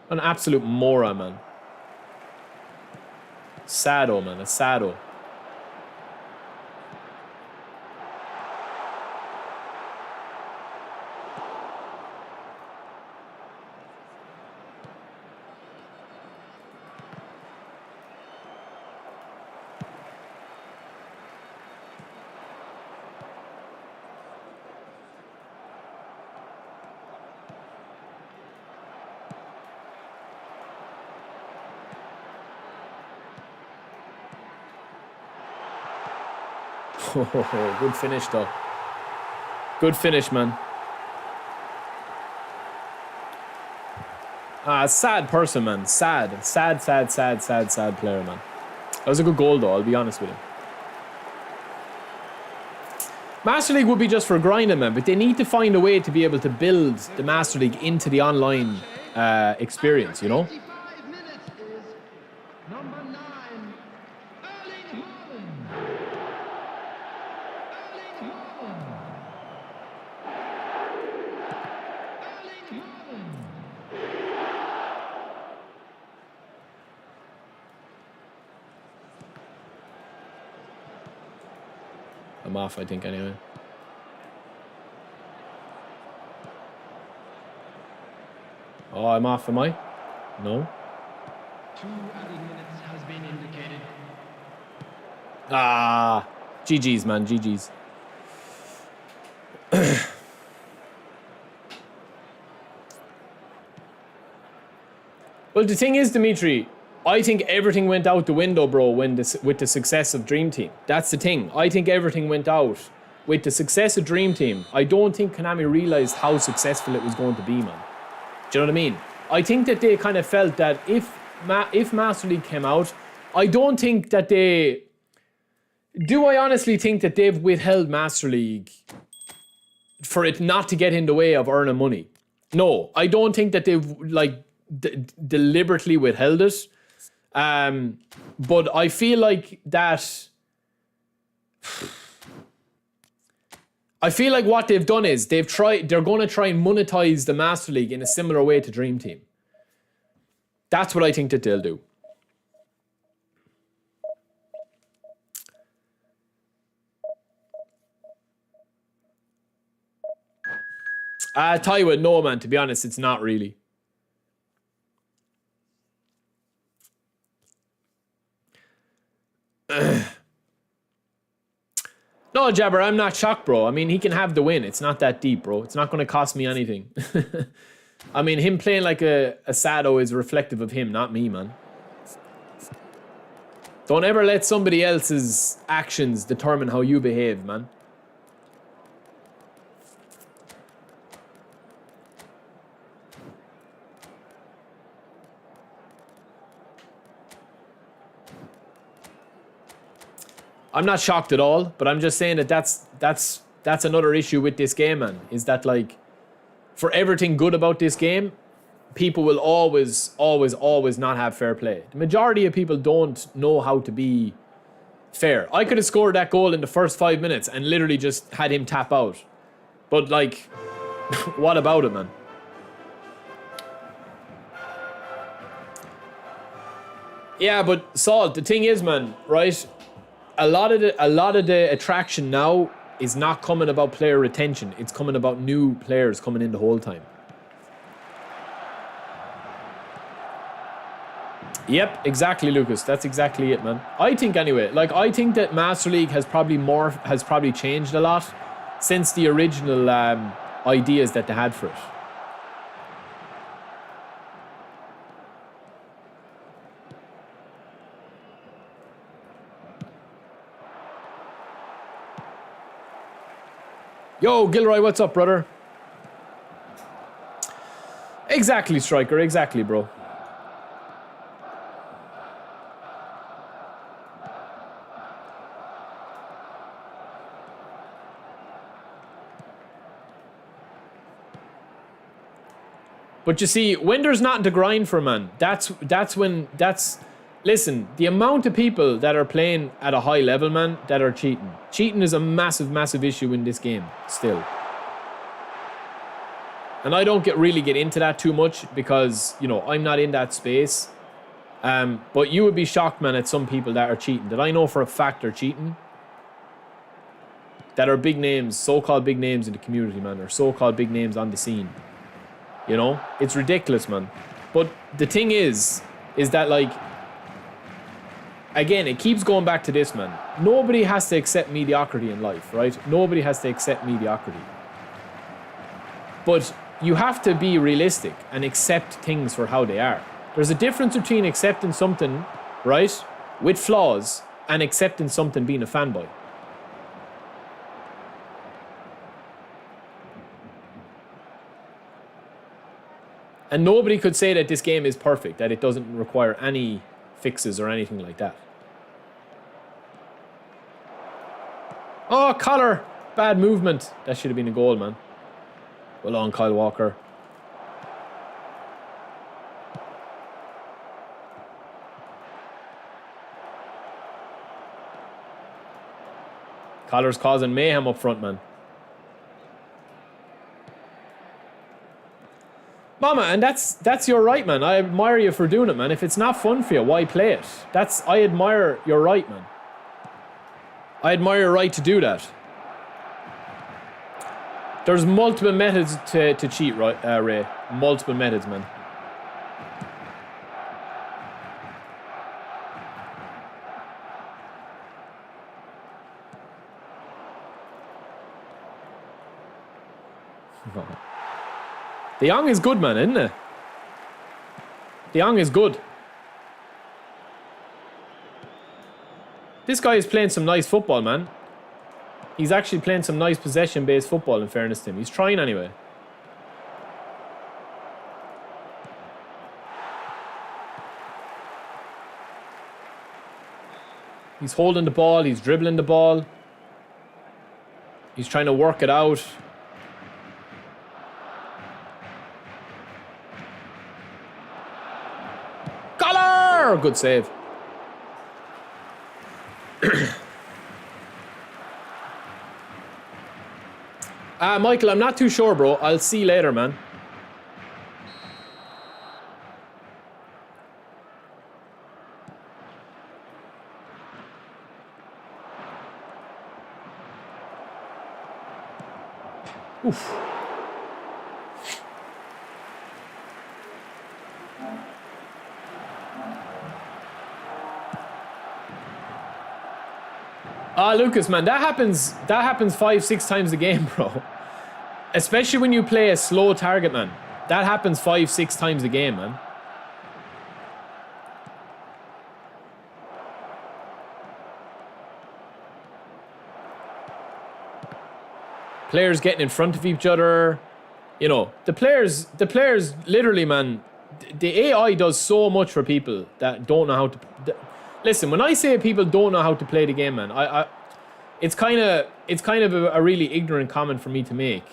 A: An absolute moron, man. Sado, man. A sado. Oh, good finish, though. Good finish, man. Sad person, man. Sad player, man. That was a good goal, though, I'll be honest with you. Master League would be just for grinding, man, but they need to find a way to be able to build the Master League into the online experience, you know?
C: 55 minutes is number 9, Erling Haaland. Erling Haaland. Erling Haaland.
A: I'm off, I think, anyway. Oh, I'm off, am I? No?
C: 2 added minutes has been indicated.
A: Ah, GG's, man, GG's. Well, the thing is, Dimitri, I think everything went out the window, bro, with the success of Dream Team. That's the thing. I think everything went out with the success of Dream Team. I don't think Konami realized how successful it was going to be, man. Do you know what I mean? I think that they kind of felt that if Master League came out, I don't think that they... Do I honestly think that they've withheld Master League for it not to get in the way of earning money? No, I don't think that they've, like, deliberately withheld it. But I feel like that... I feel like what they've done is they're going to try and monetize the Master League in a similar way to Dream Team. That's what I think that they'll do. Taiwan, no, man, to be honest, it's not really. No, Jabber, I'm not shocked, bro. I mean, he can have the win. It's not that deep, bro. It's not going to cost me anything. I mean, him playing like a Sado is reflective of him, not me, man. Don't ever let somebody else's actions determine how you behave, man. I'm not shocked at all, but I'm just saying that that's another issue with this game, man. Is that, like, for everything good about this game, people will always not have fair play. The majority of people don't know how to be fair. I could have scored that goal in the first 5 minutes and literally just had him tap out. But, like, what about it, man? Yeah, but Saul, the thing is, man, right? A lot of the attraction now is not coming about player retention. It's coming about new players coming in the whole time. Yep, exactly, Lucas. That's exactly it, man. I think anyway. Like, I think that Master League has probably changed a lot since the original ideas that they had for it. Yo, Gilroy, what's up, brother? Exactly, Striker. Exactly, bro. But you see, when there's nothing to grind for, man, listen, the amount of people that are playing at a high level, man, that are cheating. Cheating is a massive, massive issue in this game, still. And I don't really get into that too much because, you know, I'm not in that space. But you would be shocked, man, at some people that are cheating. That I know for a fact are cheating. That are big names, so-called big names in the community, man. Or so-called big names on the scene. You know? It's ridiculous, man. But the thing is that, like... Again, it keeps going back to this, man. Nobody has to accept mediocrity in life, right? Nobody has to accept mediocrity. But you have to be realistic and accept things for how they are. There's a difference between accepting something, right, with flaws, and accepting something being a fanboy. And nobody could say that this game is perfect, that it doesn't require any fixes or anything like that. Oh, collar! Bad movement. That should have been a goal, man. Well on, Kyle Walker. Collar's causing mayhem up front, man. Mama, and that's your right, man. I admire you for doing it, man. If it's not fun for you, why play it? I admire your right, man. I admire your right to do that. There's multiple methods to cheat, right, Ray? Multiple methods, man. De Jong is good, man, isn't it? De Jong is good. This guy is playing some nice football, man. He's actually playing some nice possession-based football, in fairness to him. He's trying anyway. He's holding the ball. He's dribbling the ball. He's trying to work it out. Collar! Good save. Michael, I'm not too sure, bro. I'll see you later, man. Oof. Lucas, man, that happens 5-6 times a game, bro. Especially when you play a slow target, man. That happens 5-6 times a game, man. Players getting in front of each other. You know, the players literally, man, the AI does so much for people that don't know how to... Listen, when I say people don't know how to play the game, man, it's kind of a really ignorant comment for me to make.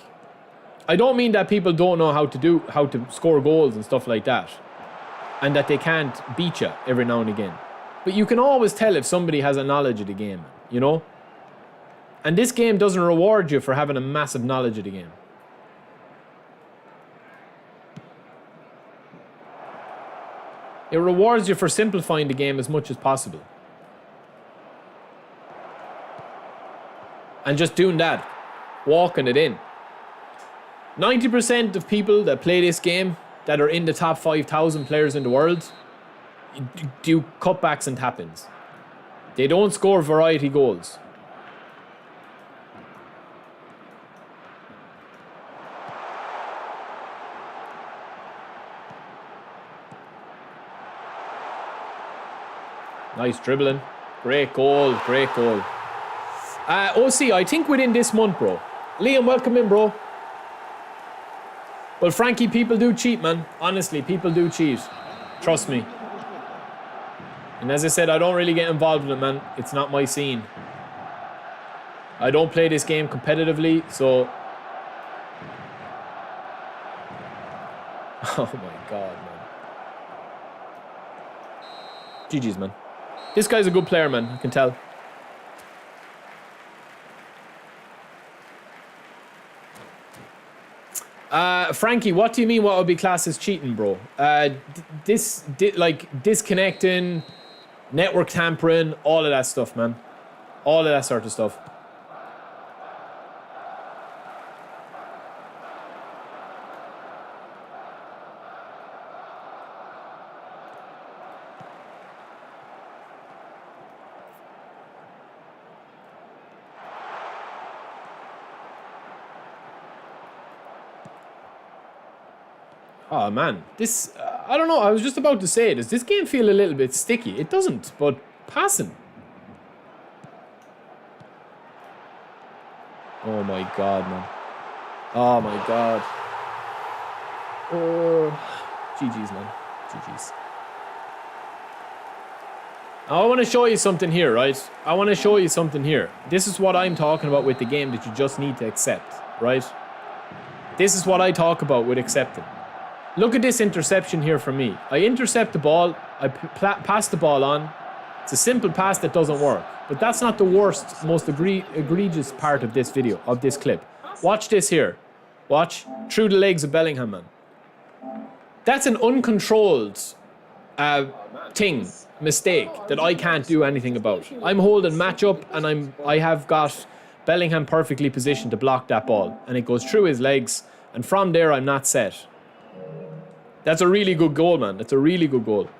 A: I don't mean that people don't know how to score goals and stuff like that, and that they can't beat you every now and again. But you can always tell if somebody has a knowledge of the game, you know? And this game doesn't reward you for having a massive knowledge of the game. It rewards you for simplifying the game as much as possible. And just doing that. Walking it in. 90% of people that play this game, that are in the top 5,000 players in the world, do cutbacks and tap-ins. They don't score variety goals. Nice dribbling. Great goal, great goal. OC, I think within this month, bro. Liam, welcome in, bro. Well, Frankie, people do cheat, man. Honestly, people do cheat. Trust me. And as I said, I don't really get involved in it, man. It's not my scene. I don't play this game competitively, so... Oh my god, man. GG's, man. This guy's a good player, man. I can tell. Frankie, what do you mean what would be classed as cheating, bro? Like disconnecting, network tampering, all of that stuff, man. All of that sort of stuff. Oh man, this, I don't know, I was just about to say, does this game feel a little bit sticky? It doesn't, but passing. Oh my god, man. Oh my god. Oh, GG's, man. GG's. Now, I want to show you something here, right? I want to show you something here. This is what I'm talking about with the game that you just need to accept, right? This is what I talk about with accepting. Look at this interception here from me. I intercept the ball, I pass the ball on. It's a simple pass that doesn't work. But that's not the worst, most egregious part of this video, of this clip. Watch this here. Watch. Through the legs of Bellingham, man. That's an uncontrolled mistake that I can't do anything about. I'm holding match up and I have got Bellingham perfectly positioned to block that ball. And it goes through his legs. And from there, I'm not set. That's a really good goal, man. That's a really good goal.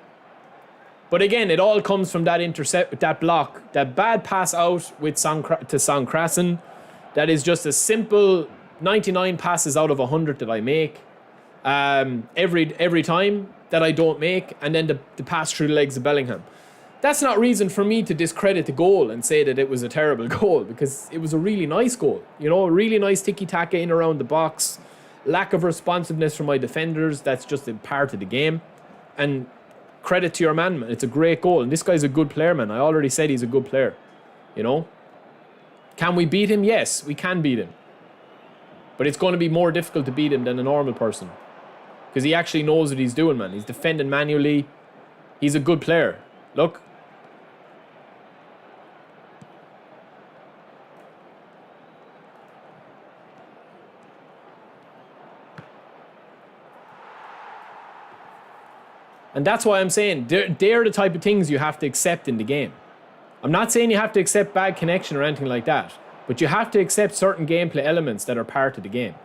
A: But again, it all comes from that intercept, that block, that bad pass out with to Songkrasen. That is just a simple 99 passes out of 100 that I make every time that I don't make, and then the pass through the legs of Bellingham. That's not reason for me to discredit the goal and say that it was a terrible goal, because it was a really nice goal. You know, a really nice tiki-taka in around the box. Lack of responsiveness from my defenders, that's just a part of the game. And credit to your man, man. It's a great goal. And this guy's a good player, man. I already said he's a good player. You know? Can we beat him? Yes, we can beat him. But it's going to be more difficult to beat him than a normal person. Because he actually knows what he's doing, man. He's defending manually. He's a good player. Look. And that's why I'm saying they're the type of things you have to accept in the game. I'm not saying you have to accept bad connection or anything like that, but you have to accept certain gameplay elements that are part of the game.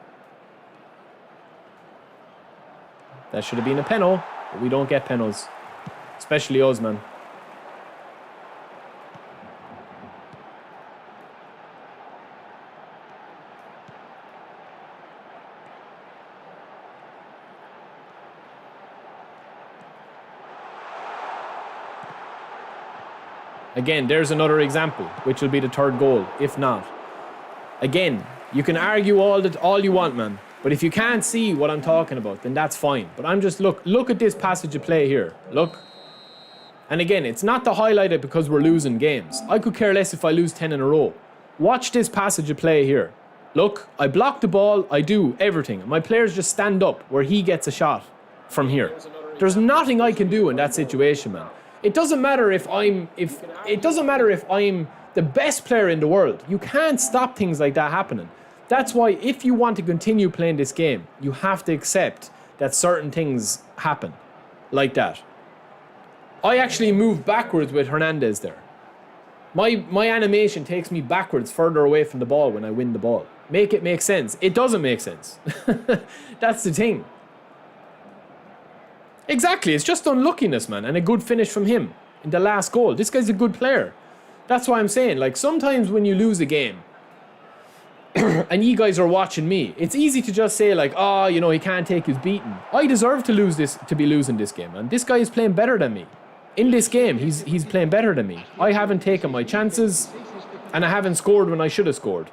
A: That should have been a penalty, but we don't get penalties. Especially us, man. Again, there's another example, which will be the third goal, if not. Again, you can argue all you want, man. But if you can't see what I'm talking about, then that's fine. But I'm just, look at this passage of play here. Look. And again, it's not to highlight it because we're losing games. I could care less if I lose 10 in a row. Watch this passage of play here. Look, I block the ball, I do everything. My players just stand up where he gets a shot from here. There's nothing I can do in that situation, man. It doesn't matter if I'm the best player in the world. You can't stop things like that happening. That's why if you want to continue playing this game, you have to accept that certain things happen like that. I actually moved backwards with Hernandez there. My animation takes me backwards further away from the ball when I win the ball. Make it make sense. It doesn't make sense. That's the thing. Exactly, it's just unluckiness, man, and a good finish from him in the last goal. This guy's a good player. That's why I'm saying, like, sometimes when you lose a game, and you guys are watching me, it's easy to just say, like, oh, you know, he can't take his beating. I deserve to be losing this game, man. This guy is playing better than me. In this game, he's playing better than me. I haven't taken my chances, and I haven't scored when I should have scored.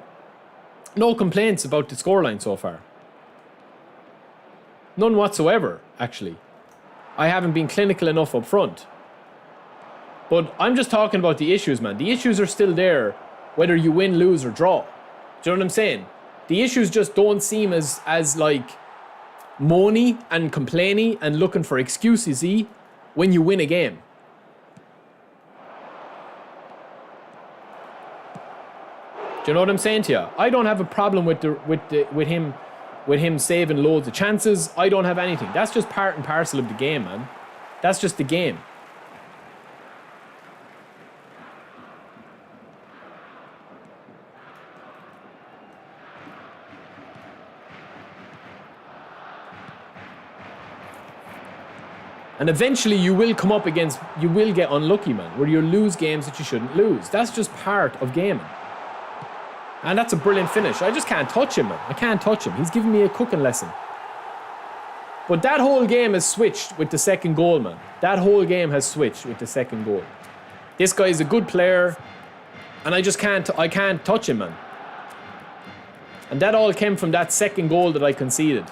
A: No complaints about the scoreline so far. None whatsoever, actually. I haven't been clinical enough up front. But I'm just talking about the issues, man. The issues are still there, whether you win, lose, or draw. Do you know what I'm saying? The issues just don't seem as like, moany and complainy and looking for excuses when you win a game. Do you know what I'm saying to you? I don't have a problem with him with him saving loads of chances. I don't have anything. That's just part and parcel of the game, man. That's just the game. And eventually you will come up against, you will get unlucky, man, where you lose games that you shouldn't lose. That's just part of gaming. And that's a brilliant finish. I just can't touch him, man. I can't touch him. He's giving me a cooking lesson. But that whole game has switched with the second goal, man. That whole game has switched with the second goal. This guy is a good player, and I just can't, I can't touch him, man. And that all came from that second goal that I conceded.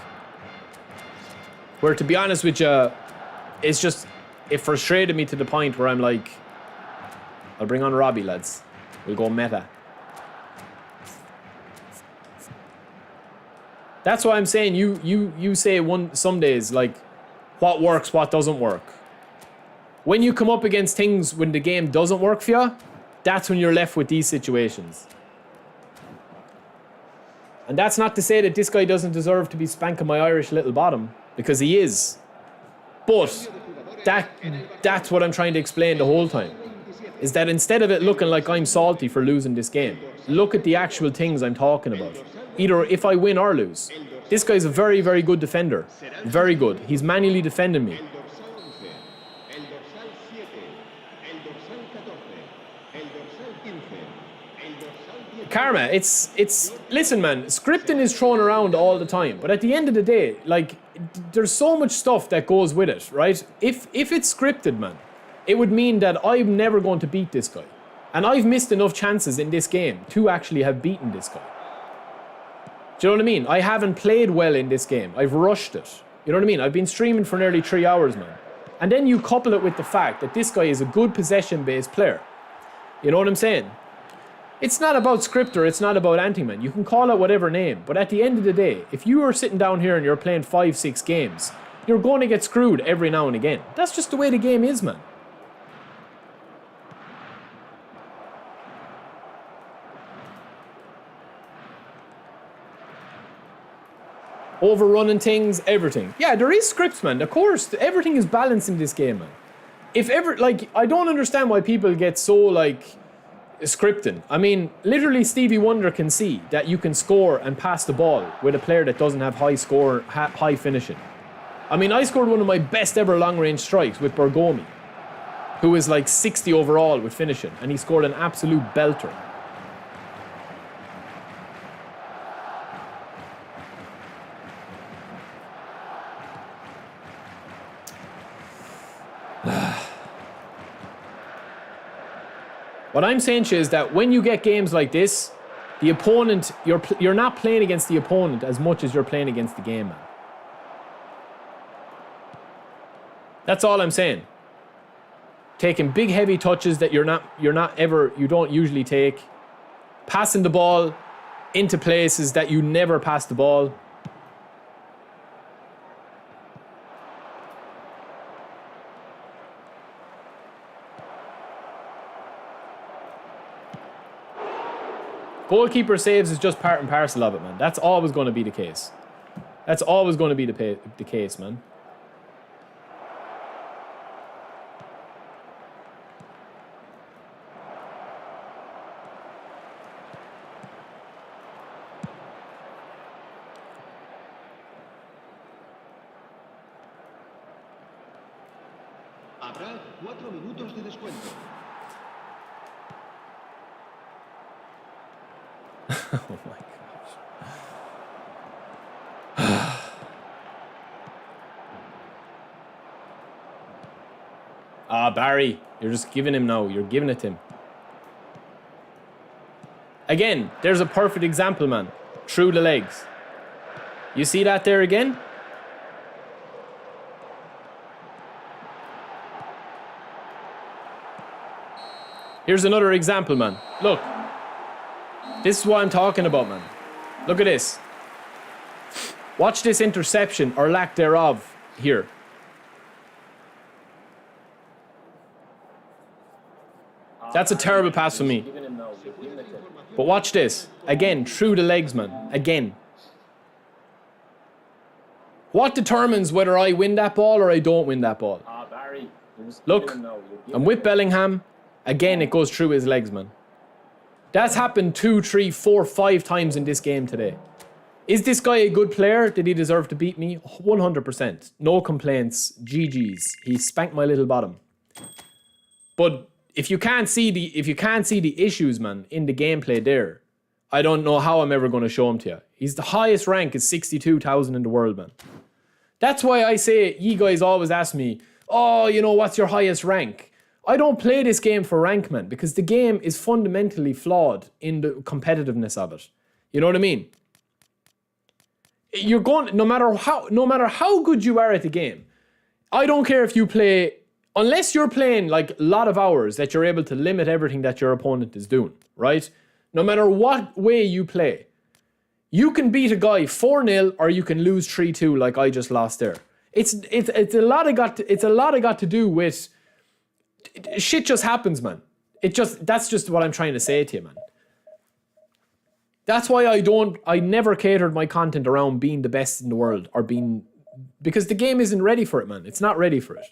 A: Where, to be honest with you, it's just, it frustrated me to the point where I'm like, I'll bring on Robbie, lads. We'll go meta. That's why I'm saying you say some days, like, what works, what doesn't work. When you come up against things when the game doesn't work for you, that's when you're left with these situations. And that's not to say that this guy doesn't deserve to be spanking my Irish little bottom, because he is. But that's what I'm trying to explain the whole time. Is that instead of it looking like I'm salty for losing this game, look at the actual things I'm talking about. Either if I win or lose. This guy's a very, very good defender. Very good. He's manually defending me. Karma, it's listen, man, scripting is thrown around all the time, but at the end of the day, like, there's so much stuff that goes with it, right? If it's scripted, man, it would mean that I'm never going to beat this guy. And I've missed enough chances in this game to actually have beaten this guy. Do you know what I mean? I haven't played well in this game. I've rushed it. You know what I mean? I've been streaming for nearly 3 hours, man. And then you couple it with the fact that this guy is a good possession-based player. You know what I'm saying? It's not about scripter, it's not about anything, man. You can call it whatever name, but at the end of the day, if you are sitting down here and you're playing 5-6 games, you're going to get screwed every now and again. That's just the way the game is, man. Overrunning things, everything. Yeah, there is scripts, man. Of course, everything is balanced in this game, man. If ever, like, I don't understand why people get so, like, scripting. I mean, literally Stevie Wonder can see that you can score and pass the ball with a player that doesn't have high finishing. I mean, I scored one of my best ever long-range strikes with Bergomi, who is like 60 overall with finishing, and he scored an absolute belter. What I'm saying to you is that when you get games like this, the opponent, you're not playing against the opponent as much as you're playing against the game, man. That's all I'm saying. Taking big heavy touches that you don't usually take. Passing the ball into places that you never pass the ball. Goalkeeper saves is just part and parcel of it, man. That's always going to be the case. That's always going to be the case, man.
C: Habrá 4 minutos de descuento.
A: Oh my gosh. Barry, you're just giving him now. You're giving it to him. Again, there's a perfect example, man. Through the legs. You see that there again? Here's another example, man. Look. This is what I'm talking about, man. Look at this. Watch this interception, or lack thereof, here. That's a terrible pass for me. But watch this. Again, through the legs, man. Again. What determines whether I win that ball or I don't win that ball?
D: Barry.
A: Look, I'm with Bellingham. Again, it goes through his legs, man. That's happened 2, 3, 4, 5 times in this game today. Is this guy a good player? Did he deserve to beat me? 100%. No complaints. GG's. He spanked my little bottom. But if you can't see the issues, man, in the gameplay there, I don't know how I'm ever going to show him to you. He's the highest rank is 62,000 in the world, man. That's why I say, you guys always ask me, oh, you know, what's your highest rank? I don't play this game for rank, man, because the game is fundamentally flawed in the competitiveness of it. You know what I mean? You're going, no matter how good you are at the game, I don't care if you play, unless you're playing like a lot of hours that you're able to limit everything that your opponent is doing, right? No matter what way you play, you can beat a guy 4-0 or you can lose 3-2 like I just lost there. It's a lot of got to do with shit just happens, man. That's just what I'm trying to say to you, man. That's why I never catered my content around being the best in the world or because the game isn't ready for it, man. It's not ready for it.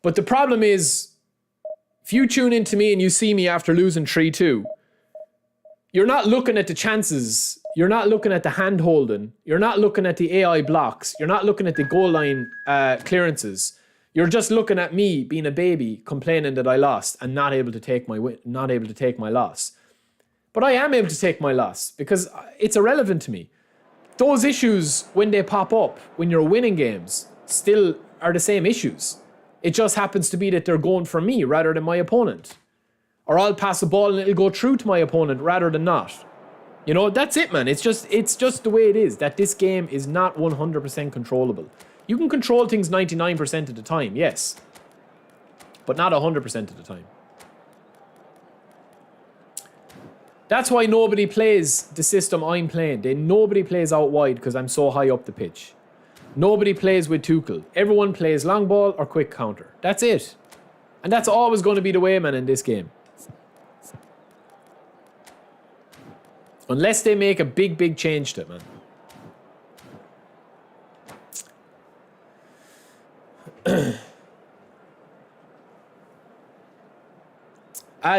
A: But the problem is, if you tune into me and you see me after losing 3-2, you're not looking at the chances. You're not looking at the hand holding. You're not looking at the AI blocks. You're not looking at the goal line clearances. You're just looking at me being a baby, complaining that I lost and not able to take my loss. But I am able to take my loss because it's irrelevant to me. Those issues, when they pop up, when you're winning games, still are the same issues. It just happens to be that they're going for me rather than my opponent. Or I'll pass the ball and it'll go through to my opponent rather than not. You know, that's it, man. It's just the way it is, that this game is not 100% controllable. You can control things 99% of the time, yes. But not 100% of the time. That's why nobody plays the system I'm playing. Nobody plays out wide because I'm so high up the pitch. Nobody plays with Tuchel. Everyone plays long ball or quick counter. That's it. And that's always going to be the way, man, in this game. Unless they make a big change to it, man.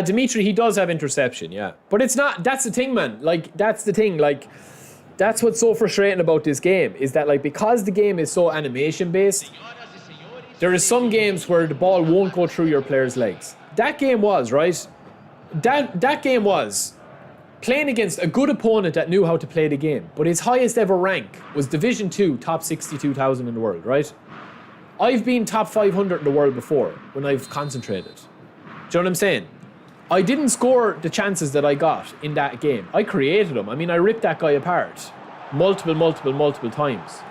A: Dimitri, he does have interception, yeah. But it's not, that's the thing, man. Like, that's the thing, like, that's what's so frustrating about this game, is that, like, because the game is so animation-based, there are some games where the ball won't go through your player's legs. That game was, right? That game was playing against a good opponent that knew how to play the game, but his highest ever rank was Division 2, top 62,000 in the world, right? I've been top 500 in the world before when I've concentrated. Do you know what I'm saying? I didn't score the chances that I got in that game. I created them. I mean, I ripped that guy apart multiple times.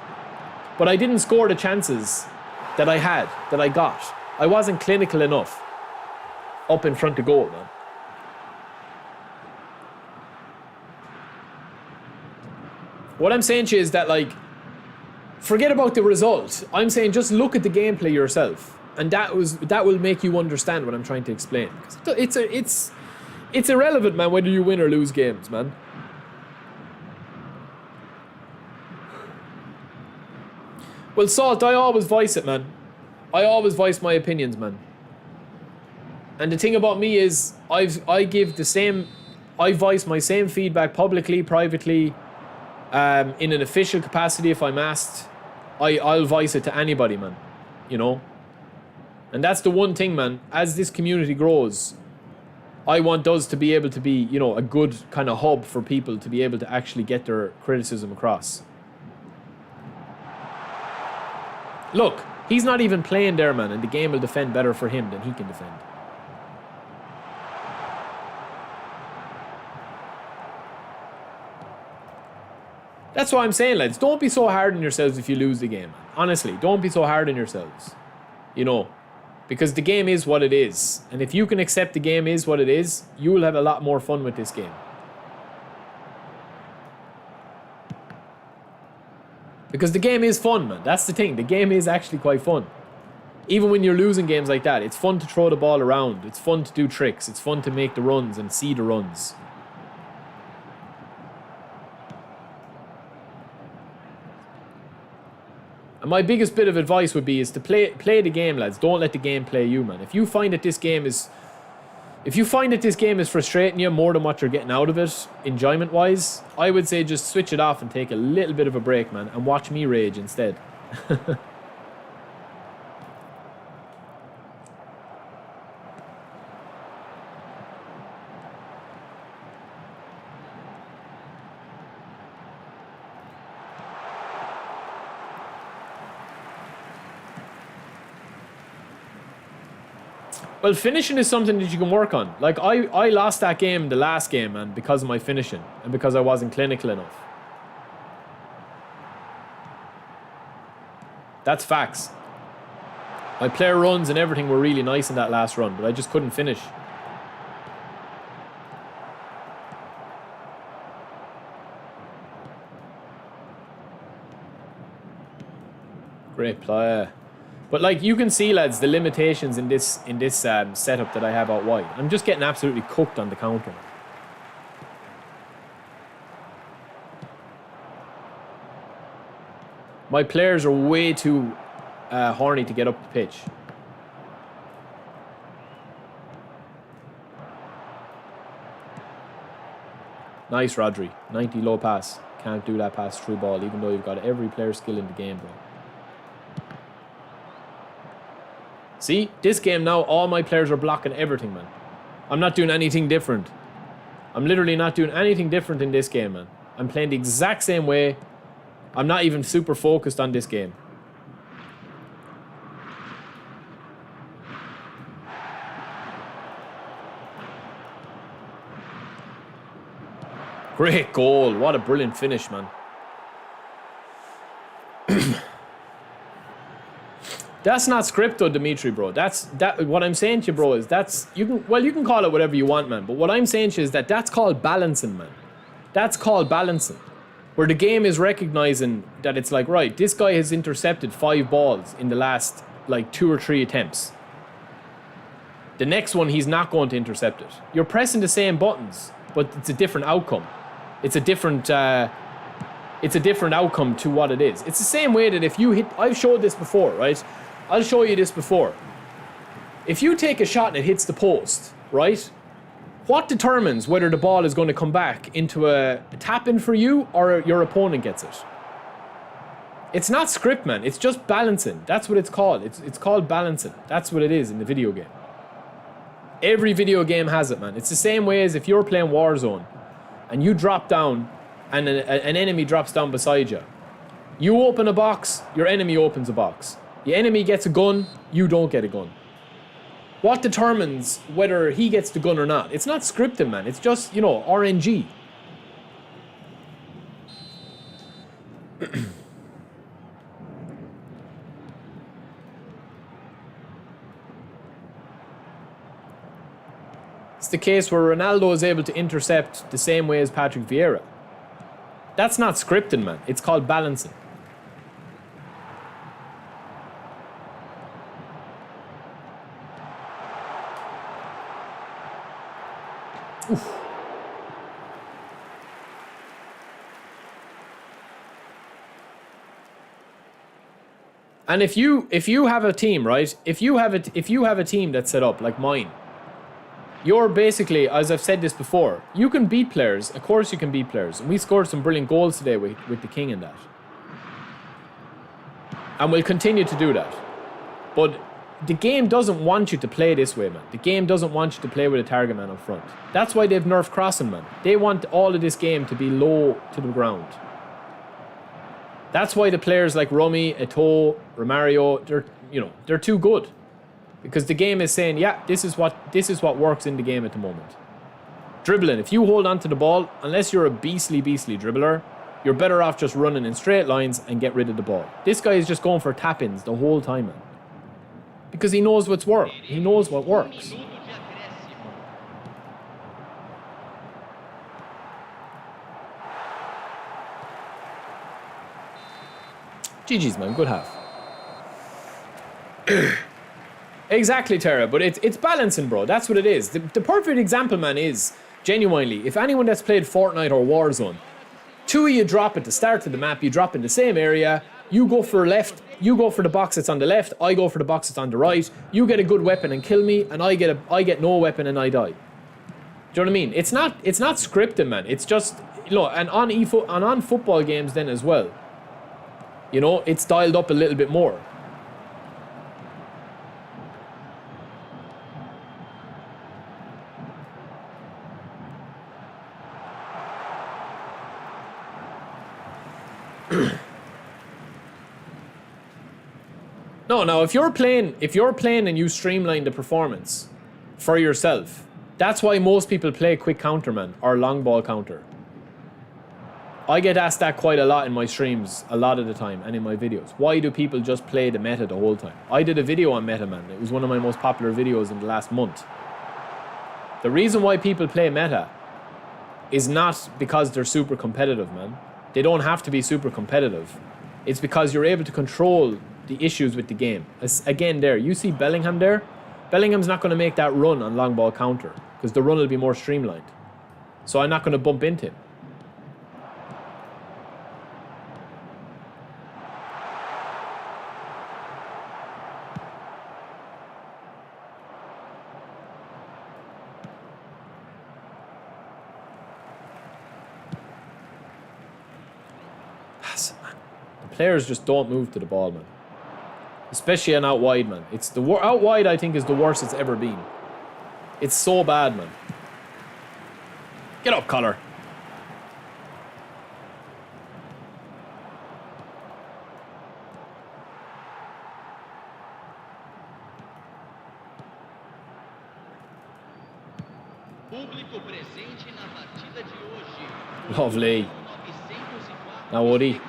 A: But I didn't score the chances that I got. I wasn't clinical enough up in front of goal, man. What I'm saying to you is that, like, forget about the result. I'm saying just look at the gameplay yourself. And that will make you understand what I'm trying to explain. It's irrelevant, man, whether you win or lose games, man. Well, Salt, I always voice it, man. I always voice my opinions, man. And the thing about me is, I voice my same feedback publicly, privately, in an official capacity if I'm asked. I'll voice it to anybody, man. You know? And that's the one thing, man, as this community grows, I want us to be able to be, you know, a good kind of hub for people to be able to actually get their criticism across. Look, he's not even playing there, man, and the game will defend better for him than he can defend. That's what I'm saying, lads. Don't be so hard on yourselves if you lose the game. Honestly, don't be so hard on yourselves. You know, because the game is what it is. And if you can accept the game is what it is, you will have a lot more fun with this game. Because the game is fun, man. That's the thing. The game is actually quite fun. Even when you're losing games like that, it's fun to throw the ball around. It's fun to do tricks. It's fun to make the runs and see the runs. And my biggest bit of advice would be is to play the game, lads. Don't let the game play you, man. If you find that this game is frustrating you more than what you're getting out of it, enjoyment-wise, I would say just switch it off and take a little bit of a break, man, and watch me rage instead. Well, finishing is something that you can work on. Like, I lost that game, the last game, man, because of my finishing and because I wasn't clinical enough. That's facts. My player runs and everything were really nice in that last run, but I just couldn't finish. Great player. But like you can see, lads, the limitations in this setup that I have out wide. I'm just getting absolutely cooked on the counter. My players are way too horny to get up the pitch. Nice, Rodri. 90 low pass. Can't do that pass through ball, even though you've got every player skill in the game, bro. See, this game now, all my players are blocking everything, man. I'm not doing anything different. I'm literally not doing anything different in this game, man. I'm playing the exact same way. I'm not even super focused on this game. Great goal. What a brilliant finish, man. That's not script though, Dimitri, bro. What I'm saying to you, bro, is you can call it whatever you want, man. But what I'm saying to you is that's called balancing, man. That's called balancing. Where the game is recognizing that it's like, right, this guy has intercepted 5 balls in the last like 2 or 3 attempts. The next one he's not going to intercept it. You're pressing the same buttons, but it's a different outcome. It's a different outcome to what it is. It's the same way that if you hit, I've showed this before, right? I'll show you this before. If you take a shot and it hits the post, right? What determines whether the ball is going to come back into a tap-in for you or your opponent gets it? It's not script, man. It's just balancing. That's what it's called. It's called balancing. That's what it is in the video game. Every video game has it, man. It's the same way as if you're playing Warzone and you drop down and an enemy drops down beside you. You open a box, your enemy opens a box. The enemy gets a gun, you don't get a gun. What determines whether he gets the gun or not? It's not scripted, man. It's just, RNG. It's the case where Ronaldo is able to intercept the same way as Patrick Vieira. That's not scripting, man. It's called balancing. Oof. And if you have a team, right? If you have a team that's set up like mine, you're basically, as I've said this before, you can beat players. Of course you can beat players. And we scored some brilliant goals today with the King and that. And we'll continue to do that. But the game doesn't want you to play this way, man. The game doesn't want you to play with a target man up front. That's why they've nerfed crossing, man. They want all of this game to be low to the ground. That's why the players like Rummy, Eto'o, Romario, they're too good. Because the game is saying, yeah, this is what works in the game at the moment. Dribbling, if you hold on to the ball, unless you're a beastly dribbler, you're better off just running in straight lines and get rid of the ball. This guy is just going for tap-ins the whole time, man. Because he knows what's work. He knows what works. GG's, man. Good half. Exactly, Tara. But it's balancing, bro. That's what it is. The perfect example, man, is genuinely, if anyone that's played Fortnite or Warzone, 2 of you drop at the start of the map, you drop in the same area, you go for left, You go for the box that's on the left, I go for the box that's on the right. You get a good weapon and kill me, and I get no weapon and I die. Do you know what I mean? It's not scripted, man. It's just, you know, and on football games then as well. You know, it's dialed up a little bit more. No, now if you're playing and you streamline the performance for yourself, that's why most people play quick counterman or long ball counter. I get asked that quite a lot in my streams, a lot of the time, and in my videos. Why do people just play the meta the whole time? I did a video on meta, man. It was one of my most popular videos in the last month. The reason why people play meta is not because they're super competitive, man. They don't have to be super competitive. It's because you're able to control the issues with the game. Again, there, you see Bellingham there? Bellingham's not going to make that run on long ball counter because the run will be more streamlined. So I'm not going to bump into him. The players just don't move to the ball, man. Especially an out wide, man. It's the out wide, I think, is the worst it's ever been. It's so bad, man. Get up, Collar. Lovely. Now, Woody.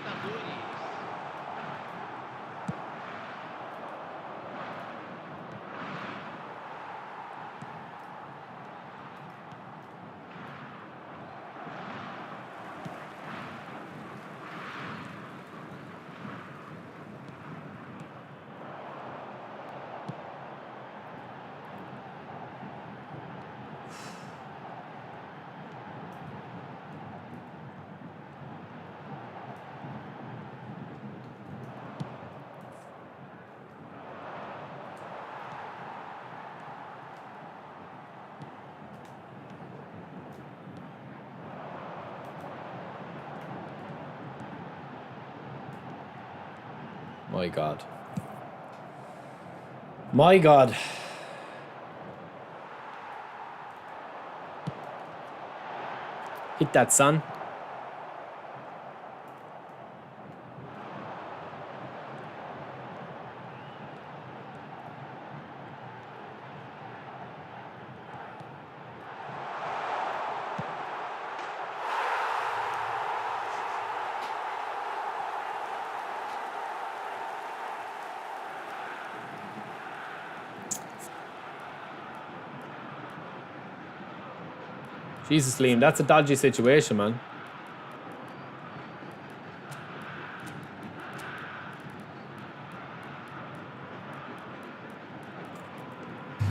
A: My God. My God. Hit that, son. Jesus, Liam, that's a dodgy situation, man.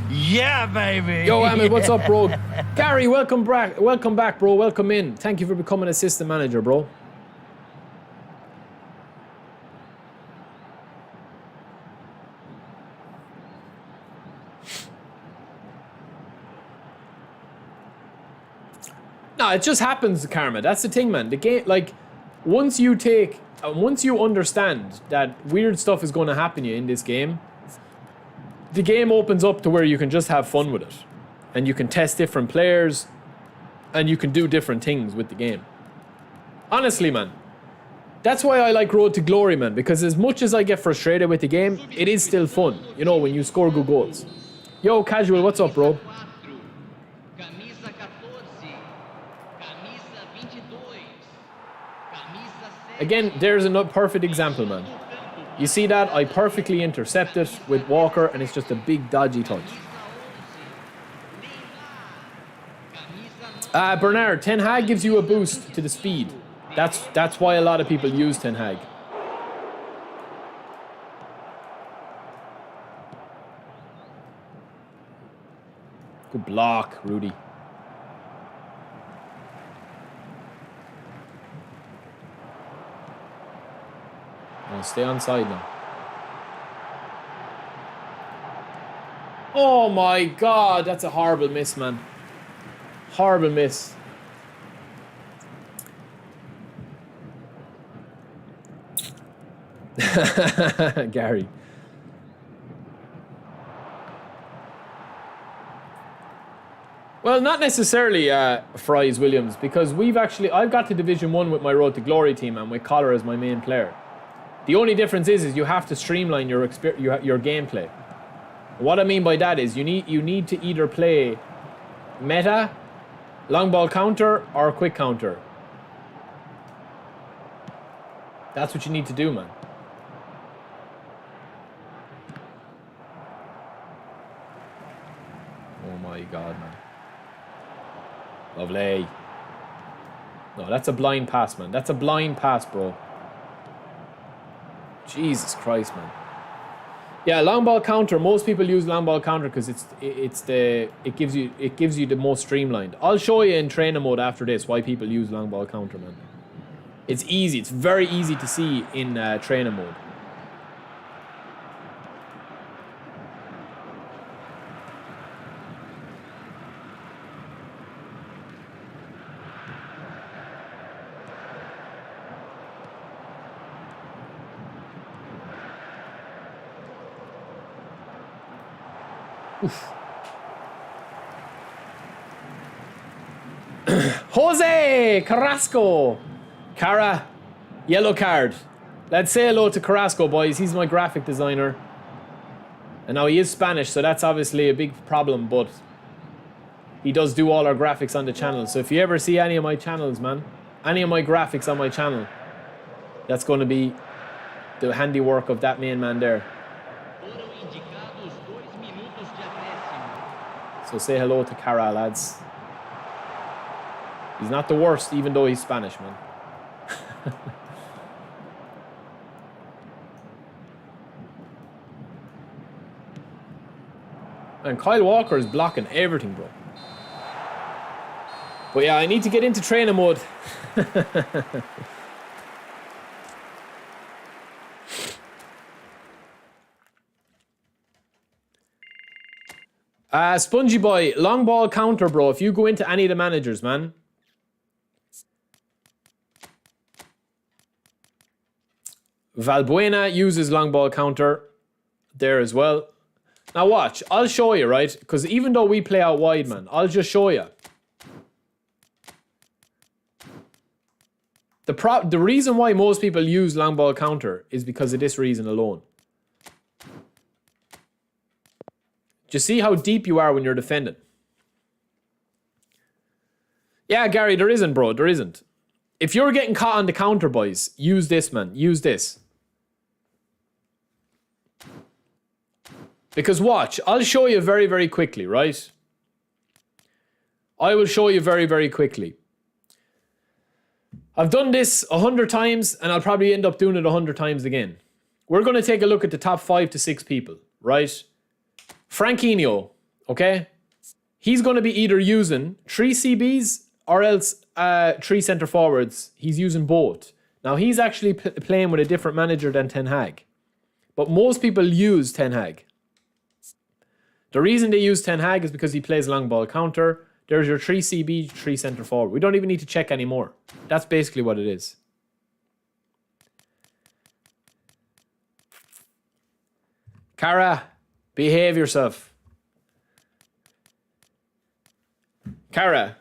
D: Yeah, baby.
A: Yo, Ahmed, what's up, bro? Gary, welcome back. Welcome back, bro. Welcome in. Thank you for becoming assistant manager, bro. No, it just happens, Karma. That's the thing, man. The game, like, once you understand that weird stuff is going to happen to you in this game, the game opens up to where you can just have fun with it. And you can test different players, and you can do different things with the game. Honestly, man. That's why I like Road to Glory, man. Because as much as I get frustrated with the game, it is still fun. You know, when you score good goals. Yo, Casual, what's up, bro? Again, there's a perfect example, man. You see that? I perfectly intercept it with Walker, and it's just a big dodgy touch. Bernard, Ten Hag gives you a boost to the speed. That's why a lot of people use Ten Hag. Good block, Rudy. Stay on side now. Oh my god, that's a horrible miss, man. Horrible miss. Gary. Well, not necessarily Fries Williams, because I've got to Division 1 with my Road to Glory team and with Collar as my main player. The only difference is you have to streamline your gameplay. What I mean by that is you need to either play meta, long ball counter, or quick counter. That's what you need to do, man. Oh my god, man. Lovely. No, that's a blind pass, man. That's a blind pass, bro. Jesus Christ, man. Yeah, long ball counter. Most people use long ball counter because it gives you the most streamlined. I'll show you in trainer mode after this why people use long ball counter, man. It's easy. It's very easy to see in trainer mode. Jose Carrasco. Cara, yellow card. Let's say hello to Carrasco, boys. He's my graphic designer. And now he is Spanish, so that's obviously a big problem, but he does do all our graphics on the channel. So if you ever see any of my channels, man, any of my graphics on my channel, that's going to be the handiwork of that main man there. So say hello to Cara, lads. He's not the worst, even though he's Spanish, man. And Kyle Walker is blocking everything, bro. But yeah, I need to get into trainer mode. Spongy Boy, long ball counter, bro. If you go into any of the managers, man. Valbuena uses long ball counter there as well. Now watch, I'll show you, right? Because even though we play out wide, man, I'll just show you. The reason why most people use long ball counter is because of this reason alone. Do you see how deep you are when you're defending? Yeah, Gary, there isn't, bro. There isn't. If you're getting caught on the counter, boys, use this, man. Use this. Because watch, I'll show you very, very quickly, right? I will show you very, very quickly. I've done this 100 times, and I'll probably end up doing it 100 times again. We're going to take a look at the top 5 to 6 people, right? Franquinho, okay? He's going to be either using 3 CBs or else 3 centre forwards. He's using both. Now, he's actually playing with a different manager than Ten Hag. But most people use Ten Hag. The reason they use Ten Hag is because he plays long ball counter. There's your 3 CB, 3 centre forward. We don't even need to check anymore. That's basically what it is. Cara, behave yourself. Cara,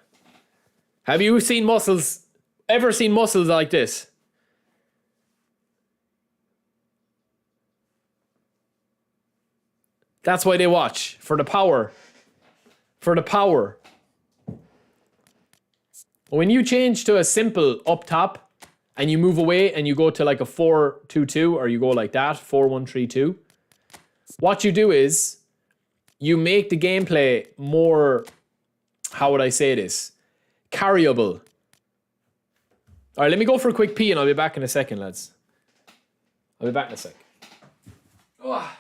A: have you seen muscles, ever seen muscles like this? That's why they watch, for the power. For the power. When you change to a simple up top and you move away and you go to like a 4-2-2 or you go like that, 4-1-3-2, what you do is you make the gameplay more, how would I say this, carryable. All right, let me go for a quick pee and I'll be back in a second, lads. I'll be back in a sec. Oh.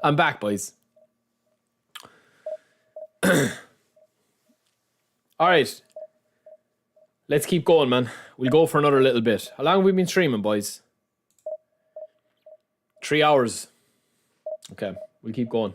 A: I'm back, boys. Alright. Let's keep going, man. We'll go for another little bit. How long have we been streaming, boys? 3 hours. Okay, we'll keep going.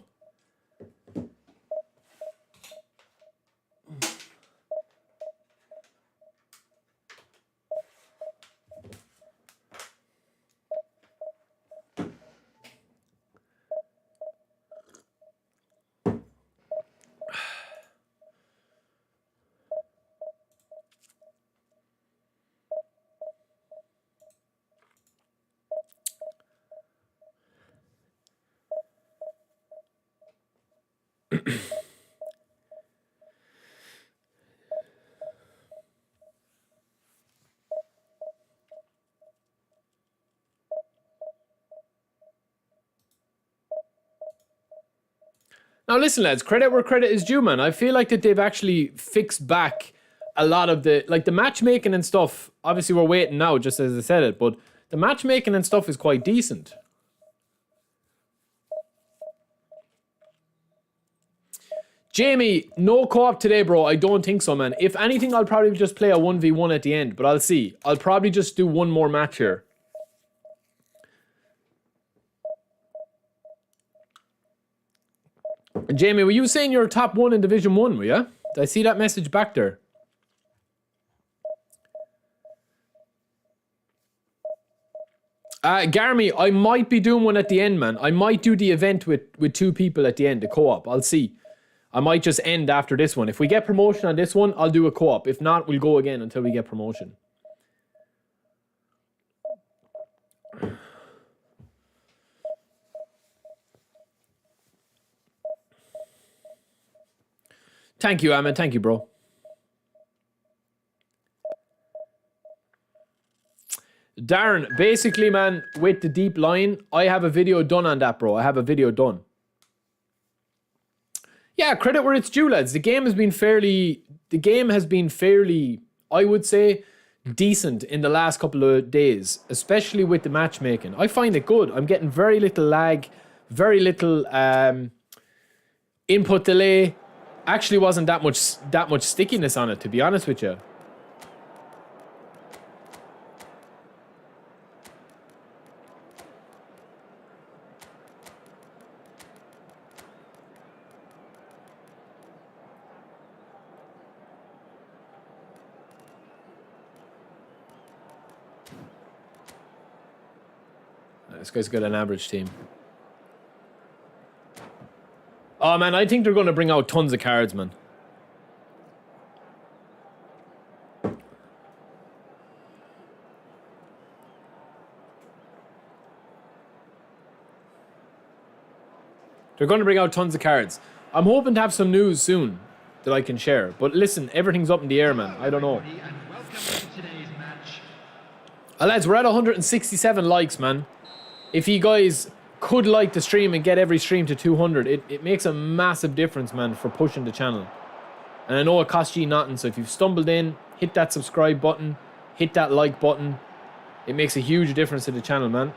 A: Now listen, lads, credit where credit is due, man. I feel like that they've actually fixed back a lot of the matchmaking and stuff. Obviously, we're waiting now, just as I said it, but the matchmaking and stuff is quite decent. Jamie, no co-op today, bro. I don't think so, man. If anything, I'll probably just play a 1v1 at the end, but I'll see. I'll probably just do one more match here. Jamie, were you saying you're top 1 in Division 1, were you? Did I see that message back there? Garmy, I might be doing one at the end, man. I might do the event with 2 people at the end, the co-op. I'll see. I might just end after this one. If we get promotion on this one, I'll do a co-op. If not, we'll go again until we get promotion. Thank you, Ahmed. Thank you, bro. Darren, basically, man, with the deep line, I have a video done on that, bro. I have a video done. Yeah, credit where it's due, lads. The game has been fairly, I would say, decent in the last couple of days, especially with the matchmaking. I find it good. I'm getting very little lag, very little input delay. Actually wasn't that much stickiness on it, to be honest with you. This guy's got an average team. Oh, man, I think they're going to bring out tons of cards, man. They're going to bring out tons of cards. I'm hoping to have some news soon that I can share. But listen, everything's up in the air, man. I don't know. Lads, we're at 167 likes, man. If you guys could like the stream and get every stream to 200, it makes a massive difference, man, for pushing the channel. And I know it costs you nothing, so if you've stumbled in, hit that subscribe button, hit that like button. It makes a huge difference to the channel, man.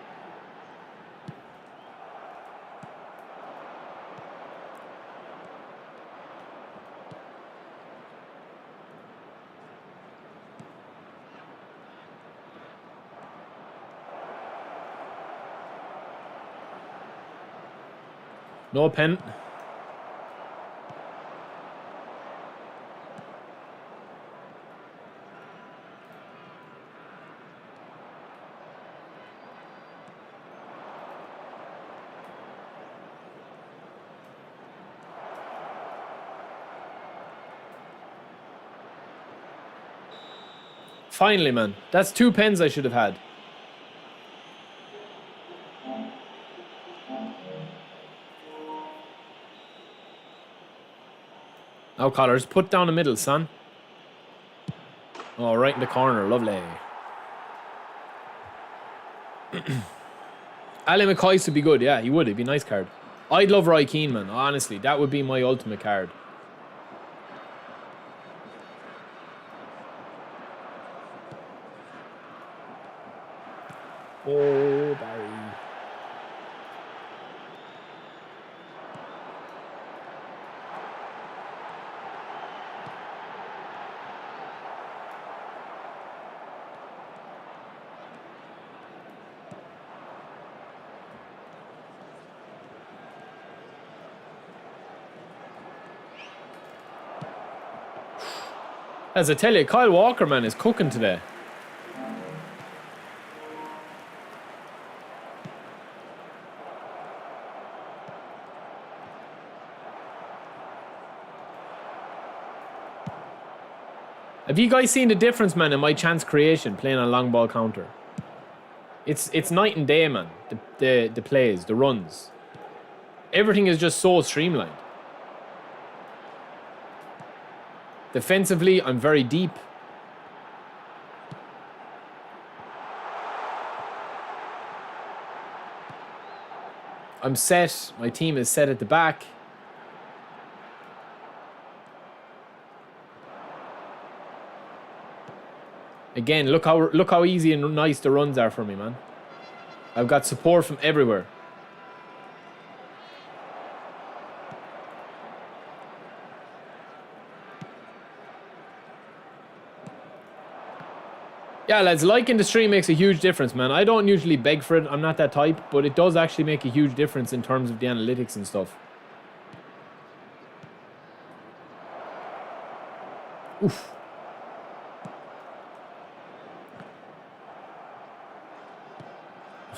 A: No pen. Finally, man. That's 2 pens I should have had. Now, Collars, put down the middle, son. Oh, right in the corner. Lovely. Ali McCoy would be good. Yeah, he would. He'd be a nice card. I'd love Roy Keane, man. Honestly, that would be my ultimate card. Oh, Barry. As I tell you, Kyle Walker, man, is cooking today. Have you guys seen the difference, man, in my chance creation playing on long ball counter? It's night and day, man. The plays, the runs. Everything is just so streamlined. Defensively, I'm very deep. I'm set. My team is set at the back. Again, look how easy and nice the runs are for me, man. I've got support from everywhere. Yeah, lads, liking the stream makes a huge difference, man. I don't usually beg for it. I'm not that type, but it does actually make a huge difference in terms of the analytics and stuff. Oof.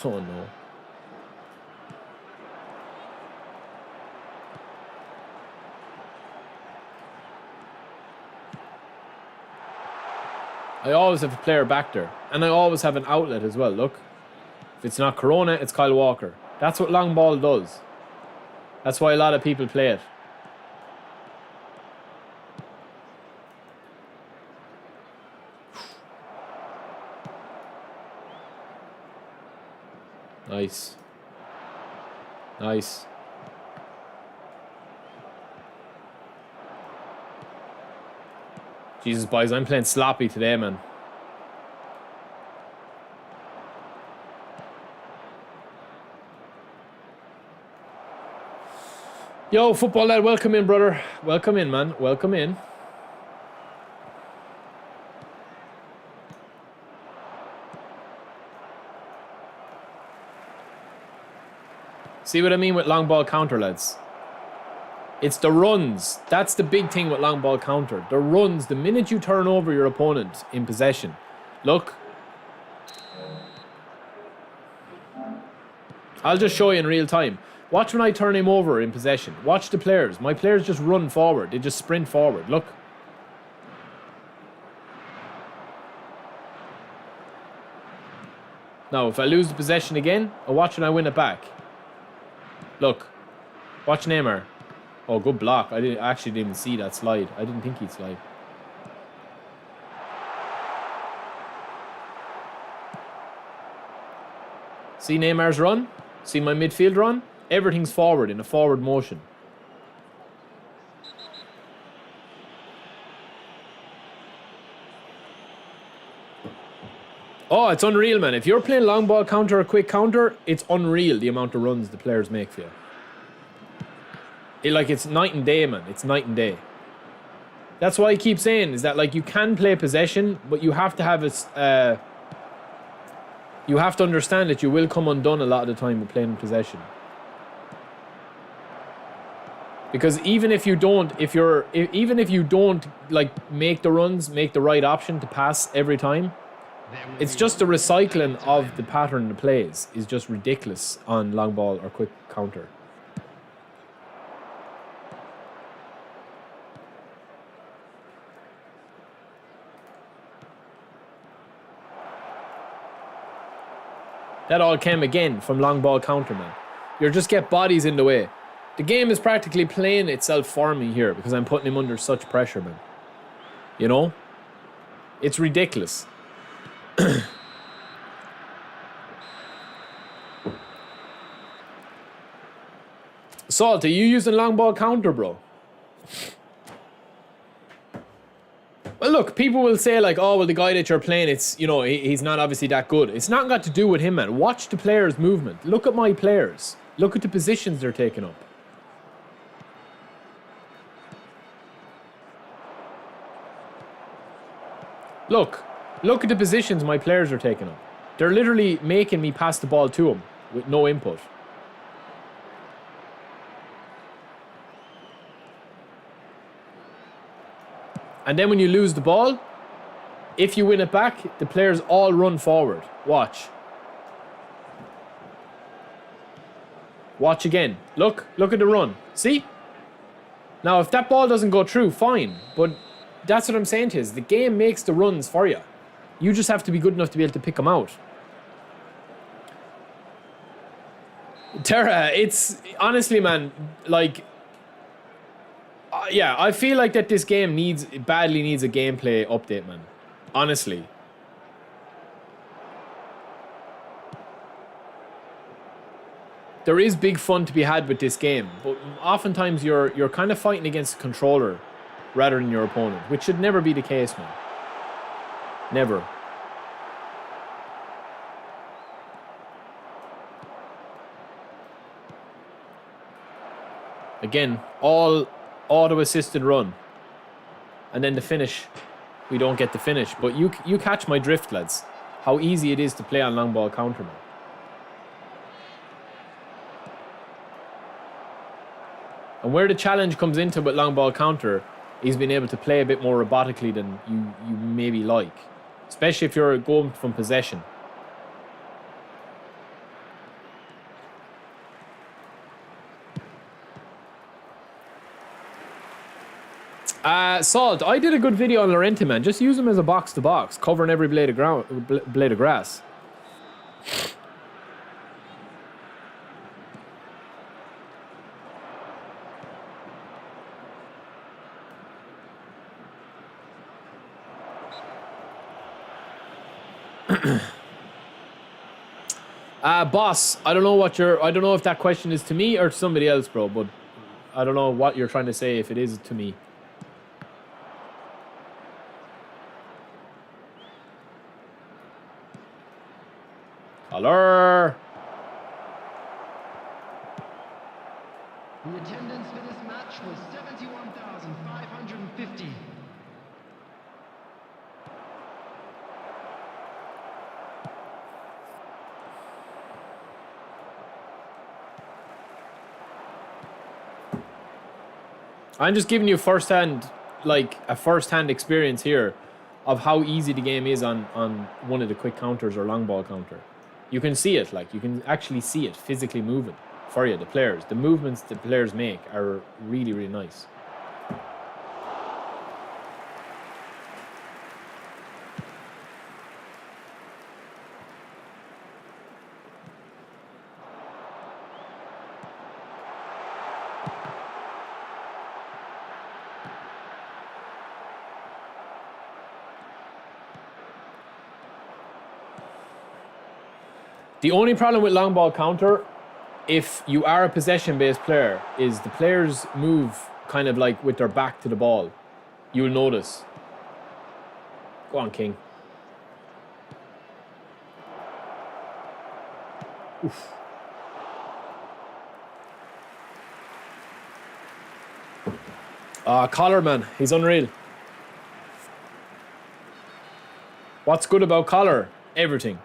A: Oh, no. I always have a player back there. And I always have an outlet as well, look. If it's not Corona, it's Kyle Walker. That's what long ball does. That's why a lot of people play it. Nice. Nice. Jesus, boys, I'm playing sloppy today, man. Yo, football lad, welcome in, brother. Welcome in, man. Welcome in. See what I mean with long ball counter, lads? It's the runs. That's the big thing with long ball counter. The runs, the minute you turn over your opponent in possession. Look. I'll just show you in real time. Watch when I turn him over in possession. Watch the players. My players just run forward. They just sprint forward. Look. Now, if I lose the possession again, I'll watch when I win it back. Look. Watch Neymar. Oh, good block. I actually didn't see that slide. I didn't think he'd slide. See Neymar's run? See my midfield run? Everything's forward in a forward motion. Oh, it's unreal, man. If you're playing long ball counter or quick counter, it's unreal the amount of runs the players make for you. It's night and day, man. It's night and day. That's why I keep saying is that like you can play possession, but you have to have a. You have to understand that you will come undone a lot of the time with playing possession. Because even if you don't like make the runs, make the right option to pass every time, it's just the recycling of the pattern of plays is just ridiculous on long ball or quick counter. That all came again from long ball counter, man. You just get bodies in the way. The game is practically playing itself for me here because I'm putting him under such pressure, man. You know? It's ridiculous. Salt, are you using long ball counter, bro? Well, look, people will say like, oh, well, the guy that you're playing, it's, you know, he's not obviously that good. It's not got to do with him, man. Watch the players' movement. Look at my players. Look at the positions they're taking up. Look at the positions my players are taking up. They're literally making me pass the ball to them with no input. And then when you lose the ball, if you win it back, the players all run forward. Watch. Watch again. Look at the run. See? Now, if that ball doesn't go through, fine. But that's what I'm saying to you, is the game makes the runs for you. You just have to be good enough to be able to pick them out. Terra, it's... Honestly, man, like... yeah, I feel like that this game badly needs a gameplay update, man. Honestly. There is big fun to be had with this game, but oftentimes you're kind of fighting against the controller rather than your opponent, which should never be the case, man. Never. Again, all auto-assisted run. And then the finish. We don't get the finish. But you catch my drift, lads. How easy it is to play on long ball counter, man. And where the challenge comes into with long ball counter is being able to play a bit more robotically than you maybe like. Especially if you're going from possession. Salt, I did a good video on Laurenti, man. Just use him as a box-to-box, covering every blade of grass. Boss, I don't know if that question is to me or to somebody else, bro, but I don't know what you're trying to say if it is to me. Color.
C: The attendance for this match was 71,550.
A: I'm just giving you first-hand experience here of how easy the game is on one of the quick counters or long ball counter. You can see it, like, you can actually see it physically moving for you, the players. The movements the players make are really, really nice. The only problem with long ball counter, if you are a possession-based player, is the players move kind of like with their back to the ball. You'll notice. Go on, King. Oof. Collar, man. He's unreal. What's good about Collar? Everything.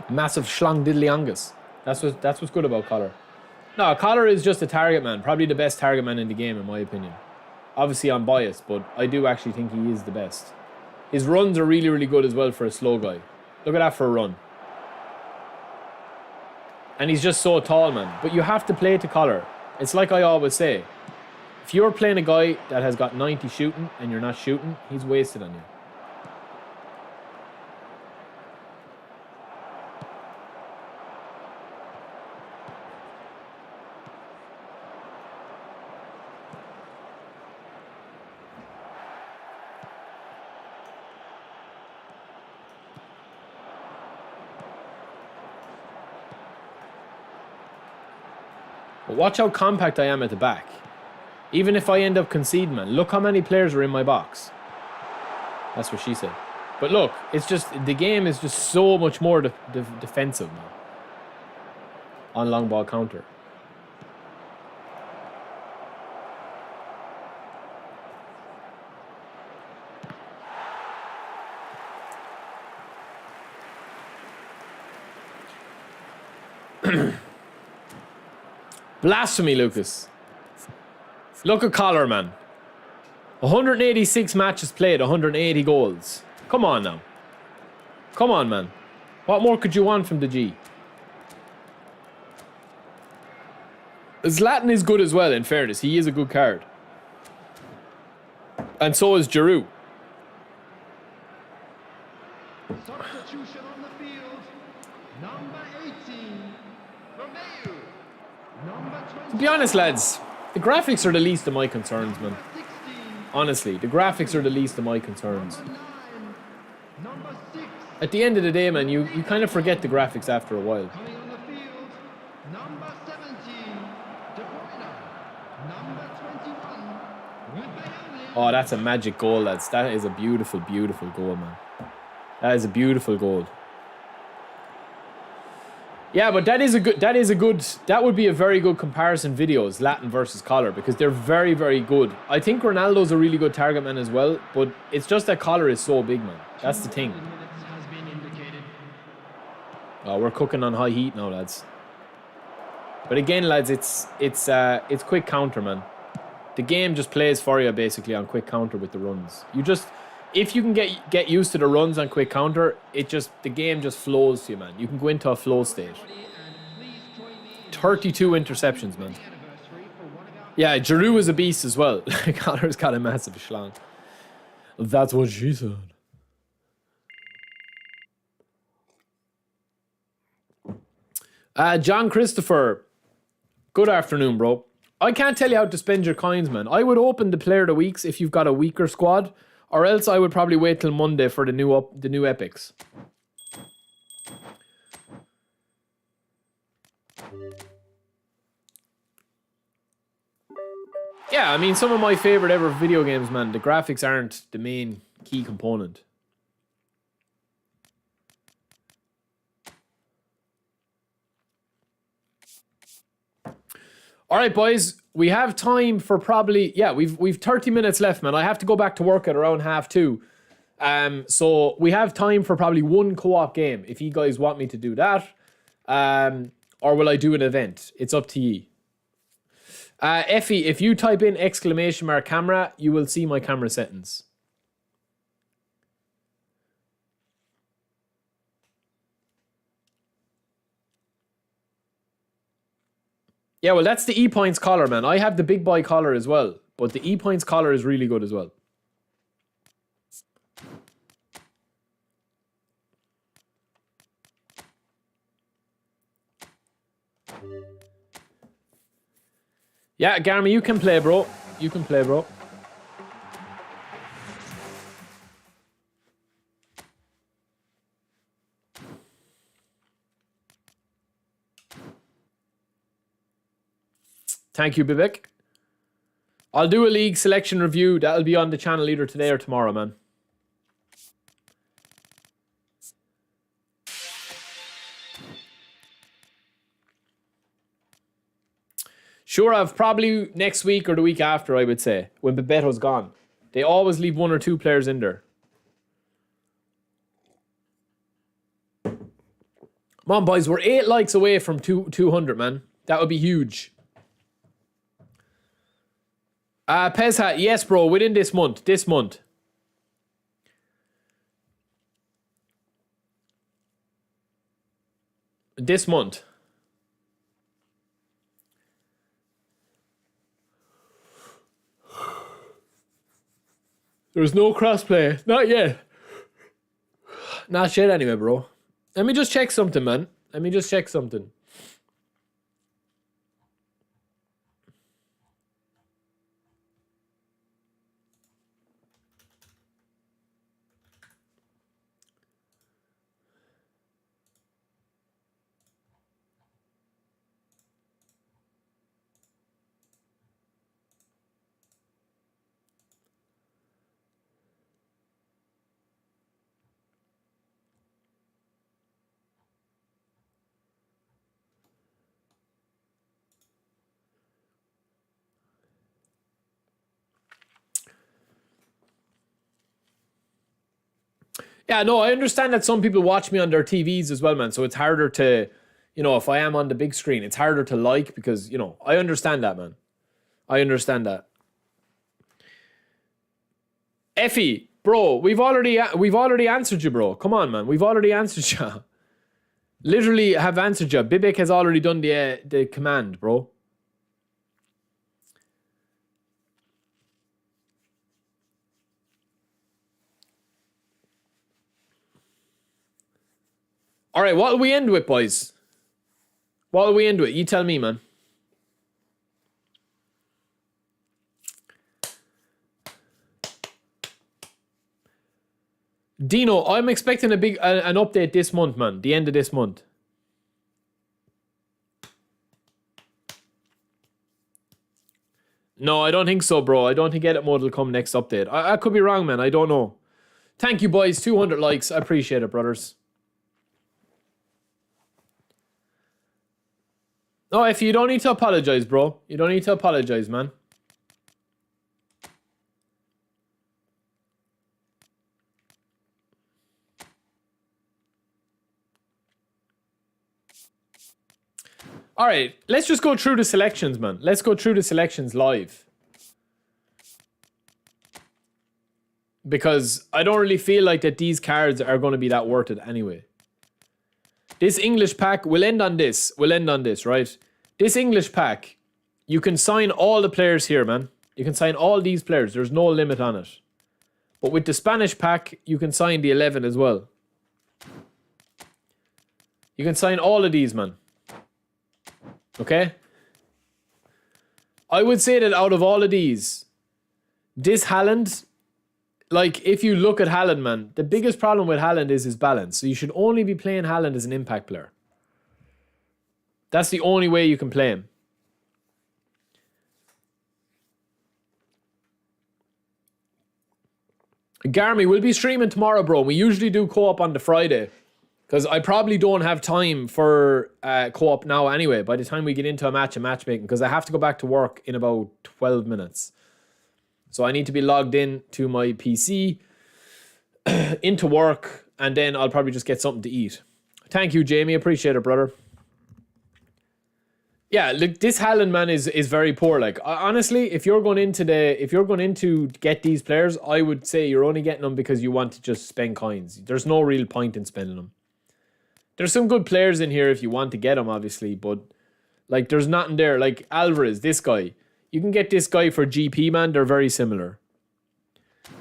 A: Massive schlang diddly angus. That's what's good about Collar. No, Collar is just a target man. Probably the best target man in the game, in my opinion. Obviously, I'm biased, but I do actually think he is the best. His runs are really, really good as well for a slow guy. Look at that for a run. And he's just so tall, man. But you have to play to Collar. It's like I always say. If you're playing a guy that has got 90 shooting and you're not shooting, he's wasted on you. But watch how compact I am at the back. Even if I end up conceding, man. Look how many players are in my box. That's what she said. But look, it's just, the game is just so much more defensive now. On long ball counter. Blasphemy, Lucas. Look at Collar, man. 186 matches played, 180 goals. Come on now. Come on, man. What more could you want from the G? Zlatan is good as well, in fairness. He is a good card. And so is Giroud.
C: Substitution on the field. Number 18, Romeo. Number 20.
A: To be honest, lads, the graphics are the least of my concerns, man.
C: 16,
A: Honestly, the graphics are the least of my concerns.
C: number 9, number 6.
A: At the end of the day, man, you kind of forget the graphics after a while.
C: Coming on the field, number 17, De Bruyne. Number 21, Rebellion.
A: Oh, that's a magic goal, lads. That is a beautiful, beautiful goal, man. That is a beautiful goal. Yeah, but that would be a very good comparison video, Zlatan versus Collar, because they're very, very good. I think Ronaldo's a really good target man as well, but it's just that Collar is so big, man. That's the thing.
C: Minutes has been indicated.
A: Oh, we're cooking on high heat now, lads. But again, lads, it's quick counter, man. The game just plays for you basically on quick counter with the runs. If you can get used to the runs on quick counter, the game just flows to you, man. You can go into a flow state. 32 interceptions, man. Yeah, Giroud is a beast as well. Connor's got a massive schlong. That's what she said. John Christopher. Good afternoon, bro. I can't tell you how to spend your coins, man. I would open the player of the weeks if you've got a weaker squad. Or else I would probably wait till Monday for the new epics. Yeah, I mean, some of my favorite ever video games, man, the graphics aren't the main key component. All right, boys, we have time for probably, yeah, we've 30 minutes left, man. I have to go back to work at around 2:30. So we have time for probably one co-op game if you guys want me to do that. Or will I do an event? It's up to you. Effie, if you type in !camera, you will see my camera settings. Yeah, well, that's the ePoints collar, man. I have the big boy collar as well, but the ePoints collar is really good as well. Yeah, Garmy, you can play, bro. You can play, bro. Thank you, Bibek. I'll do a league selection review. That'll be on the channel either today or tomorrow, man. Sure, I've probably next week or the week after, I would say, when Bebeto's gone. They always leave one or two players in there. Come on, boys. We're 8 likes away from 200, man. That would be huge. Pezhat, yes, bro. Within this month. This month. This month. There's no crossplay. Not yet. Not yet anyway, bro. Let me just check something, man. Let me just check something. Yeah, no, I understand that some people watch me on their TVs as well, man. So it's harder to, you know, if I am on the big screen, it's harder to like because, you know, I understand that, man. I understand that. Effie, bro, we've already answered you, bro. Come on, man. We've already answered you. Literally have answered you. Bibek has already done the command, bro. All right, what'll we end with, boys? What'll we end with? You tell me, man. Dino, I'm expecting an update this month, man. The end of this month. No, I don't think so, bro. I don't think edit mode will come next update. I could be wrong, man. I don't know. Thank you, boys. 200 likes. I appreciate it, brothers. No, if you don't need to apologize, bro. You don't need to apologize, man. All right, let's just go through the selections, man. Let's go through the selections live. Because I don't really feel like that these cards are going to be that worth it anyway. This English pack, we'll end on this. We'll end on this, right? This English pack, you can sign all the players here, man. You can sign all these players. There's no limit on it. But with the Spanish pack, you can sign the 11 as well. You can sign all of these, man. Okay? I would say that out of all of these, this Haaland, like, if you look at Haaland, man, the biggest problem with Haaland is his balance. So you should only be playing Haaland as an impact player. That's the only way you can play him. Garmy, we'll be streaming tomorrow, bro. We usually do co-op on the Friday. Because I probably don't have time for co-op now anyway, by the time we get into a match and matchmaking, because I have to go back to work in about 12 minutes. So I need to be logged in to my PC, into work, and then I'll probably just get something to eat. Thank you, Jamie. Appreciate it, brother. Yeah, look, this Haaland, man, is very poor. Like, honestly, if you're going into get these players, I would say you're only getting them because you want to just spend coins. There's no real point in spending them. There's some good players in here if you want to get them, obviously, but like there's nothing there. Like Alvarez, this guy. You can get this guy for GP, man. They're very similar.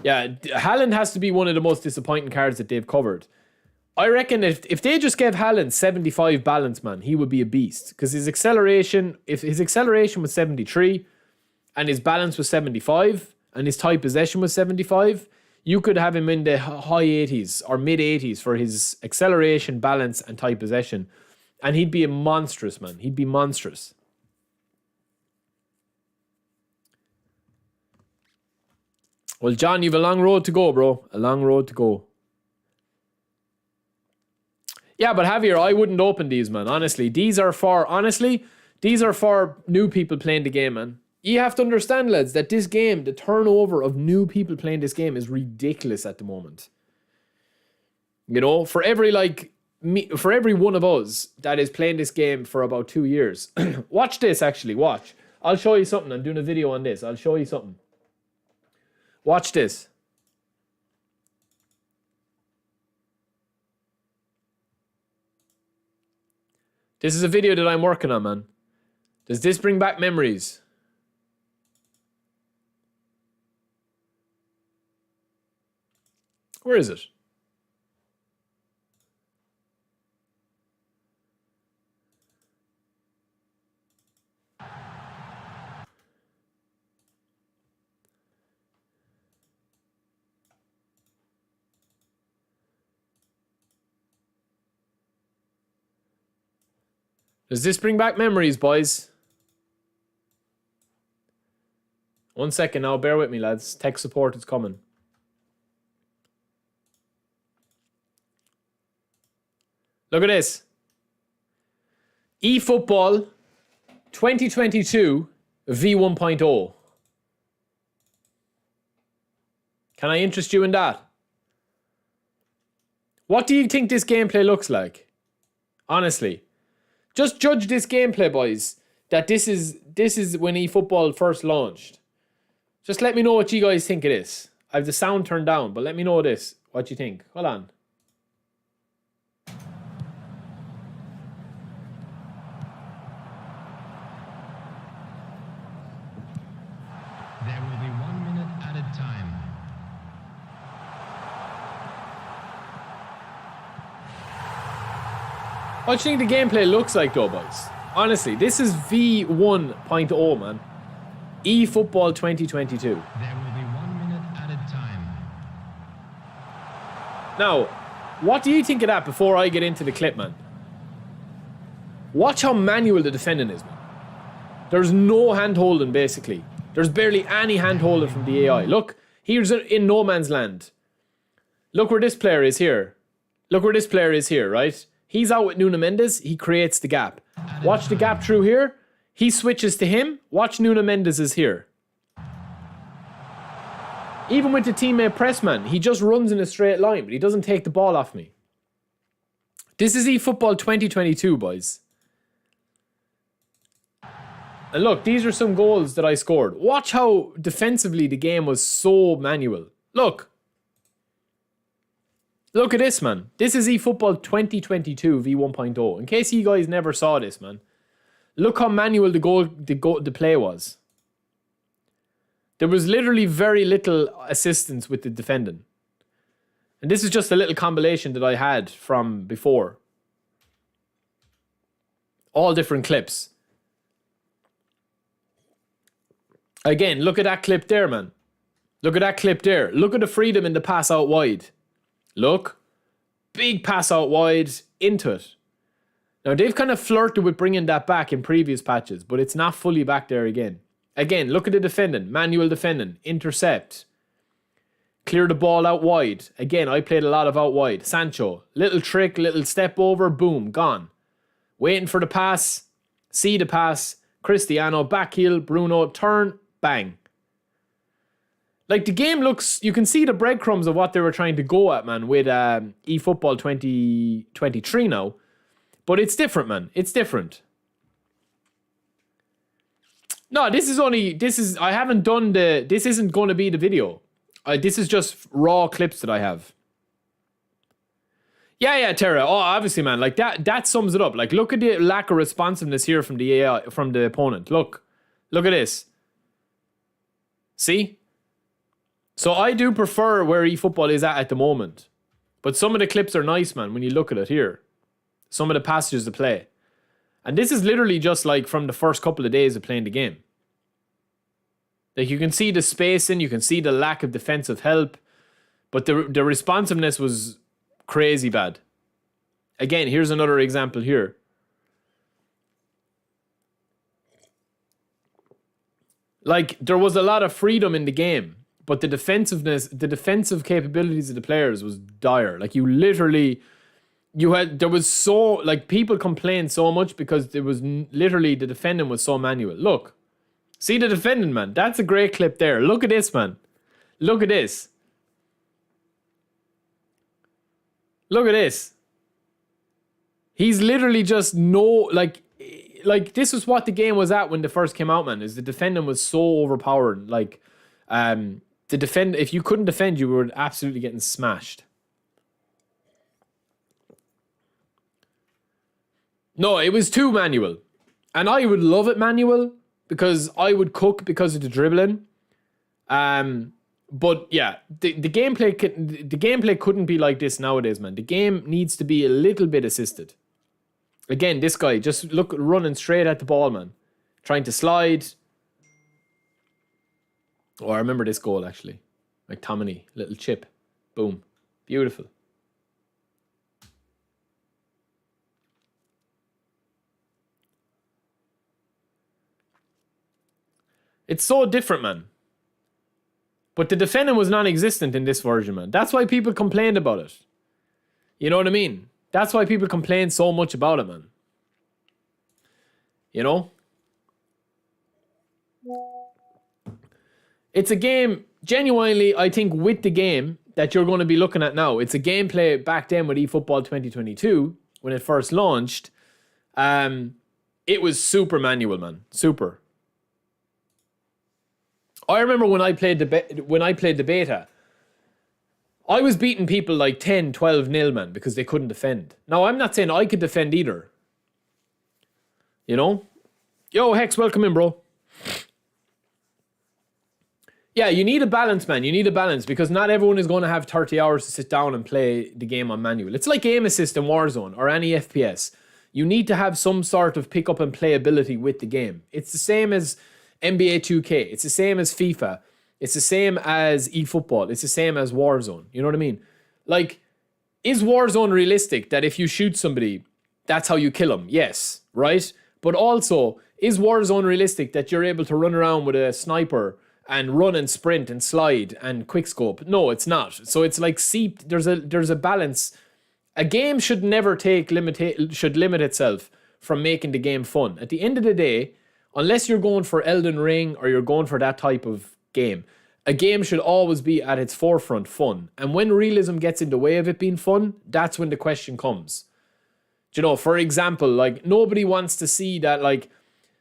A: Yeah, Haaland has to be one of the most disappointing cards that they've covered. I reckon if they just gave Haaland 75 balance, man, he would be a beast. Because his acceleration, if his acceleration was 73 and his balance was 75 and his tight possession was 75, you could have him in the high 80s or mid 80s for his acceleration, balance, and tight possession. And he'd be a monstrous, man. He'd be monstrous. Well, John, you've a long road to go, bro. A long road to go. Yeah, but Javier, I wouldn't open these, man. Honestly, these are for new people playing the game, man. You have to understand, lads, that this game, the turnover of new people playing this game is ridiculous at the moment. You know, for every one of us that is playing this game for about 2 years. Watch this, actually, watch. I'll show you something. I'm doing a video on this. I'll show you something. Watch this. This is a video that I'm working on, man. Does this bring back memories? Where is it? Does this bring back memories, boys? 1 second now, bear with me, lads. Tech support is coming. Look at this. eFootball 2022 V1.0. Can I interest you in that? What do you think this gameplay looks like? Honestly. Just judge this gameplay, boys. That this is when eFootball first launched. Just let me know what you guys think it is. I have the sound turned down, but let me know this. What you think. Hold on.
C: There will be 1 minute added time.
A: What do you think the gameplay looks like though, boys? Honestly, this is V1.0, man. eFootball 2022.
C: There will be 1 minute added time.
A: Now, what do you think of that before I get into the clip, man? Watch how manual the defending is, man. There's no hand-holding, basically. There's barely any hand-holding from the AI. Look, here's in no man's land. Look where this player is here. Look where this player is here, right? He's out with Nuno Mendes. He creates the gap. Watch the gap through here. He switches to him. Watch Nuno Mendes is here. Even with the teammate press, man, he just runs in a straight line, but he doesn't take the ball off me. This is eFootball 2022, boys. And look, these are some goals that I scored. Watch how defensively the game was so manual. Look. Look at this, man. This is eFootball 2022 V1.0. In case you guys never saw this, man. Look how manual the play was. There was literally very little assistance with the defending. And this is just a little compilation that I had from before. All different clips. Again, look at that clip there, man. Look at that clip there. Look at the freedom in the pass out wide. Look. Big pass out wide into it. Now, they've kind of flirted with bringing that back in previous patches, but it's not fully back there again. Again, look at the defending. Manual defending. Intercept. Clear the ball out wide. Again, I played a lot of out wide. Sancho. Little trick, little step over. Boom. Gone. Waiting for the pass. See the pass. Cristiano. Back heel. Bruno. Turn. Bang. Like, the game looks... You can see the breadcrumbs of what they were trying to go at, man, with eFootball 2023 now. But it's different, man. It's different. No, this is... I haven't done the... This isn't going to be the video. This is just raw clips that I have. Yeah, Terra. Oh, obviously, man. Like, that sums it up. Like, look at the lack of responsiveness here from the AI, from the opponent. Look. Look at this. See? So I do prefer where eFootball is at the moment. But some of the clips are nice, man, when you look at it here. Some of the passages to play. And this is literally just like from the first couple of days of playing the game. Like, you can see the spacing, you can see the lack of defensive help. But the responsiveness was crazy bad. Again, here's another example here. Like, there was a lot of freedom in the game. But the defensive capabilities of the players was dire. Like, you literally... There was so... Like, people complained so much because there was literally... The defending was so manual. Look. See the defending, man. That's a great clip there. Look at this, man. Look at this. Look at this. He's literally just no... Like, this was what the game was at when they first came out, man. Is the defending was so overpowered. Like, if you couldn't defend, you were absolutely getting smashed. No, it was too manual. And I would love it manual because I would cook because of the dribbling. But yeah, the gameplay couldn't be like this nowadays, man. The game needs to be a little bit assisted. Again, this guy just running straight at the ball, man. Trying to slide. Oh, I remember this goal, actually. McTominay, little chip. Boom. Beautiful. It's so different, man. But the defending was non-existent in this version, man. That's why people complained about it. You know what I mean? That's why people complain so much about it, man. You know? It's a game, genuinely, I think with the game, that you're going to be looking at now. It's a gameplay back then with eFootball 2022 when it first launched. It was super manual, man. Super. I remember when I played the beta, I was beating people like 10, 12-0, man, because they couldn't defend. Now, I'm not saying I could defend either. You know? Yo, Hex, welcome in, bro. Yeah, you need a balance, man. You need a balance because not everyone is going to have 30 hours to sit down and play the game on manual. It's like aim assist in Warzone or any FPS. You need to have some sort of pick up and play ability with the game. It's the same as NBA 2K. It's the same as FIFA. It's the same as eFootball. It's the same as Warzone. You know what I mean? Like, is Warzone realistic that if you shoot somebody, that's how you kill them? Yes, right? But also, is Warzone realistic that you're able to run around with a sniper and run and sprint and slide and quickscope? No, it's not. So it's like there's a balance. A game should never should limit itself from making the game fun. At the end of the day, unless you're going for Elden Ring or you're going for that type of game, a game should always be at its forefront fun. And when realism gets in the way of it being fun, that's when the question comes. Do you know, for example, like nobody wants to see that like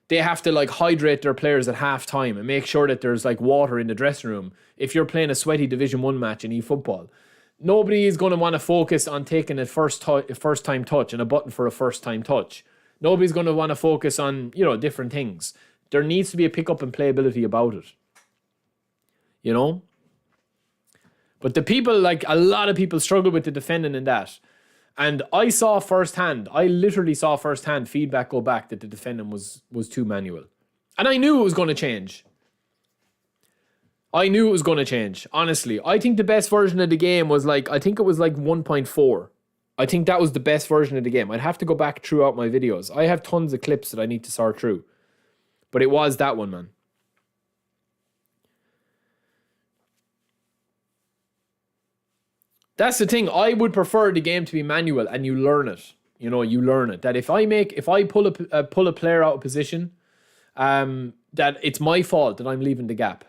A: they have to like hydrate their players at halftime and make sure that there's like water in the dressing room if you're playing a sweaty Division 1 match in eFootball. Nobody is going to want to focus on taking a first time touch and a button for a first time touch. Nobody's going to want to focus on, you know, different things. There needs to be a pick up and playability about it. You know? But the people, like a lot of people struggle with the defending in that. And I literally saw firsthand feedback go back that the defending was too manual. And I knew it was going to change. Honestly. I think the best version of the game was like, I think it was like 1.4. I think that was the best version of the game. I'd have to go back throughout my videos. I have tons of clips that I need to sort through. But it was that one, man. That's the thing. I would prefer the game to be manual and you learn it. You know, you learn it. That if I pull a player out of position, that it's my fault that I'm leaving the gap.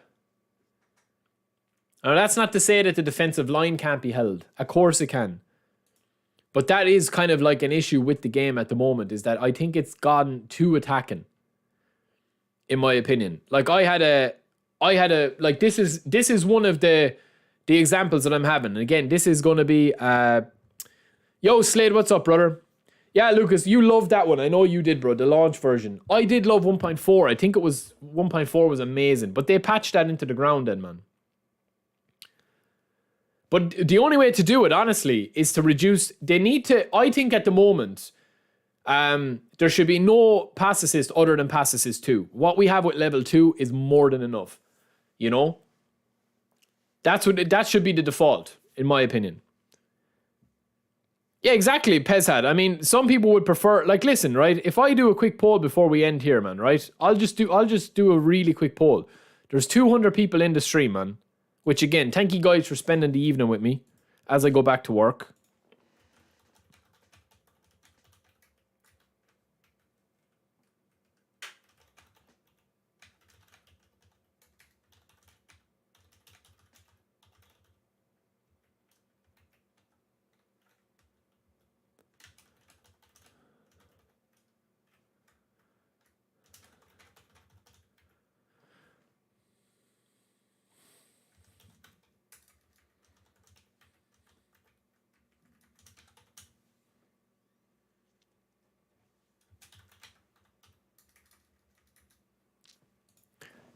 A: Now, that's not to say that the defensive line can't be held. Of course it can. But that is kind of like an issue with the game at the moment, is that I think it's gone too attacking. In my opinion. Like I had a like this is one of the examples that I'm having. And again, this is going to be yo Slade, what's up, brother? Yeah, Lucas, you loved that one. I know you did, bro, the launch version. I did love 1.4. I think it was 1.4 was amazing, but they patched that into the ground then, man. But the only way to do it, honestly, is to reduce... They need to... I think at the moment, there should be no pass assist other than pass assist 2. What we have with level 2 is more than enough. You know? That should be the default, in my opinion. Yeah, exactly, Pezhad. I mean, some people would prefer... Like, listen, right? If I do a quick poll before we end here, man, right? I'll just do a really quick poll. There's 200 people in the stream, man. Which, again, thank you guys for spending the evening with me as I go back to work.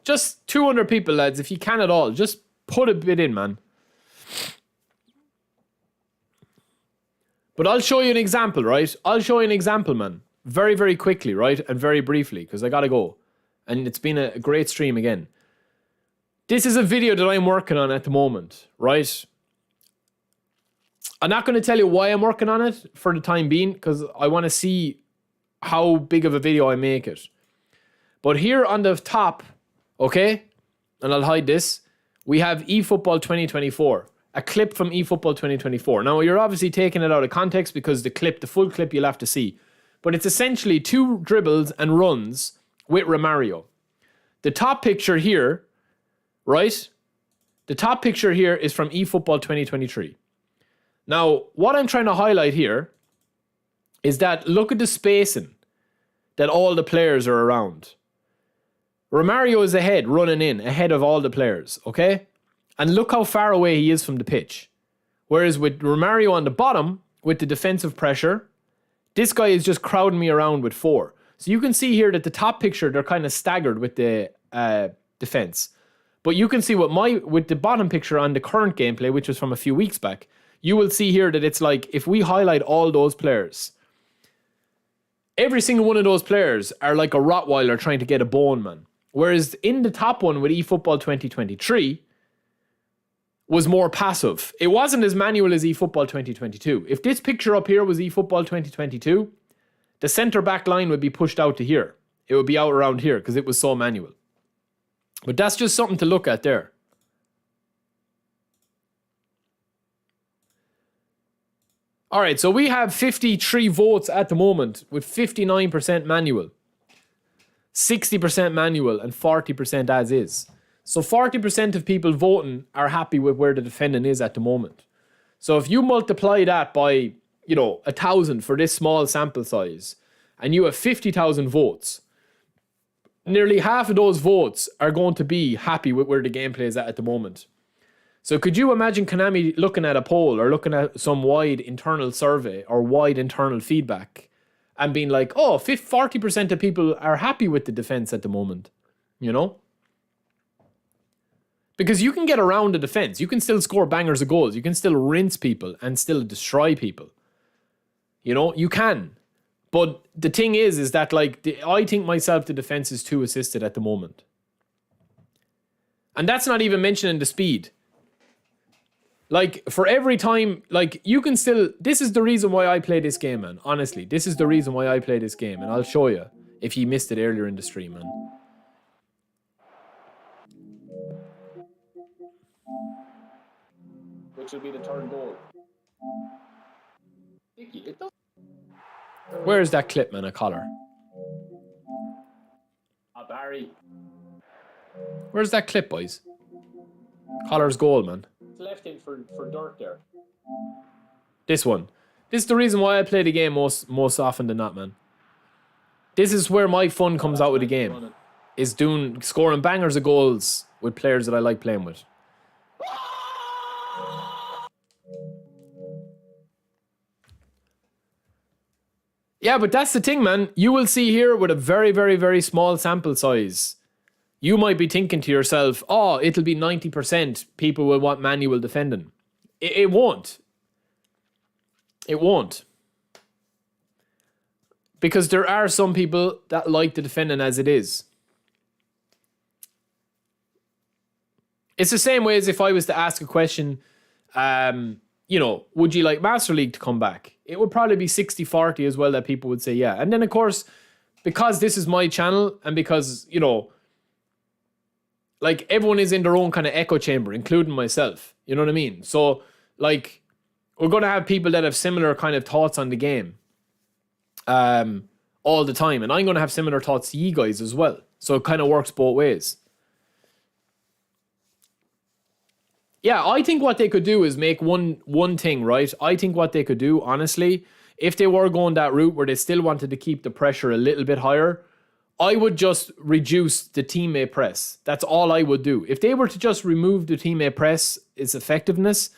A: Just 200 people, lads. If you can at all, just put a bit in, man. But I'll show you an example, right? I'll show you an example, man. Very, very quickly, right? And very briefly, because I gotta go. And it's been a great stream again. This is a video that I'm working on at the moment, right? I'm not going to tell you why I'm working on it for the time being, because I want to see how big of a video I make it. But here on the top... Okay, and I'll hide this. We have eFootball 2024, a clip from eFootball 2024. Now, you're obviously taking it out of context because the full clip you'll have to see. But it's essentially 2 dribbles and runs with Romario. The top picture here, right? The top picture here is from eFootball 2023. Now, what I'm trying to highlight here is that look at the spacing that all the players are around. Romario is ahead, running in, ahead of all the players, okay? And look how far away he is from the pitch. Whereas with Romario on the bottom, with the defensive pressure, this guy is just crowding me around with 4. So you can see here that the top picture, they're kind of staggered with the defense. But you can see with the bottom picture on the current gameplay, which was from a few weeks back, you will see here that it's like, if we highlight all those players, every single one of those players are like a Rottweiler trying to get a bone, man. Whereas in the top one with eFootball 2023 was more passive. It wasn't as manual as eFootball 2022. If this picture up here was eFootball 2022, the centre back line would be pushed out to here. It would be out around here because it was so manual. But that's just something to look at there. All right, so we have 53 votes at the moment with 59% manual, 60% manual, and 40% as is. So 40% of people voting are happy with where the defending is at the moment. So if you multiply that by, 1,000 for this small sample size, and you have 50,000 votes, nearly half of those votes are going to be happy with where the gameplay is at the moment. So could you imagine Konami looking at a poll or looking at some wide internal survey or wide internal feedback and being like, 40% of people are happy with the defense at the moment, Because you can get around the defense. You can still score bangers of goals. You can still rinse people and still destroy people. You can. But the thing is that I think myself the defense is too assisted at the moment. And that's not even mentioning the speed. For every time, you can still... This is the reason why I play this game, man. Honestly, this is the reason why I play this game. And I'll show you if you missed it earlier in the stream, man. Which will be the third goal. Where's that clip, man? A collar. Barry. Where's that clip, boys? Collar's goal, man. Left in for dirt there. This one. This is the reason why I play the game most often than not, man. This is where my fun comes out with the game. Is scoring bangers of goals with players that I like playing with. Yeah, but that's the thing, man. You will see here with a very, very, very small sample size, you might be thinking to yourself, it'll be 90% people will want manual defending. It won't. It won't. Because there are some people that like the defending as it is. It's the same way as if I was to ask a question, would you like Master League to come back? It would probably be 60-40 as well that people would say yeah. And then, of course, because this is my channel and because, everyone is in their own kind of echo chamber, including myself. You know what I mean? So, we're going to have people that have similar kind of thoughts on the game all the time. And I'm going to have similar thoughts to you guys as well. So it kind of works both ways. Yeah, I think what they could do is make one thing, right? I think what they could do, honestly, if they were going that route where they still wanted to keep the pressure a little bit higher, I would just reduce the teammate press. That's all I would do. If they were to just remove the teammate press, its effectiveness,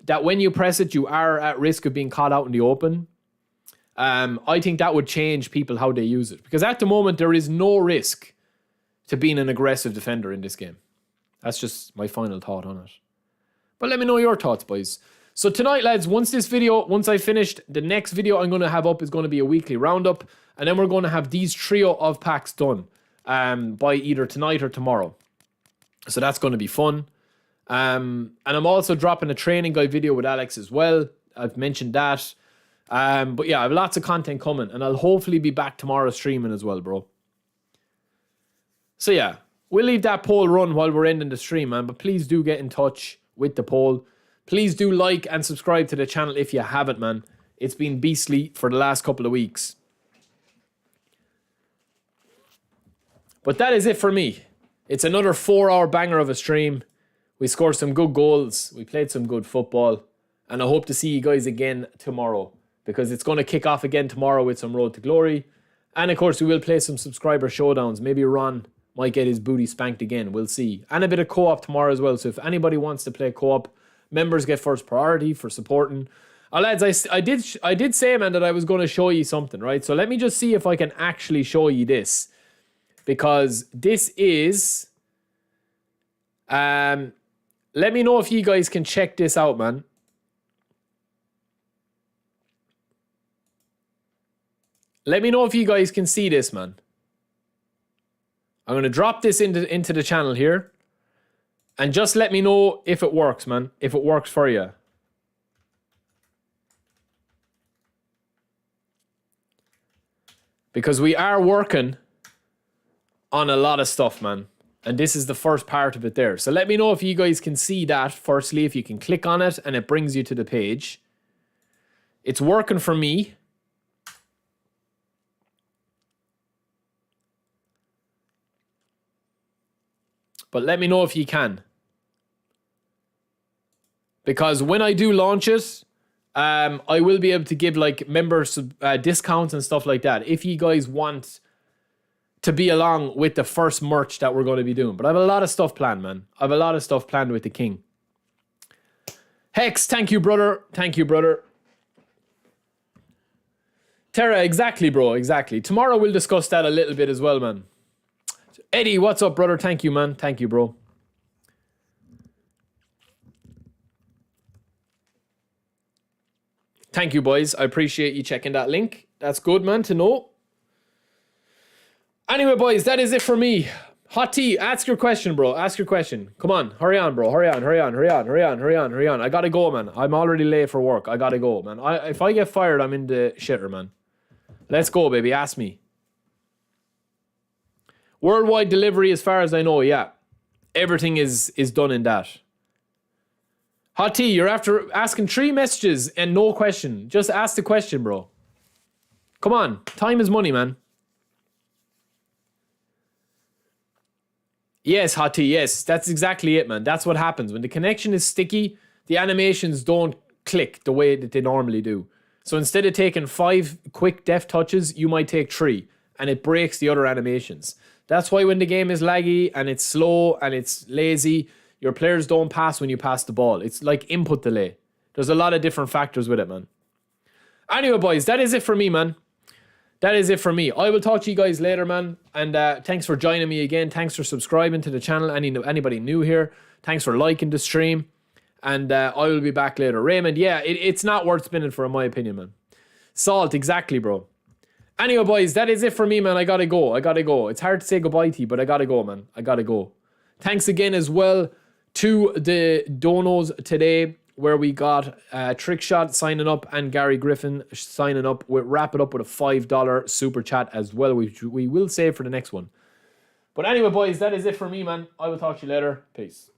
A: that when you press it, you are at risk of being caught out in the open. I think that would change people how they use it. Because at the moment, there is no risk to being an aggressive defender in this game. That's just my final thought on it. But let me know your thoughts, boys. So tonight, lads, once I finished, the next video I'm going to have up is going to be a weekly roundup. And then we're going to have these trio of packs done by either tonight or tomorrow. So that's going to be fun. And I'm also dropping a training guide video with Alex as well. I've mentioned that. But yeah, I have lots of content coming. And I'll hopefully be back tomorrow streaming as well, bro. So yeah, we'll leave that poll run while we're ending the stream, man. But please do get in touch with the poll. Please do like and subscribe to the channel if you haven't, man. It's been beastly for the last couple of weeks. But that is it for me. It's another 4-hour banger of a stream. We scored some good goals. We played some good football. And I hope to see you guys again tomorrow, because it's going to kick off again tomorrow with some Road to Glory. And of course, we will play some subscriber showdowns. Maybe Ron might get his booty spanked again. We'll see. And a bit of co-op tomorrow as well. So if anybody wants to play co-op, members get first priority for supporting. Lads, I did say, man, that I was going to show you something, right? So let me just see if I can actually show you this. Because this is... let me know if you guys can check this out, man. Let me know if you guys can see this, man. I'm going to drop this into the channel here. And just let me know if it works, man. If it works for you. Because we are working on a lot of stuff, man. And this is the first part of it there. So let me know if you guys can see that. Firstly, if you can click on it and it brings you to the page. It's working for me. But let me know if you can. Because when I do launch it, I will be able to give like members discounts and stuff like that. If you guys want to be along with the first merch that we're going to be doing. But I have a lot of stuff planned, man. I have a lot of stuff planned with the King. Hex, thank you, brother. Thank you, brother. Tara, exactly, bro. Exactly. Tomorrow we'll discuss that a little bit as well, man. Eddie, what's up, brother? Thank you, man. Thank you, bro. Thank you, boys. I appreciate you checking that link. That's good, man, to know. Anyway, boys, that is it for me. Hot tea, ask your question, bro. Ask your question. Come on, hurry on, bro. Hurry on, hurry on, hurry on, hurry on, hurry on, hurry on. I gotta go, man. I'm already late for work. I gotta go, man. If I get fired, I'm in the shitter, man. Let's go, baby. Ask me. Worldwide delivery, as far as I know, yeah. Everything is done in that. Hot tea, you're after asking 3 messages and no question. Just ask the question, bro. Come on. Time is money, man. Yes, Hot tea, yes. That's exactly it, man. That's what happens. When the connection is sticky, the animations don't click the way that they normally do. So instead of taking 5 quick deft touches, you might take 3. And it breaks the other animations. That's why when the game is laggy and it's slow and it's lazy, your players don't pass when you pass the ball. It's like input delay. There's a lot of different factors with it, man. Anyway, boys, that is it for me, man. That is it for me. I will talk to you guys later, man. And thanks for joining me again. Thanks for subscribing to the channel. Anybody new here, thanks for liking the stream. And I will be back later. Raymond, yeah, it's not worth spinning for, in my opinion, man. Salt, exactly, bro. Anyway, boys, that is it for me, man. I gotta go. It's hard to say goodbye to you, but I gotta go, man. I gotta go. Thanks again as well to the donos today, where we got Trickshot signing up and Gary Griffin signing up. We'll wrap it up with a $5 super chat as well, which we will save for the next one. But anyway, boys, that is it for me, man. I will talk to you later. Peace.